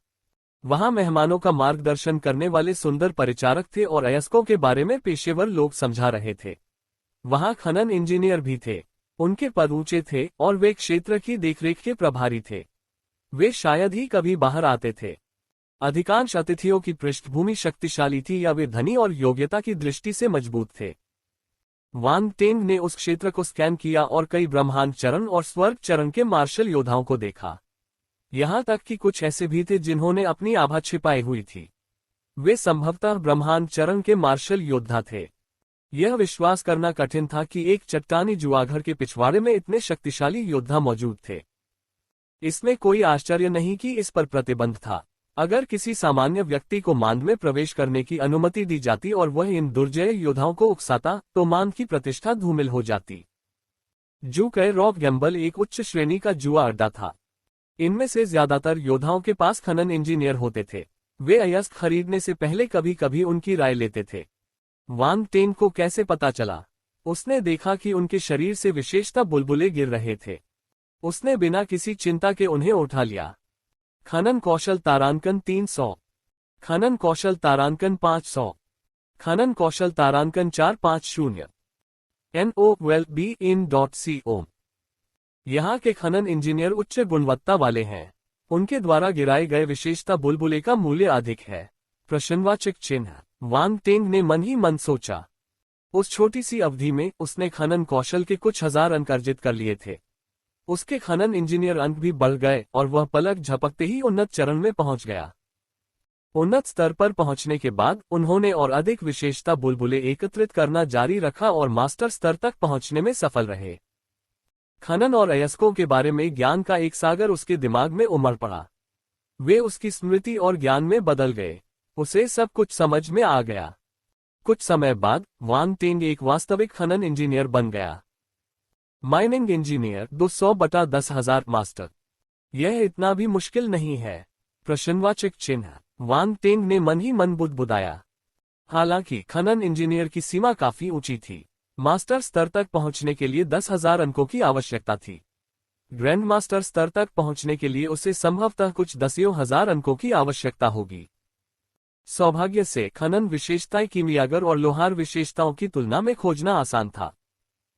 वहां मेहमानों का मार्गदर्शन करने वाले सुंदर परिचारक थे और अयस्कों के बारे में पेशेवर लोग समझा रहे थे। वहां खनन इंजीनियर भी थे। उनके पद ऊंचे थे और वे क्षेत्र की देखरेख के प्रभारी थे। वे शायद ही कभी बाहर आते थे। अधिकांश अतिथियों की पृष्ठभूमि शक्तिशाली थी या वे धनी और योग्यता की दृष्टि से मजबूत थे। वान टिंग ने उस क्षेत्र को स्कैन किया और कई ब्रह्मांड चरण और स्वर्ग चरण के मार्शल योद्धाओं को देखा। यहां तक कि कुछ ऐसे भी थे जिन्होंने अपनी आभा छिपाई हुई थी। वे संभवतः ब्रह्मांड चरण के मार्शल योद्धा थे। यह विश्वास करना कठिन था कि एक चट्टानी जुआघर के पिछवाड़े में इतने शक्तिशाली योद्धा मौजूद थे। इसमें कोई आश्चर्य नहीं कि इस पर प्रतिबंध था। अगर किसी सामान्य व्यक्ति को मांद में प्रवेश करने की अनुमति दी जाती और वह इन दुर्जय योद्धाओं को उकसाता, तो मांद की प्रतिष्ठा धूमिल हो जाती। जू कई रॉक गैम्बल एक उच्च श्रेणी का जुआ अड्डा था। इनमें से ज्यादातर योद्धाओं के पास खनन इंजीनियर होते थे। वे अयस्क खरीदने से पहले कभी कभी उनकी राय लेते थे। वांग टेंग को कैसे पता चला? उसने देखा कि उनके शरीर से विशेषता बुलबुले गिर रहे थे। उसने बिना किसी चिंता के उन्हें उठा लिया। खनन कौशल तारांकन 300, खनन कौशल तारांकन 500, खनन कौशल तारांकन 450। NOWELLBEIN.com। यहाँ के खनन इंजीनियर उच्च गुणवत्ता वाले हैं। उनके द्वारा गिराए गए विशेषता बुलबुले का मूल्य अधिक है। प्रश्नवाचक चिन्ह। वांग टेंग ने मन ही मन सोचा। उस छोटी सी अवधि में उसने खनन कौशल के कुछ हजार अंक अर्जित कर लिए थे। उसके खनन इंजीनियर अंक भी बढ़ गए और वह पलक झपकते ही उन्नत चरण में पहुंच गया। उन्नत स्तर पर पहुंचने के बाद उन्होंने और अधिक विशेषता बुलबुले एकत्रित करना जारी रखा और मास्टर स्तर तक पहुंचने में सफल रहे। खनन और अयस्कों के बारे में ज्ञान का एक सागर उसके दिमाग में उमड़ पड़ा। वे उसकी स्मृति और ज्ञान में बदल गए। उसे सब कुछ समझ में आ गया। कुछ समय बाद वांग टेंग एक वास्तविक खनन इंजीनियर बन गया। Mining engineer 200/10,000 master. यह इतना भी मुश्किल नहीं है। प्रश्नवाचक चिन्ह। वांग टेंग ने मन ही मन बुदबुदाया। हालांकि खनन इंजीनियर की सीमा काफी ऊंची थी। मास्टर स्तर तक पहुंचने के लिए 10,000 अंकों की आवश्यकता थी। ग्रैंड मास्टर स्तर तक पहुंचने के लिए उसे संभवतः कुछ दसियों हजार अंकों की आवश्यकता होगी। सौभाग्य से खनन विशेषताएं कीमियागर और लोहार विशेषताओं की तुलना में खोजना आसान था।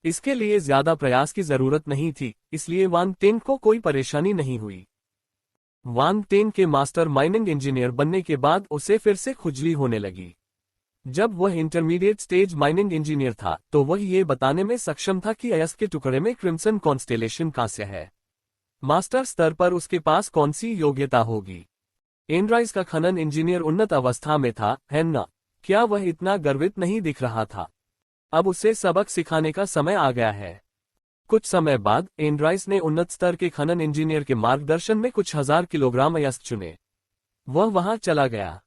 इसके लिए ज्यादा प्रयास की जरूरत नहीं थी, इसलिए वांग टेंग को कोई परेशानी नहीं हुई। वांग टेंग के मास्टर माइनिंग इंजीनियर बनने के बाद उसे फिर से खुजली होने लगी। जब वह इंटरमीडिएट स्टेज माइनिंग इंजीनियर था तो वह ये बताने में सक्षम था कि अयस्क के टुकड़े में क्रिम्सन कॉन्स्टेलेशन कांस्य है। मास्टर स्तर पर उसके पास कौन सी योग्यता होगी? एनराइज का खनन इंजीनियर उन्नत अवस्था में था, है न? क्या वह इतना गर्वित नहीं दिख रहा था? अब उसे सबक सिखाने का समय आ गया है। कुछ समय बाद एनराइज ने उन्नत स्तर के खनन इंजीनियर के मार्गदर्शन में कुछ हजार किलोग्राम अयस्क चुने। वह वहां चला गया।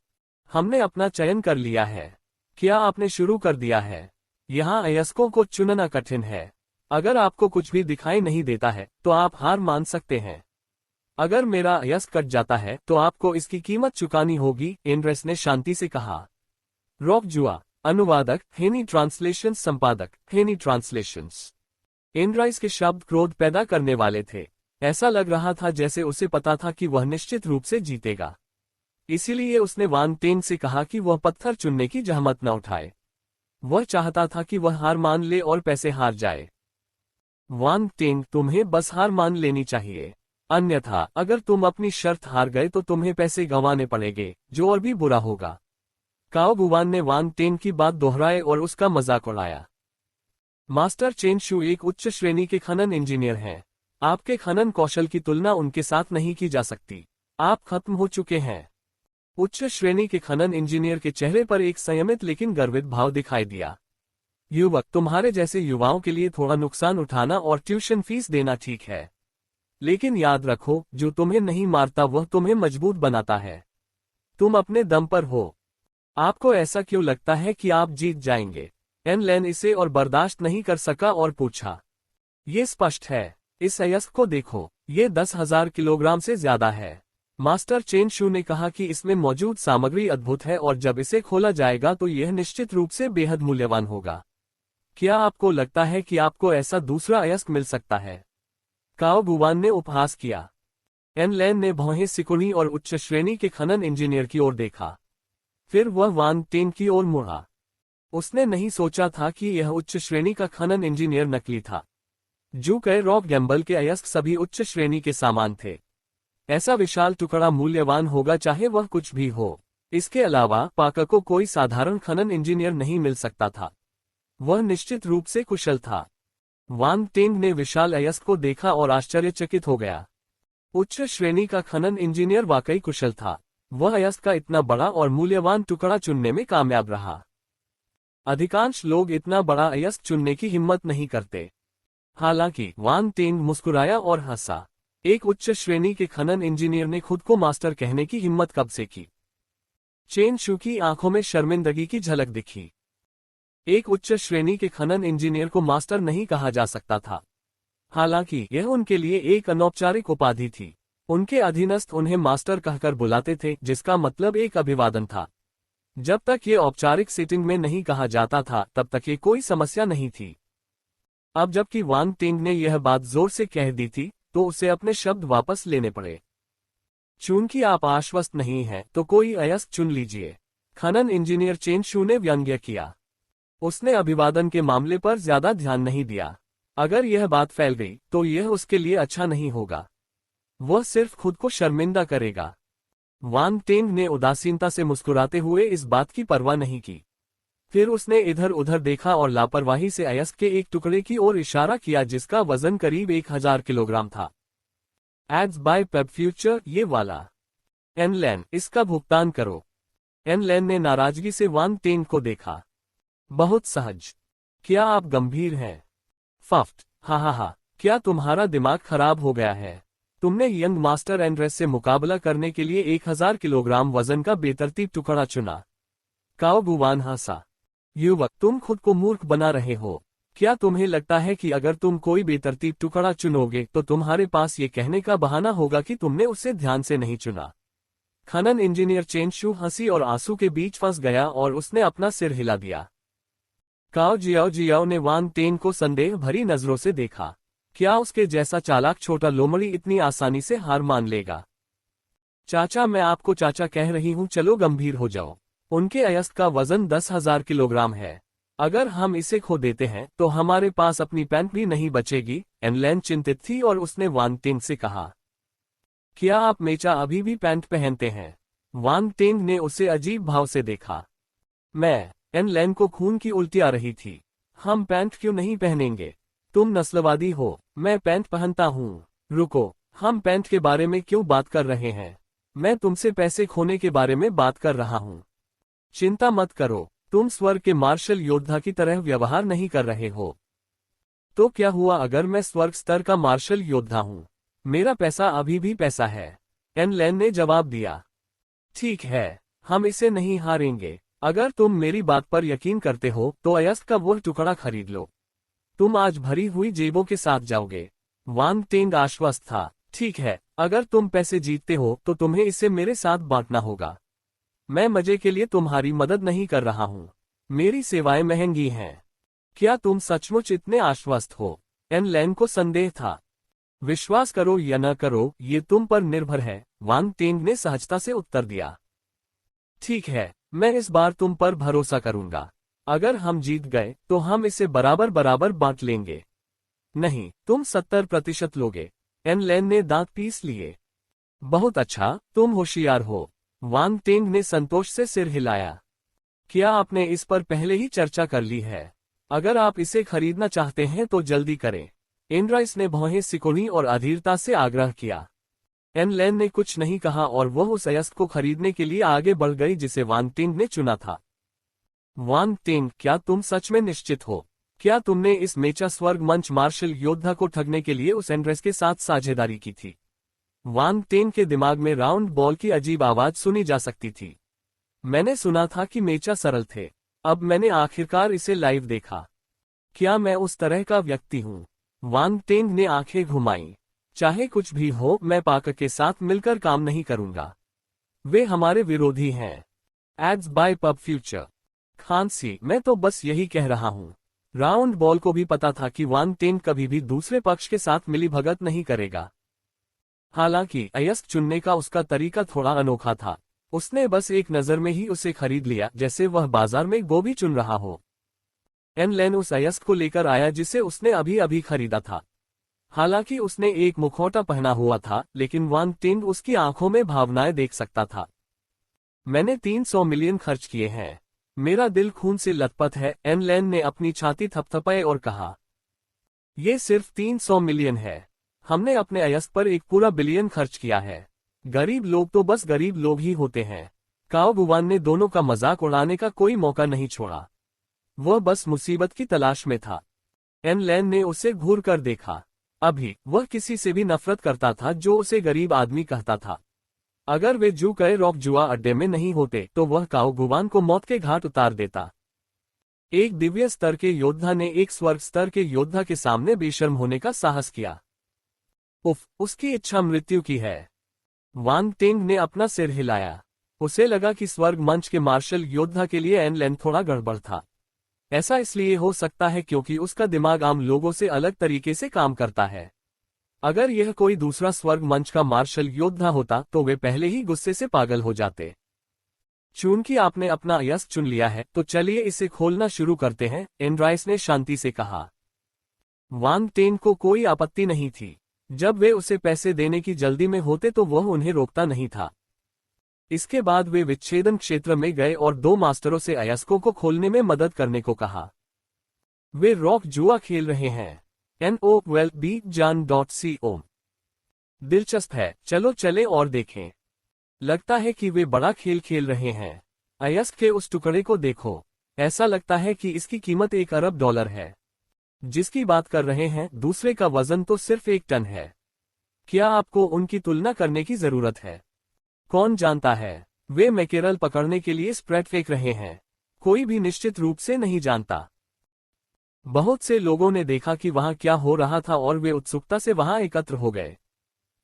हमने अपना चयन कर लिया है। क्या आपने शुरू कर दिया है? यहाँ अयस्कों को चुनना कठिन है। अगर आपको कुछ भी दिखाई नहीं देता है तो आप हार मान सकते हैं। अगर मेरा अयस्क कट जाता है तो आपको इसकी कीमत चुकानी होगी, एनराइज ने शांति से कहा। रॉक जुआ। अनुवादक हेनी ट्रांसलेशन, संपादक हेनी ट्रांसलेशंस। एनराइज के शब्द क्रोध पैदा करने वाले थे। ऐसा लग रहा था जैसे उसे पता था कि वह निश्चित रूप से जीतेगा। इसीलिए उसने वांग टेंग से कहा कि वह पत्थर चुनने की जहमत न उठाए। वह चाहता था कि वह हार मान ले और पैसे हार जाए। वांग टेंग, तुम्हें बस हार मान लेनी चाहिए। अन्यथा अगर तुम अपनी शर्त हार गए तो तुम्हें पैसे गंवाने पड़ेंगे, जो और भी बुरा होगा। काओ गुवान ने वांग टेंग की बात दोहराई और उसका मजाक उड़ाया। मास्टर चेन शू एक उच्च श्रेणी के खनन इंजीनियर हैं। आपके खनन कौशल की तुलना उनके साथ नहीं की जा सकती। आप खत्म हो चुके हैं। उच्च श्रेणी के खनन इंजीनियर के चेहरे पर एक संयमित लेकिन गर्वित भाव दिखाई दिया। युवक, तुम्हारे जैसे युवाओं के लिए थोड़ा नुकसान उठाना और ट्यूशन फीस देना ठीक है, लेकिन याद रखो, जो तुम्हें नहीं मारता वह तुम्हें मजबूत बनाता है। तुम अपने दम पर हो। आपको ऐसा क्यों लगता है कि आप जीत जाएंगे? एन लैन इसे और बर्दाश्त नहीं कर सका और पूछा। ये स्पष्ट है। इस अयस्क को देखो, ये 10,000 किलोग्राम से ज्यादा है। मास्टर चेन शू ने कहा कि इसमें मौजूद सामग्री अद्भुत है और जब इसे खोला जाएगा तो यह निश्चित रूप से बेहद मूल्यवान होगा। क्या आपको लगता है कि आपको ऐसा दूसरा अयस्क मिल सकता है? काओ गुवान ने उपहास किया। एन लैन ने भौहें सिकुड़ी और उच्च श्रेणी के खनन इंजीनियर की ओर देखा। फिर वह वांग टेंग की ओर मुड़ा। उसने नहीं सोचा था कि यह उच्च श्रेणी का खनन इंजीनियर नकली था। जू कई रॉक गैम्बल के अयस्क सभी उच्च श्रेणी के सामान थे। ऐसा विशाल टुकड़ा मूल्यवान होगा चाहे वह कुछ भी हो। इसके अलावा पाका को कोई साधारण खनन इंजीनियर नहीं मिल सकता था। वह निश्चित रूप से कुशल था। वांग टेंग ने विशाल अयस्क को देखा और आश्चर्यचकित हो गया। उच्च श्रेणी का खनन इंजीनियर वाकई कुशल था। वह अयस्क का इतना बड़ा और मूल्यवान टुकड़ा चुनने में कामयाब रहा। अधिकांश लोग इतना बड़ा अयस्क चुनने की हिम्मत नहीं करते। हालांकि वांग टेंग मुस्कुराया और हंसा। एक उच्च श्रेणी के खनन इंजीनियर ने खुद को मास्टर कहने की हिम्मत कब से की? चेन शू की आंखों में शर्मिंदगी की झलक दिखी। एक उच्च श्रेणी के खनन इंजीनियर को मास्टर नहीं कहा जा सकता था। हालांकि यह उनके लिए एक अनौपचारिक उपाधि थी। उनके अधीनस्थ उन्हें मास्टर कहकर बुलाते थे, जिसका मतलब एक अभिवादन था। जब तक ये औपचारिक सीटिंग में नहीं कहा जाता था तब तक ये कोई समस्या नहीं थी। अब जबकि वांग टिंग ने यह बात जोर से कह दी थी तो उसे अपने शब्द वापस लेने पड़े। चूंकि आप आश्वस्त नहीं हैं तो कोई अयस्क चुन लीजिए, खनन इंजीनियर चेन शू ने व्यंग्य किया। उसने अभिवादन के मामले पर ज्यादा ध्यान नहीं दिया। अगर यह बात फैल गई तो यह उसके लिए अच्छा नहीं होगा। वह सिर्फ खुद को शर्मिंदा करेगा। वांग टेंग ने उदासीनता से मुस्कुराते हुए इस बात की परवाह नहीं की। फिर उसने इधर उधर देखा और लापरवाही से अयस्क के एक टुकड़े की ओर इशारा किया जिसका वजन करीब 1000 किलोग्राम था। एड्स बाय पेप फ्यूचर, ये वाला। एनलैन, इसका भुगतान करो। एनलैन ने नाराजगी से वांग टेंग को देखा। बहुत सहज। क्या आप गंभीर हैं? फफ्ट, हा, क्या तुम्हारा दिमाग खराब हो गया है? तुमने यंग मास्टर एंड्रेस से मुकाबला करने के लिए 1000 किलोग्राम वजन का बेतरतीब टुकड़ा चुना। काओ गुवान हंसा। युवक, तुम खुद को मूर्ख बना रहे हो। क्या तुम्हें लगता है कि अगर तुम कोई बेतरतीब टुकड़ा चुनोगे तो तुम्हारे पास ये कहने का बहाना होगा कि तुमने उसे ध्यान से नहीं चुना? खनन इंजीनियर चेन शू हंसी और आंसू के बीच फंस गया और उसने अपना सिर हिला दिया। काओ जियाओ ने वांग टेंग को संदेह भरी नजरों से देखा। क्या उसके जैसा चालाक छोटा लोमड़ी इतनी आसानी से हार मान लेगा? चाचा, मैं आपको चाचा कह रही हूं, चलो गंभीर हो जाओ। उनके अयस्क का वजन 10,000 किलोग्राम है। अगर हम इसे खो देते हैं तो हमारे पास अपनी पैंट भी नहीं बचेगी। एनलैन चिंतित थी और उसने वांग टेंग से कहा, क्या आप मेचा अभी भी पैंट पहनते हैं? वांग टेंग ने उसे अजीब भाव से देखा। मैं, एनलैन को खून की उल्टी आ रही थी। हम पैंट क्यों नहीं पहनेंगे? तुम नस्लवादी हो। मैं पैंट पहनता हूँ। रुको, हम पैंट के बारे में क्यों बात कर रहे हैं? मैं तुमसे पैसे खोने के बारे में बात कर रहा हूँ। चिंता मत करो, तुम स्वर्ग के मार्शल योद्धा की तरह व्यवहार नहीं कर रहे हो। तो क्या हुआ अगर मैं स्वर्ग स्तर का मार्शल योद्धा हूँ? मेरा पैसा अभी भी पैसा है। एनलैन ने जवाब दिया। ठीक है, हम इसे नहीं हारेंगे। अगर तुम मेरी बात पर यकीन करते हो तो अयस्क का वह टुकड़ा खरीद लो। तुम आज भरी हुई जेबों के साथ जाओगे। वांग टेंग आश्वस्त था। ठीक है, अगर तुम पैसे जीतते हो तो तुम्हें इसे मेरे साथ बांटना होगा। मैं मजे के लिए तुम्हारी मदद नहीं कर रहा हूँ। मेरी सेवाएं महंगी हैं। क्या तुम सचमुच इतने आश्वस्त हो? एनलैन को संदेह था। विश्वास करो या न करो, ये तुम पर निर्भर है, वांग टेंग ने सहजता से उत्तर दिया। ठीक है, मैं इस बार तुम पर भरोसा करूंगा। अगर हम जीत गए तो हम इसे बराबर बराबर बांट लेंगे। नहीं, तुम 70% लोगे। एनलैन ने दांत पीस लिए। बहुत अच्छा, तुम होशियार हो। वांग टेंग ने संतोष से सिर हिलाया। क्या आपने इस पर पहले ही चर्चा कर ली है? अगर आप इसे खरीदना चाहते हैं तो जल्दी करें। एंड्राइस ने भौहें सिकुड़ी और अधीरता से आग्रह किया। एनलैन ने कुछ नहीं कहा और वह उस अयस्क को खरीदने के लिए आगे बढ़ गई जिसे वांग टेंग ने चुना था। वांग टेंग, क्या तुम सच में निश्चित हो? क्या तुमने इस मेचा स्वर्ग मंच मार्शल योद्धा को ठगने के लिए उस एंड्रेस के साथ साझेदारी की थी? वांग टेंग के दिमाग में राउंड बॉल की अजीब आवाज सुनी जा सकती थी। मैंने सुना था कि मेचा सरल थे। अब मैंने आखिरकार इसे लाइव देखा। क्या मैं उस तरह का व्यक्ति हूँ? वांग टेंग ने आंखें घुमाईं। चाहे कुछ भी हो, मैं पाक के साथ मिलकर काम नहीं करूंगा। वे हमारे विरोधी हैं। Ads by pub Future. खांसी, मैं तो बस यही कह रहा हूँ। राउंड बॉल को भी पता था कि वांग टेंग कभी भी दूसरे पक्ष के साथ मिलीभगत नहीं करेगा। हालांकि अयस्क चुनने का उसका तरीका थोड़ा अनोखा था। उसने बस एक नजर में ही उसे खरीद लिया, जैसे वह बाजार में गोभी चुन रहा हो। एनलैन उस अयस्क को लेकर आया जिसे उसने अभी अभी खरीदा था। हालांकि उसने एक मुखौटा पहना हुआ था, लेकिन वांग टेंग उसकी आंखों में भावनाएं देख सकता था। मैंने 300 मिलियन खर्च किए हैं। मेरा दिल खून से लथपथ है। एनलैन ने अपनी छाती थपथपाई और कहा, यह सिर्फ 300 मिलियन है। हमने अपने अयस्क पर एक पूरा बिलियन खर्च किया है। गरीब लोग तो बस गरीब लोग ही होते हैं। काओ गुवान ने दोनों का मजाक उड़ाने का कोई मौका नहीं छोड़ा। वह बस मुसीबत की तलाश में था। एनलैन ने उसे घूर कर देखा। अभी वह किसी से भी नफरत करता था जो उसे गरीब आदमी कहता था। अगर वे जू कए रॉक जुआ अड्डे में नहीं होते तो वह काओ गुवान को मौत के घाट उतार देता। एक दिव्य स्तर के योद्धा ने एक स्वर्ग स्तर के योद्धा के सामने बेशर्म होने का साहस किया। उफ, उसकी इच्छा मृत्यु की है। वांग टेंग ने अपना सिर हिलाया। उसे लगा कि स्वर्ग मंच के मार्शल योद्धा के लिए एन लेन थोड़ा गड़बड़ था। ऐसा इसलिए हो सकता है क्योंकि उसका दिमाग आम लोगों से अलग तरीके से काम करता है। अगर यह कोई दूसरा स्वर्ग मंच का मार्शल योद्धा होता तो वे पहले ही गुस्से से पागल हो जाते। चूंकि आपने अपना यश चुन लिया है तो चलिए इसे खोलना शुरू करते हैं, एंड्राइस ने शांति से कहा। वांग टेंग को कोई आपत्ति नहीं थी। जब वे उसे पैसे देने की जल्दी में होते तो वह उन्हें रोकता नहीं था। इसके बाद वे विच्छेदन क्षेत्र में गए और 2 मास्टरों से अयस्कों को खोलने में मदद करने को कहा। वे रॉक जुआ खेल रहे हैं। NOLBJAN.CO। दिलचस्प है, चलो चले और देखें। लगता है कि वे बड़ा खेल खेल रहे हैं। अयस्क के उस टुकड़े को देखो। ऐसा लगता है कि इसकी कीमत $1 अरब है। जिसकी बात कर रहे हैं दूसरे का वजन तो सिर्फ 1 टन है। क्या आपको उनकी तुलना करने की जरूरत है? कौन जानता है, वे मैकेरल पकड़ने के लिए स्प्रेड फेंक रहे हैं। कोई भी निश्चित रूप से नहीं जानता। बहुत से लोगों ने देखा कि वहां क्या हो रहा था और वे उत्सुकता से वहां एकत्र हो गए।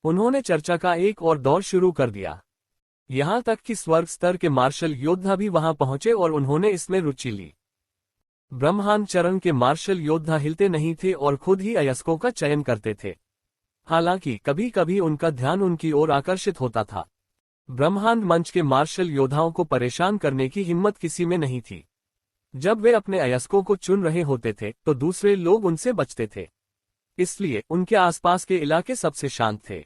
उन्होंने चर्चा का एक और दौर शुरू कर दिया। यहां तक कि स्वर्ग स्तर के मार्शल योद्धा भी वहां पहुंचे और उन्होंने इसमें रुचि ली। ब्रह्मांड चरण के मार्शल योद्धा हिलते नहीं थे और खुद ही अयस्कों का चयन करते थे। हालांकि कभी कभी उनका ध्यान उनकी ओर आकर्षित होता था। ब्रह्मांड मंच के मार्शल योद्धाओं को परेशान करने की हिम्मत किसी में नहीं थी। जब वे अपने अयस्कों को चुन रहे होते थे तो दूसरे लोग उनसे बचते थे। इसलिए उनके आसपास के इलाके सबसे शांत थे।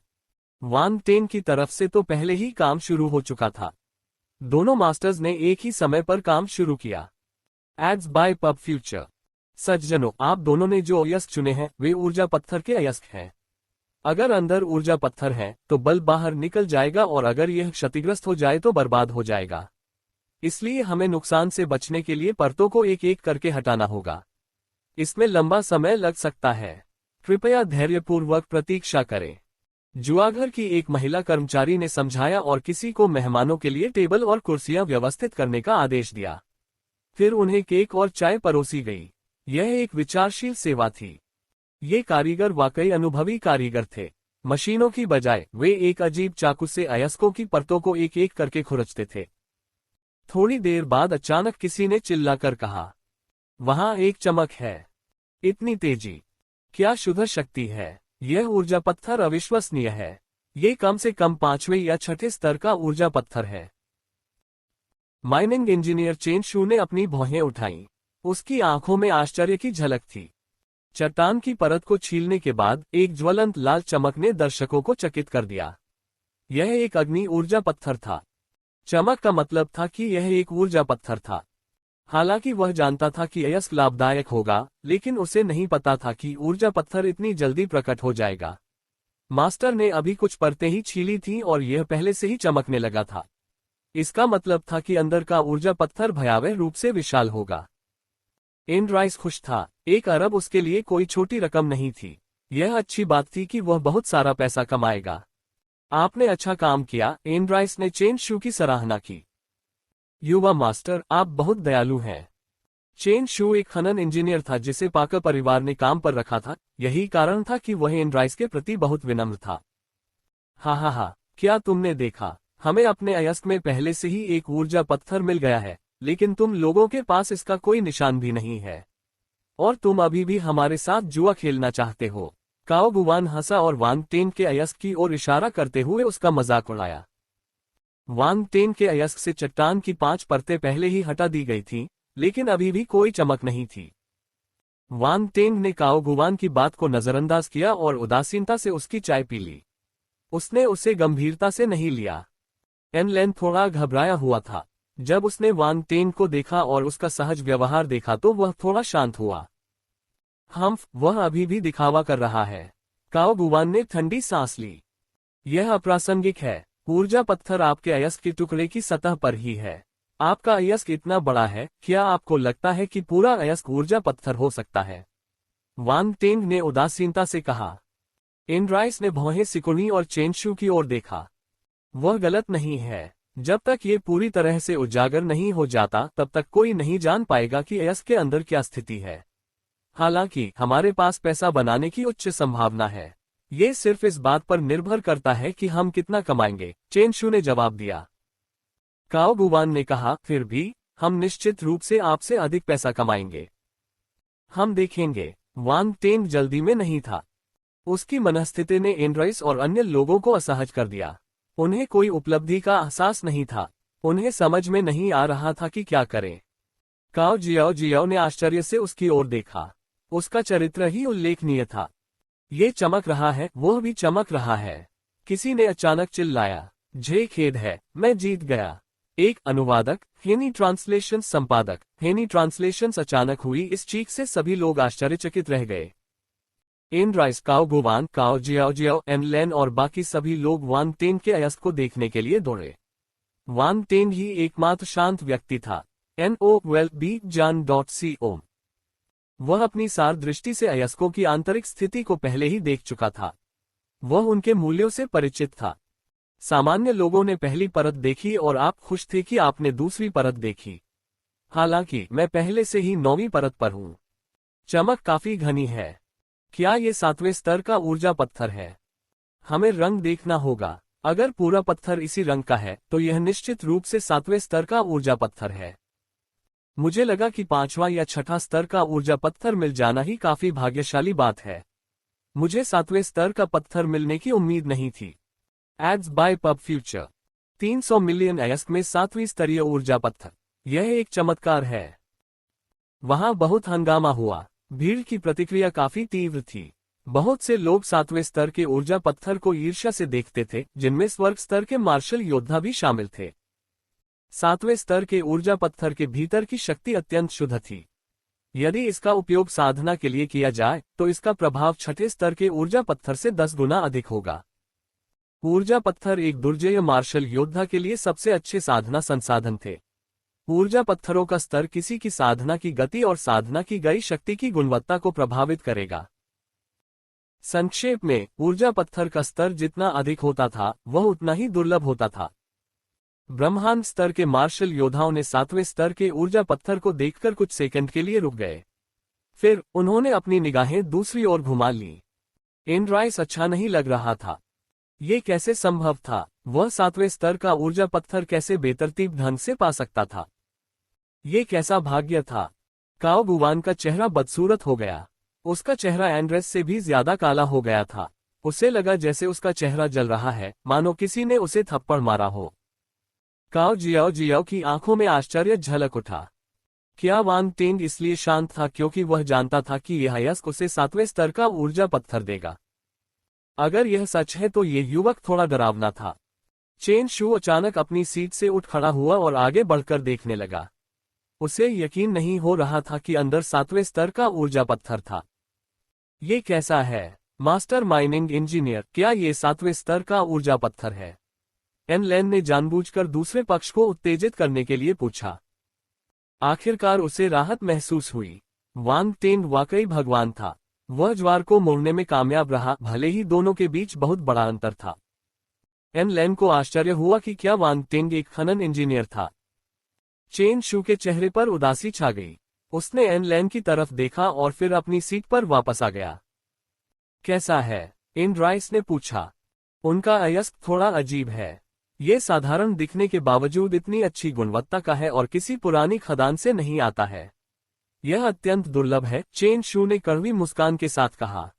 वांग टेंग की तरफ से तो पहले ही काम शुरू हो चुका था। दोनों मास्टर्स ने एक ही समय पर काम शुरू किया। Ads by pub Future. सज्जनों, आप दोनों ने जो अयस्क चुने हैं वे ऊर्जा पत्थर के अयस्क हैं। अगर अंदर ऊर्जा पत्थर है तो बल्ब बाहर निकल जाएगा और अगर यह क्षतिग्रस्त हो जाए तो बर्बाद हो जाएगा। इसलिए हमें नुकसान से बचने के लिए परतों को एक एक करके हटाना होगा। इसमें लंबा समय लग सकता है। कृपया धैर्यपूर्वक प्रतीक्षा करें। जुआघर की एक महिला कर्मचारी ने समझाया और किसी को मेहमानों के लिए टेबल और कुर्सियां व्यवस्थित करने का आदेश दिया। फिर उन्हें केक और चाय परोसी गई। यह एक विचारशील सेवा थी। ये कारीगर वाकई अनुभवी कारीगर थे। मशीनों की बजाय वे एक अजीब चाकू से अयस्कों की परतों को एक एक करके खुरचते थे। थोड़ी देर बाद अचानक किसी ने चिल्लाकर कहा, वहां एक चमक है। इतनी तेजी, क्या शुद्ध शक्ति है। यह ऊर्जा पत्थर अविश्वसनीय है। ये कम से कम 5वें या 6ठे स्तर का ऊर्जा पत्थर है। माइनिंग इंजीनियर चेन शू ने अपनी भौहें उठाईं। उसकी आंखों में आश्चर्य की झलक थी। चट्टान की परत को छीलने के बाद एक ज्वलंत लाल चमक ने दर्शकों को चकित कर दिया। यह एक अग्नि ऊर्जा पत्थर था। चमक का मतलब था कि यह एक ऊर्जा पत्थर था। हालांकि वह जानता था कि अयस्क लाभदायक होगा, लेकिन उसे नहीं पता था कि ऊर्जा पत्थर इतनी जल्दी प्रकट हो जाएगा। मास्टर ने अभी कुछ परतें ही छीली थीं और यह पहले से ही चमकने लगा था। इसका मतलब था कि अंदर का ऊर्जा पत्थर भयावह रूप से विशाल होगा। एंड्राइस खुश था। 1 अरब उसके लिए कोई छोटी रकम नहीं थी। यह अच्छी बात थी कि वह बहुत सारा पैसा कमाएगा। आपने अच्छा काम किया, एंड्राइस ने चेन शू की सराहना की। युवा मास्टर, आप बहुत दयालु हैं। चेन शू एक खनन इंजीनियर था जिसे पाकर परिवार ने काम पर रखा था। यही कारण था कि वह एंड्राइस के प्रति बहुत विनम्र था। हा, क्या तुमने देखा? हमें अपने अयस्क में पहले से ही एक ऊर्जा पत्थर मिल गया है, लेकिन तुम लोगों के पास इसका कोई निशान भी नहीं है। और तुम अभी भी हमारे साथ जुआ खेलना चाहते हो। काओ गुवान हंसा और वांग टेन के अयस्क की ओर इशारा करते हुए उसका मजाक उड़ाया। वांग टेन के अयस्क से चट्टान की 5 परतें पहले ही हटा दी गई थीं, लेकिन अभी भी कोई चमक नहीं थी। वांग टेन ने काओ गुवान की बात को नजरअंदाज किया और उदासीनता से उसकी चाय पी ली। उसने उसे गंभीरता से नहीं लिया। एन लेन थोड़ा घबराया हुआ था। जब उसने वांग टेन को देखा और उसका सहज व्यवहार देखा तो वह थोड़ा शांत हुआ। वह अभी भी दिखावा कर रहा है। काओ गुवान ने ठंडी सांस ली। यह अप्रासंगिक है। ऊर्जा पत्थर आपके अयस्क के टुकड़े की सतह पर ही है। आपका अयस्क इतना बड़ा है, क्या आपको लगता है कि पूरा अयस्क ऊर्जा पत्थर हो सकता है? वांग टेंग ने उदासीनता से कहा। एंड्राइस ने भौहें सिकुड़ी और चेन शू की ओर देखा। वह गलत नहीं है। जब तक ये पूरी तरह से उजागर नहीं हो जाता तब तक कोई नहीं जान पाएगा कि अयस्क के अंदर क्या स्थिति है। हालांकि हमारे पास पैसा बनाने की उच्च संभावना है। ये सिर्फ इस बात पर निर्भर करता है कि हम कितना कमाएंगे, चेन शू ने जवाब दिया। काओ गुवान ने कहा, फिर भी हम निश्चित रूप से आपसे अधिक पैसा कमाएंगे। हम देखेंगे। वांग टेंग जल्दी में नहीं था। उसकी मनस्थिति ने एंड्राइस और अन्य लोगों को असहज कर दिया। उन्हें कोई उपलब्धि का एहसास नहीं था। उन्हें समझ में नहीं आ रहा था कि क्या करें। काओ जियाओ ने आश्चर्य से उसकी ओर देखा। उसका चरित्र ही उल्लेखनीय था। ये चमक रहा है, वह भी चमक रहा है। किसी ने अचानक चिल्लाया, मुझे खेद है, मैं जीत गया। एक अनुवादक, हेनी ट्रांसलेशन संपादक। हेनी ट्रांसलेशंस अचानक हुई इस चीख से सभी लोग आश्चर्यचकित रह गए। एंड्राइस, काओ गुवान, काओ जियाओ, एनलेन और बाकी सभी लोग वांग टेंग के अयस्क को देखने के लिए दौड़े। वांग टेंग ही एकमात्र शांत व्यक्ति था। NOWELLBJAN.CO। वह अपनी सार दृष्टि से अयस्कों की आंतरिक स्थिति को पहले ही देख चुका था। वह उनके मूल्यों से परिचित था। सामान्य लोगों ने पहली परत देखी और आप खुश थे कि आपने दूसरी परत देखी। हालांकि मैं पहले से ही 9वीं परत पर हूं। चमक काफी घनी है। क्या ये 7वें स्तर का ऊर्जा पत्थर है? हमें रंग देखना होगा। अगर पूरा पत्थर इसी रंग का है तो यह निश्चित रूप से 7वें स्तर का ऊर्जा पत्थर है। मुझे लगा कि 5वां या 6ठा स्तर का ऊर्जा पत्थर मिल जाना ही काफी भाग्यशाली बात है। मुझे 7वें स्तर का पत्थर मिलने की उम्मीद नहीं थी। Ads by pub Future. 300 million अयस्क में 7वीं स्तरीय ऊर्जा पत्थर, यह एक चमत्कार है। वहां बहुत हंगामा हुआ। भीड़ की प्रतिक्रिया काफी तीव्र थी। बहुत से लोग 7वें स्तर के ऊर्जा पत्थर को ईर्ष्या से देखते थे, जिनमें स्वर्ग स्तर के मार्शल योद्धा भी शामिल थे। 7वें स्तर के ऊर्जा पत्थर के भीतर की शक्ति अत्यंत शुद्ध थी। यदि इसका उपयोग साधना के लिए किया जाए तो इसका प्रभाव 6ठे स्तर के ऊर्जा पत्थर से 10 गुना अधिक होगा। ऊर्जा पत्थर एक दुर्जय मार्शल योद्धा के लिए सबसे अच्छे साधना संसाधन थे। ऊर्जा पत्थरों का स्तर किसी की साधना की गति और साधना की गई शक्ति की गुणवत्ता को प्रभावित करेगा। संक्षेप में, ऊर्जा पत्थर का स्तर जितना अधिक होता था वह उतना ही दुर्लभ होता था। ब्रह्मांड स्तर के मार्शल योद्धाओं ने 7वें स्तर के ऊर्जा पत्थर को देखकर कुछ सेकंड के लिए रुक गए। फिर उन्होंने अपनी निगाहें दूसरी ओर घुमा ली। एंड्राइस अच्छा नहीं लग रहा था। ये कैसे संभव था? वह 7वें स्तर का ऊर्जा पत्थर कैसे बेतरतीब ढंग से पा सकता था? ये कैसा भाग्य था? काओ गुवान का चेहरा बदसूरत हो गया। उसका चेहरा एंड्रेस से भी ज्यादा काला हो गया था। उसे लगा जैसे उसका चेहरा जल रहा है, मानो किसी ने उसे थप्पड़ मारा हो। काओ जियाओ की आंखों में आश्चर्य झलक उठा। क्या वांग टेंग इसलिए शांत था क्योंकि वह जानता था कि यह अयस्क उसे 7वें स्तर का ऊर्जा पत्थर देगा? अगर यह सच है तो ये युवक थोड़ा डरावना था। चेन शू अचानक अपनी सीट से उठ खड़ा हुआ और आगे बढ़कर देखने लगा। उसे यकीन नहीं हो रहा था कि अंदर 7वें स्तर का ऊर्जा पत्थर था। ये कैसा है? मास्टर माइनिंग इंजीनियर, क्या ये 7वें स्तर का ऊर्जा पत्थर है? एनलेन ने जानबूझकर दूसरे पक्ष को उत्तेजित करने के लिए पूछा। आखिरकार उसे राहत महसूस हुई। वांग टेंग वाकई भगवान था। वह ज्वार को मोड़ने में कामयाब रहा, भले ही दोनों के बीच बहुत बड़ा अंतर था। एनलेन को आश्चर्य हुआ कि क्या वांग टेंग एक खनन इंजीनियर था। चेन शू के चेहरे पर उदासी छा गई। उसने एनलेन की तरफ देखा और फिर अपनी सीट पर वापस आ गया। कैसा है? एंड्राइस ने पूछा। उनका अयस्क थोड़ा अजीब है। ये साधारण दिखने के बावजूद इतनी अच्छी गुणवत्ता का है और किसी पुरानी खदान से नहीं आता है। यह अत्यंत दुर्लभ है, चेन शू ने कड़वी मुस्कान के साथ कहा।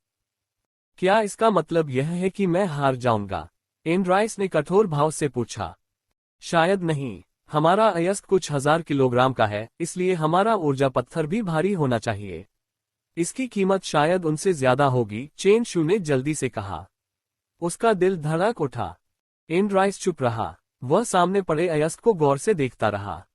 क्या इसका मतलब यह है कि मैं हार जाऊंगा? एंड्राइस ने कठोर भाव से पूछा। शायद नहीं। हमारा अयस्क कुछ 1000 किलोग्राम का है, इसलिए हमारा ऊर्जा पत्थर भी भारी होना चाहिए। इसकी कीमत शायद उनसे ज्यादा होगी, चेन शू ने जल्दी से कहा। उसका दिल धड़क उठा। एंड्राइस चुप रहा। वह सामने पड़े अयस्क को गौर से देखता रहा।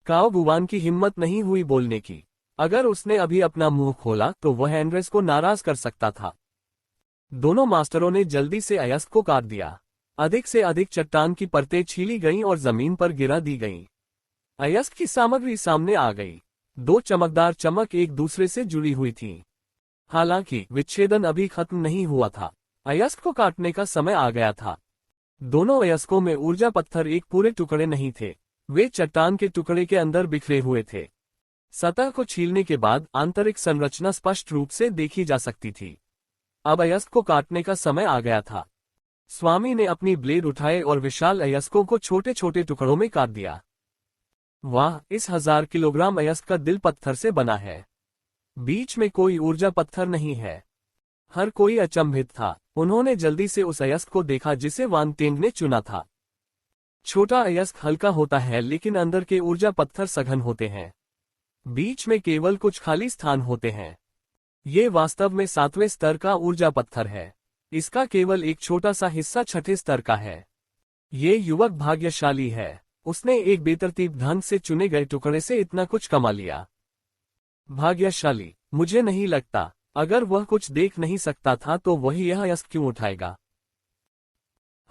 काओ गुवान की हिम्मत नहीं हुई बोलने की। अगर उसने अभी अपना मुंह खोला तो वह एंड्रेस को नाराज कर सकता था। दोनों मास्टरों ने जल्दी से अयस्क को काट दिया। अधिक से अधिक चट्टान की परतें छीली गईं और जमीन पर गिरा दी गईं। अयस्क की सामग्री सामने आ गई। दो चमकदार चमक एक दूसरे से जुड़ी हुई थीं। हालांकि विच्छेदन अभी खत्म नहीं हुआ था। अयस्क को काटने का समय आ गया था। दोनों अयस्कों में ऊर्जा पत्थर एक पूरे टुकड़े नहीं थे, वे चट्टान के टुकड़े के अंदर बिखरे हुए थे। सतह को छीलने के बाद आंतरिक संरचना स्पष्ट रूप से देखी जा सकती थी। अब अयस्क को काटने का समय आ गया था। स्वामी ने अपनी ब्लेड उठाए और विशाल अयस्कों को छोटे छोटे टुकड़ों में काट दिया। वाह, इस 1000 किलोग्राम अयस्क का दिल पत्थर से बना है। बीच में कोई ऊर्जा पत्थर नहीं है। हर कोई अचंभित था। उन्होंने जल्दी से उस अयस्क को देखा जिसे वान टेंग ने चुना था। छोटा अयस्क हल्का होता है लेकिन अंदर के ऊर्जा पत्थर सघन होते हैं। बीच में केवल कुछ खाली स्थान होते हैं। ये वास्तव में 7वें स्तर का ऊर्जा पत्थर है। इसका केवल एक छोटा सा हिस्सा 6ठे स्तर का है। ये युवक भाग्यशाली है। उसने एक बेतरतीब ढंग से चुने गए टुकड़े से इतना कुछ कमा लिया। भाग्यशाली? मुझे नहीं लगता। अगर वह कुछ देख नहीं सकता था तो वही यह अयस्क क्यों उठाएगा?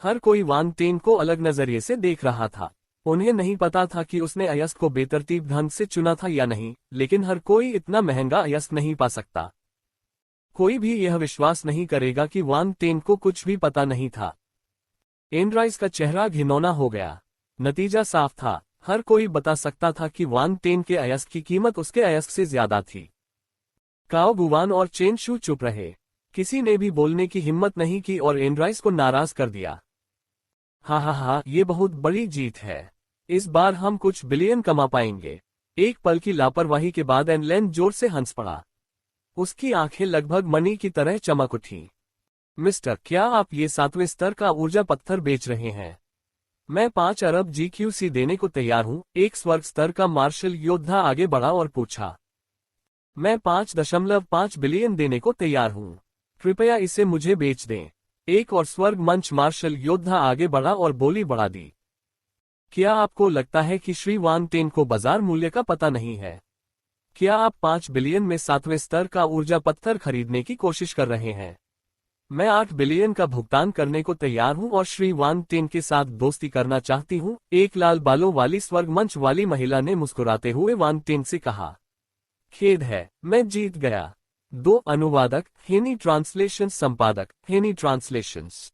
हर कोई वान टेंग को अलग नजरिए से देख रहा था। उन्हें नहीं पता था कि उसने अयस्क को बेतरतीब ढंग से चुना था या नहीं, लेकिन हर कोई इतना महंगा अयस्क नहीं पा सकता। कोई भी यह विश्वास नहीं करेगा कि वान टेंग को कुछ भी पता नहीं था। एंड्राइस का चेहरा घिनौना हो गया। नतीजा साफ था। हर कोई बता सकता था कि वान टेंग के अयस्क की कीमत उसके अयस्क से ज्यादा थी। काओ गुवान और चेन शू चुप रहे। किसी ने भी बोलने की हिम्मत नहीं की और एंड्राइस को नाराज कर दिया। हा, ये बहुत बड़ी जीत है। इस बार हम कुछ बिलियन कमा पाएंगे। एक पल की लापरवाही के बाद एनलेन जोर से हंस पड़ा। उसकी आंखें लगभग मणि की तरह चमक उठी। मिस्टर, क्या आप ये 7वें स्तर का ऊर्जा पत्थर बेच रहे हैं? मैं 5 अरब GQC देने को तैयार हूं। एक स्वर्ग स्तर का मार्शल योद्धा आगे बढ़ा और पूछा। मैं 5.5 बिलियन देने को तैयार हूं। कृपया इसे मुझे बेच दें। एक और स्वर्ग मंच मार्शल योद्धा आगे बढ़ा और बोली बढ़ा दी। क्या आपको लगता है कि श्री वान टेंग को बाजार मूल्य का पता नहीं है? क्या आप 5 बिलियन में 7वें स्तर का ऊर्जा पत्थर खरीदने की कोशिश कर रहे हैं? मैं 8 बिलियन का भुगतान करने को तैयार हूं और श्री वान टेंग के साथ दोस्ती करना चाहती हूं। एक लाल बालों वाली स्वर्ग मंच वाली महिला ने मुस्कुराते हुए वान टेंग से कहा। खेद है, मैं जीत गया। 2 अनुवादक, हेनी ट्रांसलेशन संपादक, हेनी ट्रांसलेशंस।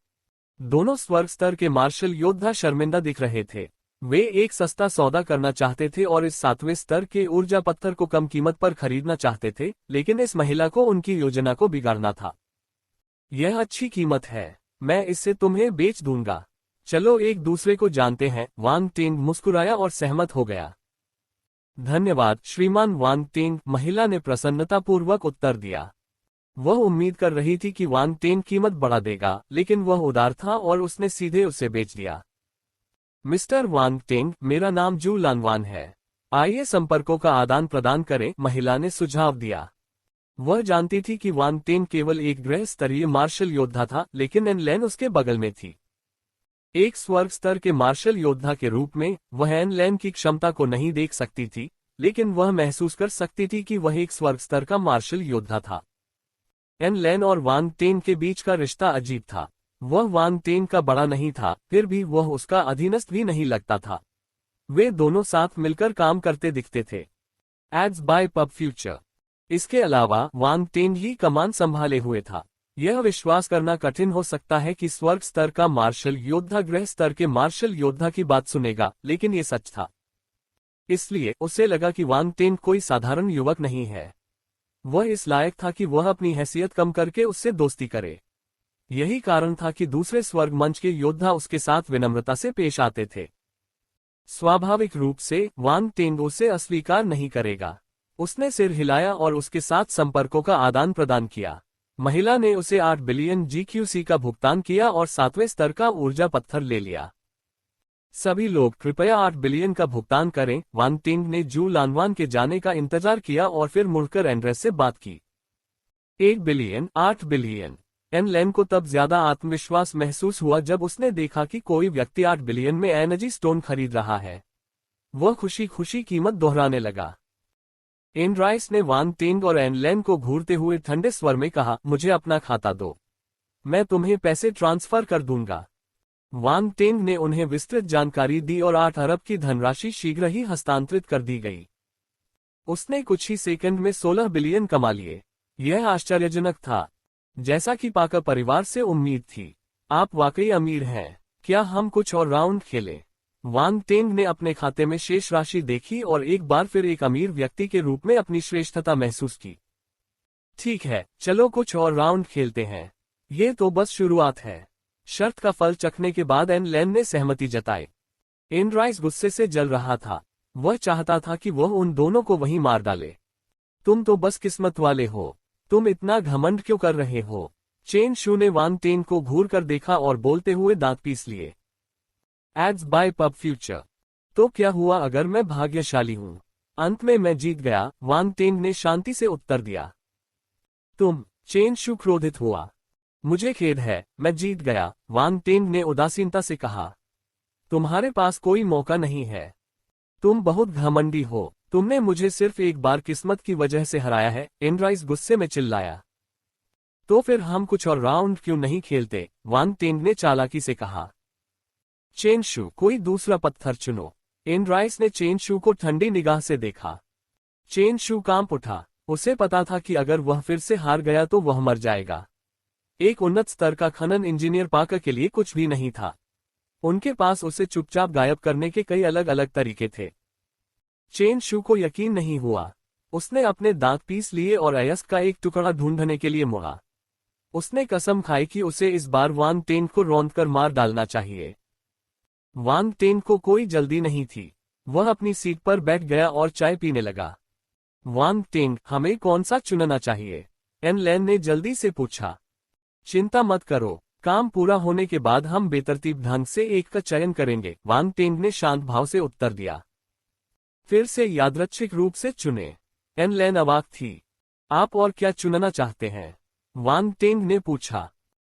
दोनों स्वर्ग स्तर के मार्शल योद्धा शर्मिंदा दिख रहे थे। वे एक सस्ता सौदा करना चाहते थे और इस 7वें स्तर के ऊर्जा पत्थर को कम कीमत पर खरीदना चाहते थे, लेकिन इस महिला को उनकी योजना को बिगाड़ना था। यह अच्छी कीमत है। मैं इसे तुम्हें बेच दूंगा। चलो एक दूसरे को जानते हैं। वान टेंग मुस्कुराया और सहमत हो गया। धन्यवाद श्रीमान वान टेंग, महिला ने प्रसन्नतापूर्वक उत्तर दिया। वह उम्मीद कर रही थी कि वान टेंग कीमत बढ़ा देगा, लेकिन वह उदार था और उसने सीधे उसे बेच दिया। मिस्टर वान टेंग, मेरा नाम जू लानवान है। आइए संपर्कों का आदान प्रदान करें, महिला ने सुझाव दिया। वह जानती थी कि वान टेंग केवल एक गृह स्तरीय मार्शल योद्धा था, लेकिन एनलेन उसके बगल में थी। एक स्वर्ग स्तर के मार्शल योद्धा के रूप में वह एनलेन की क्षमता को नहीं देख सकती थी, लेकिन वह महसूस कर सकती थी कि वह एक स्वर्ग स्तर का मार्शल योद्धा था। एनलेन और वान टेंग के बीच का रिश्ता अजीब था। वह वान टेंग का बड़ा नहीं था, फिर भी वह उसका अधीनस्थ भी नहीं लगता था। वे दोनों साथ मिलकर काम करते दिखते थे। Ads by pub Future. इसके अलावा वान टेंग ही कमान संभाले हुए था। यह विश्वास करना कठिन हो सकता है कि स्वर्ग स्तर का मार्शल योद्धा गृह स्तर के मार्शल योद्धा की बात सुनेगा, लेकिन ये सच था। इसलिए उसे लगा कि वान टेंग कोई साधारण युवक नहीं है। वह इस लायक था कि वह अपनी हैसियत कम करके उससे दोस्ती करे। यही कारण था कि दूसरे स्वर्ग मंच के योद्धा उसके साथ विनम्रता से पेश आते थे। स्वाभाविक रूप से वान टेंग उसे अस्वीकार नहीं करेगा। उसने सिर हिलाया और उसके साथ संपर्कों का आदान प्रदान किया। महिला ने उसे 8 बिलियन GQC का भुगतान किया और 7वें स्तर का ऊर्जा पत्थर ले लिया। सभी लोग कृपया 8 बिलियन का भुगतान करें। वान टेंग ने जू लानवान के जाने का इंतजार किया और फिर मुड़कर एंड्रेस से बात की। 1 बिलियन, 8 बिलियन। एनलेन को तब ज्यादा आत्मविश्वास महसूस हुआ जब उसने देखा कि कोई व्यक्ति 8 बिलियन में एनर्जी स्टोन खरीद रहा है। वह खुशी खुशी कीमत दोहराने लगा। एंड्राइस ने वान टेंग और एनलेन को घूरते हुए ठंडे स्वर में कहा, मुझे अपना खाता दो। मैं तुम्हें पैसे ट्रांसफर कर दूंगा। वान टेंग ने उन्हें विस्तृत जानकारी दी और 8 अरब की धनराशि शीघ्र ही हस्तांतरित कर दी गई। उसने कुछ ही सेकंड में 16 बिलियन कमा लिए। यह आश्चर्यजनक था, जैसा कि पाकर परिवार से उम्मीद थी। आप वाकई अमीर हैं। क्या हम कुछ और राउंड खेलें? वांग टेंग ने अपने खाते में शेष राशि देखी और एक बार फिर एक अमीर व्यक्ति के रूप में अपनी श्रेष्ठता महसूस की। ठीक है, चलो कुछ और राउंड खेलते हैं। ये तो बस शुरुआत है। शर्त का फल चखने के बाद एन लैन ने सहमति जताई। एनराइस गुस्से से जल रहा था। वह चाहता था कि वह उन दोनों को वहीं मार डाले। तुम तो बस किस्मत वाले हो। तुम इतना घमंड क्यों कर रहे हो? चेन शू ने वांग टेंग को घूर कर देखा और बोलते हुए दांत पीस लिए। Ads by pub Future. तो क्या हुआ अगर मैं भाग्यशाली हूं? अंत में मैं जीत गया, वांग टेंग ने शांति से उत्तर दिया। तुम? चेन शू क्रोधित हुआ। मुझे खेद है, मैं जीत गया, वांग टेंग ने उदासीनता से कहा। तुम्हारे पास कोई मौका नहीं है। तुम बहुत घमंडी हो। तुमने मुझे सिर्फ एक बार किस्मत की वजह से हराया है, एनराइस गुस्से में चिल्लाया। तो फिर हम कुछ और राउंड क्यों नहीं खेलते? वांग टेंग ने चालाकी से कहा। चेन शू, कोई दूसरा पत्थर चुनो। एनराइस ने चेन शू को ठंडी निगाह से देखा। चेन शू कांप उठा। उसे पता था कि अगर वह फिर से हार गया तो वह मर जाएगा। एक उन्नत स्तर का खनन इंजीनियर पाकर के लिए कुछ भी नहीं था। उनके पास उसे चुपचाप गायब करने के कई अलग अलग तरीके थे। चेन शू को यकीन नहीं हुआ। उसने अपने दांत पीस लिए और अयस्क का एक टुकड़ा ढूंढने के लिए मुड़ा। उसने कसम खाई कि उसे इस बार वांग टेंग को रौंदकर मार डालना चाहिए। वांग टेंग को कोई जल्दी नहीं थी। वह अपनी सीट पर बैठ गया और चाय पीने लगा। वांग टेंग, हमें कौन सा चुनना चाहिए? एन लैन ने जल्दी से पूछा। चिंता मत करो, काम पूरा होने के बाद हम बेतरतीब ढंग से एक का चयन करेंगे, वांग टेंग ने शांत भाव से उत्तर दिया। फिर से यादृच्छिक रूप से चुने। एन लैन अवाक थी। आप और क्या चुनना चाहते हैं? वांग टेंग ने पूछा।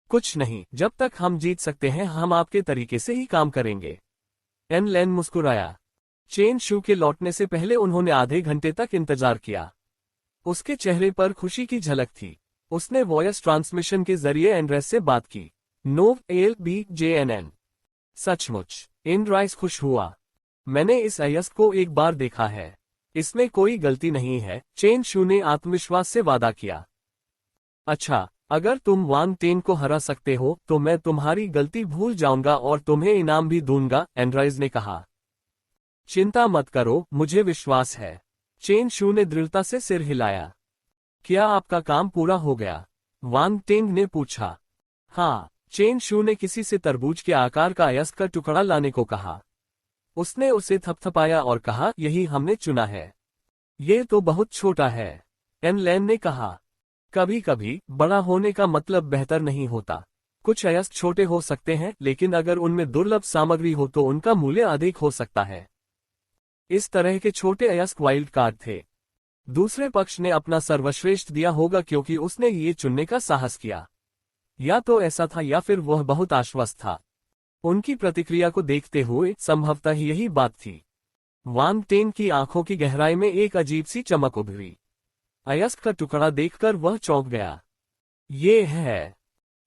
कुछ नहीं, जब तक हम जीत सकते हैं हम आपके तरीके से ही काम करेंगे। एन लैन मुस्कुराया। चेन शू के लौटने से पहले उन्होंने आधे घंटे तक इंतजार किया। उसके चेहरे पर खुशी की झलक थी। उसने वॉयस ट्रांसमिशन के जरिए एनराइस से बात की। नोव LBJNN। सचमुच? एनराइस खुश हुआ। मैंने इस अयस्क को एक बार देखा है। इसमें कोई गलती नहीं है, चेन शू ने आत्मविश्वास से वादा किया। अच्छा, अगर तुम वांग टेंग को हरा सकते हो तो मैं तुम्हारी गलती भूल जाऊंगा और तुम्हें इनाम भी दूंगा, एनराइस ने कहा। चिंता मत करो, मुझे विश्वास है। चेन शू ने दृढ़ता से सिर हिलाया। क्या आपका काम पूरा हो गया? वांग टेंग ने पूछा। हाँ, चेन शू ने किसी से तरबूज के आकार का अयस्क का टुकड़ा लाने को कहा। उसने उसे थपथपाया और कहा, यही हमने चुना है। ये तो बहुत छोटा है, एन लैन ने कहा। कभी कभी बड़ा होने का मतलब बेहतर नहीं होता। कुछ अयस्क छोटे हो सकते हैं, लेकिन अगर उनमें दुर्लभ सामग्री हो तो उनका मूल्य अधिक हो सकता है। इस तरह के छोटे अयस्क वाइल्ड कार्ड थे। दूसरे पक्ष ने अपना सर्वश्रेष्ठ दिया होगा क्योंकि उसने ये चुनने का साहस किया। या तो ऐसा था या फिर वह बहुत आश्वस्त था। उनकी प्रतिक्रिया को देखते हुए संभवतः यही बात थी। वांग टेंग की आंखों की गहराई में एक अजीब सी चमक उभरी। अयस्क का टुकड़ा देखकर वह चौंक गया। ये है।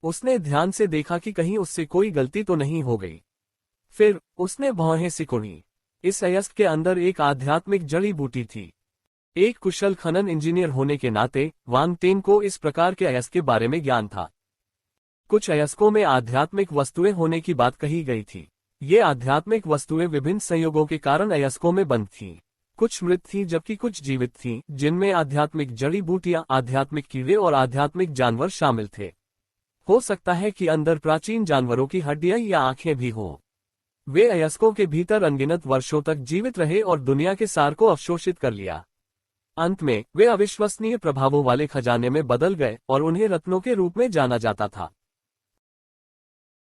उसने ध्यान से देखा कि कहीं उससे कोई गलती तो नहीं हो गई। फिर उसने भौहें सिकुड़ी। इस अयस्क के अंदर एक आध्यात्मिक जड़ी बूटी थी। एक कुशल खनन इंजीनियर होने के नाते वांग टेंग को इस प्रकार के अयस्क के बारे में ज्ञान था। कुछ अयस्कों में आध्यात्मिक वस्तुएं होने की बात कही गई थी। ये आध्यात्मिक वस्तुएं विभिन्न संयोगों के कारण अयस्कों में बंद थीं। कुछ मृत थीं जबकि कुछ जीवित थीं, जिनमें आध्यात्मिक जड़ी बूटियां, आध्यात्मिक कीड़े और आध्यात्मिक जानवर शामिल थे। हो सकता है कि अंदर प्राचीन जानवरों की हड्डियां या आंखें भी हों। वे अयस्कों के भीतर अनगिनत वर्षों तक जीवित रहे और दुनिया के सार को अवशोषित कर लिया। अंत में वे अविश्वसनीय प्रभावों वाले खजाने में बदल गए और उन्हें रत्नों के रूप में जाना जाता था।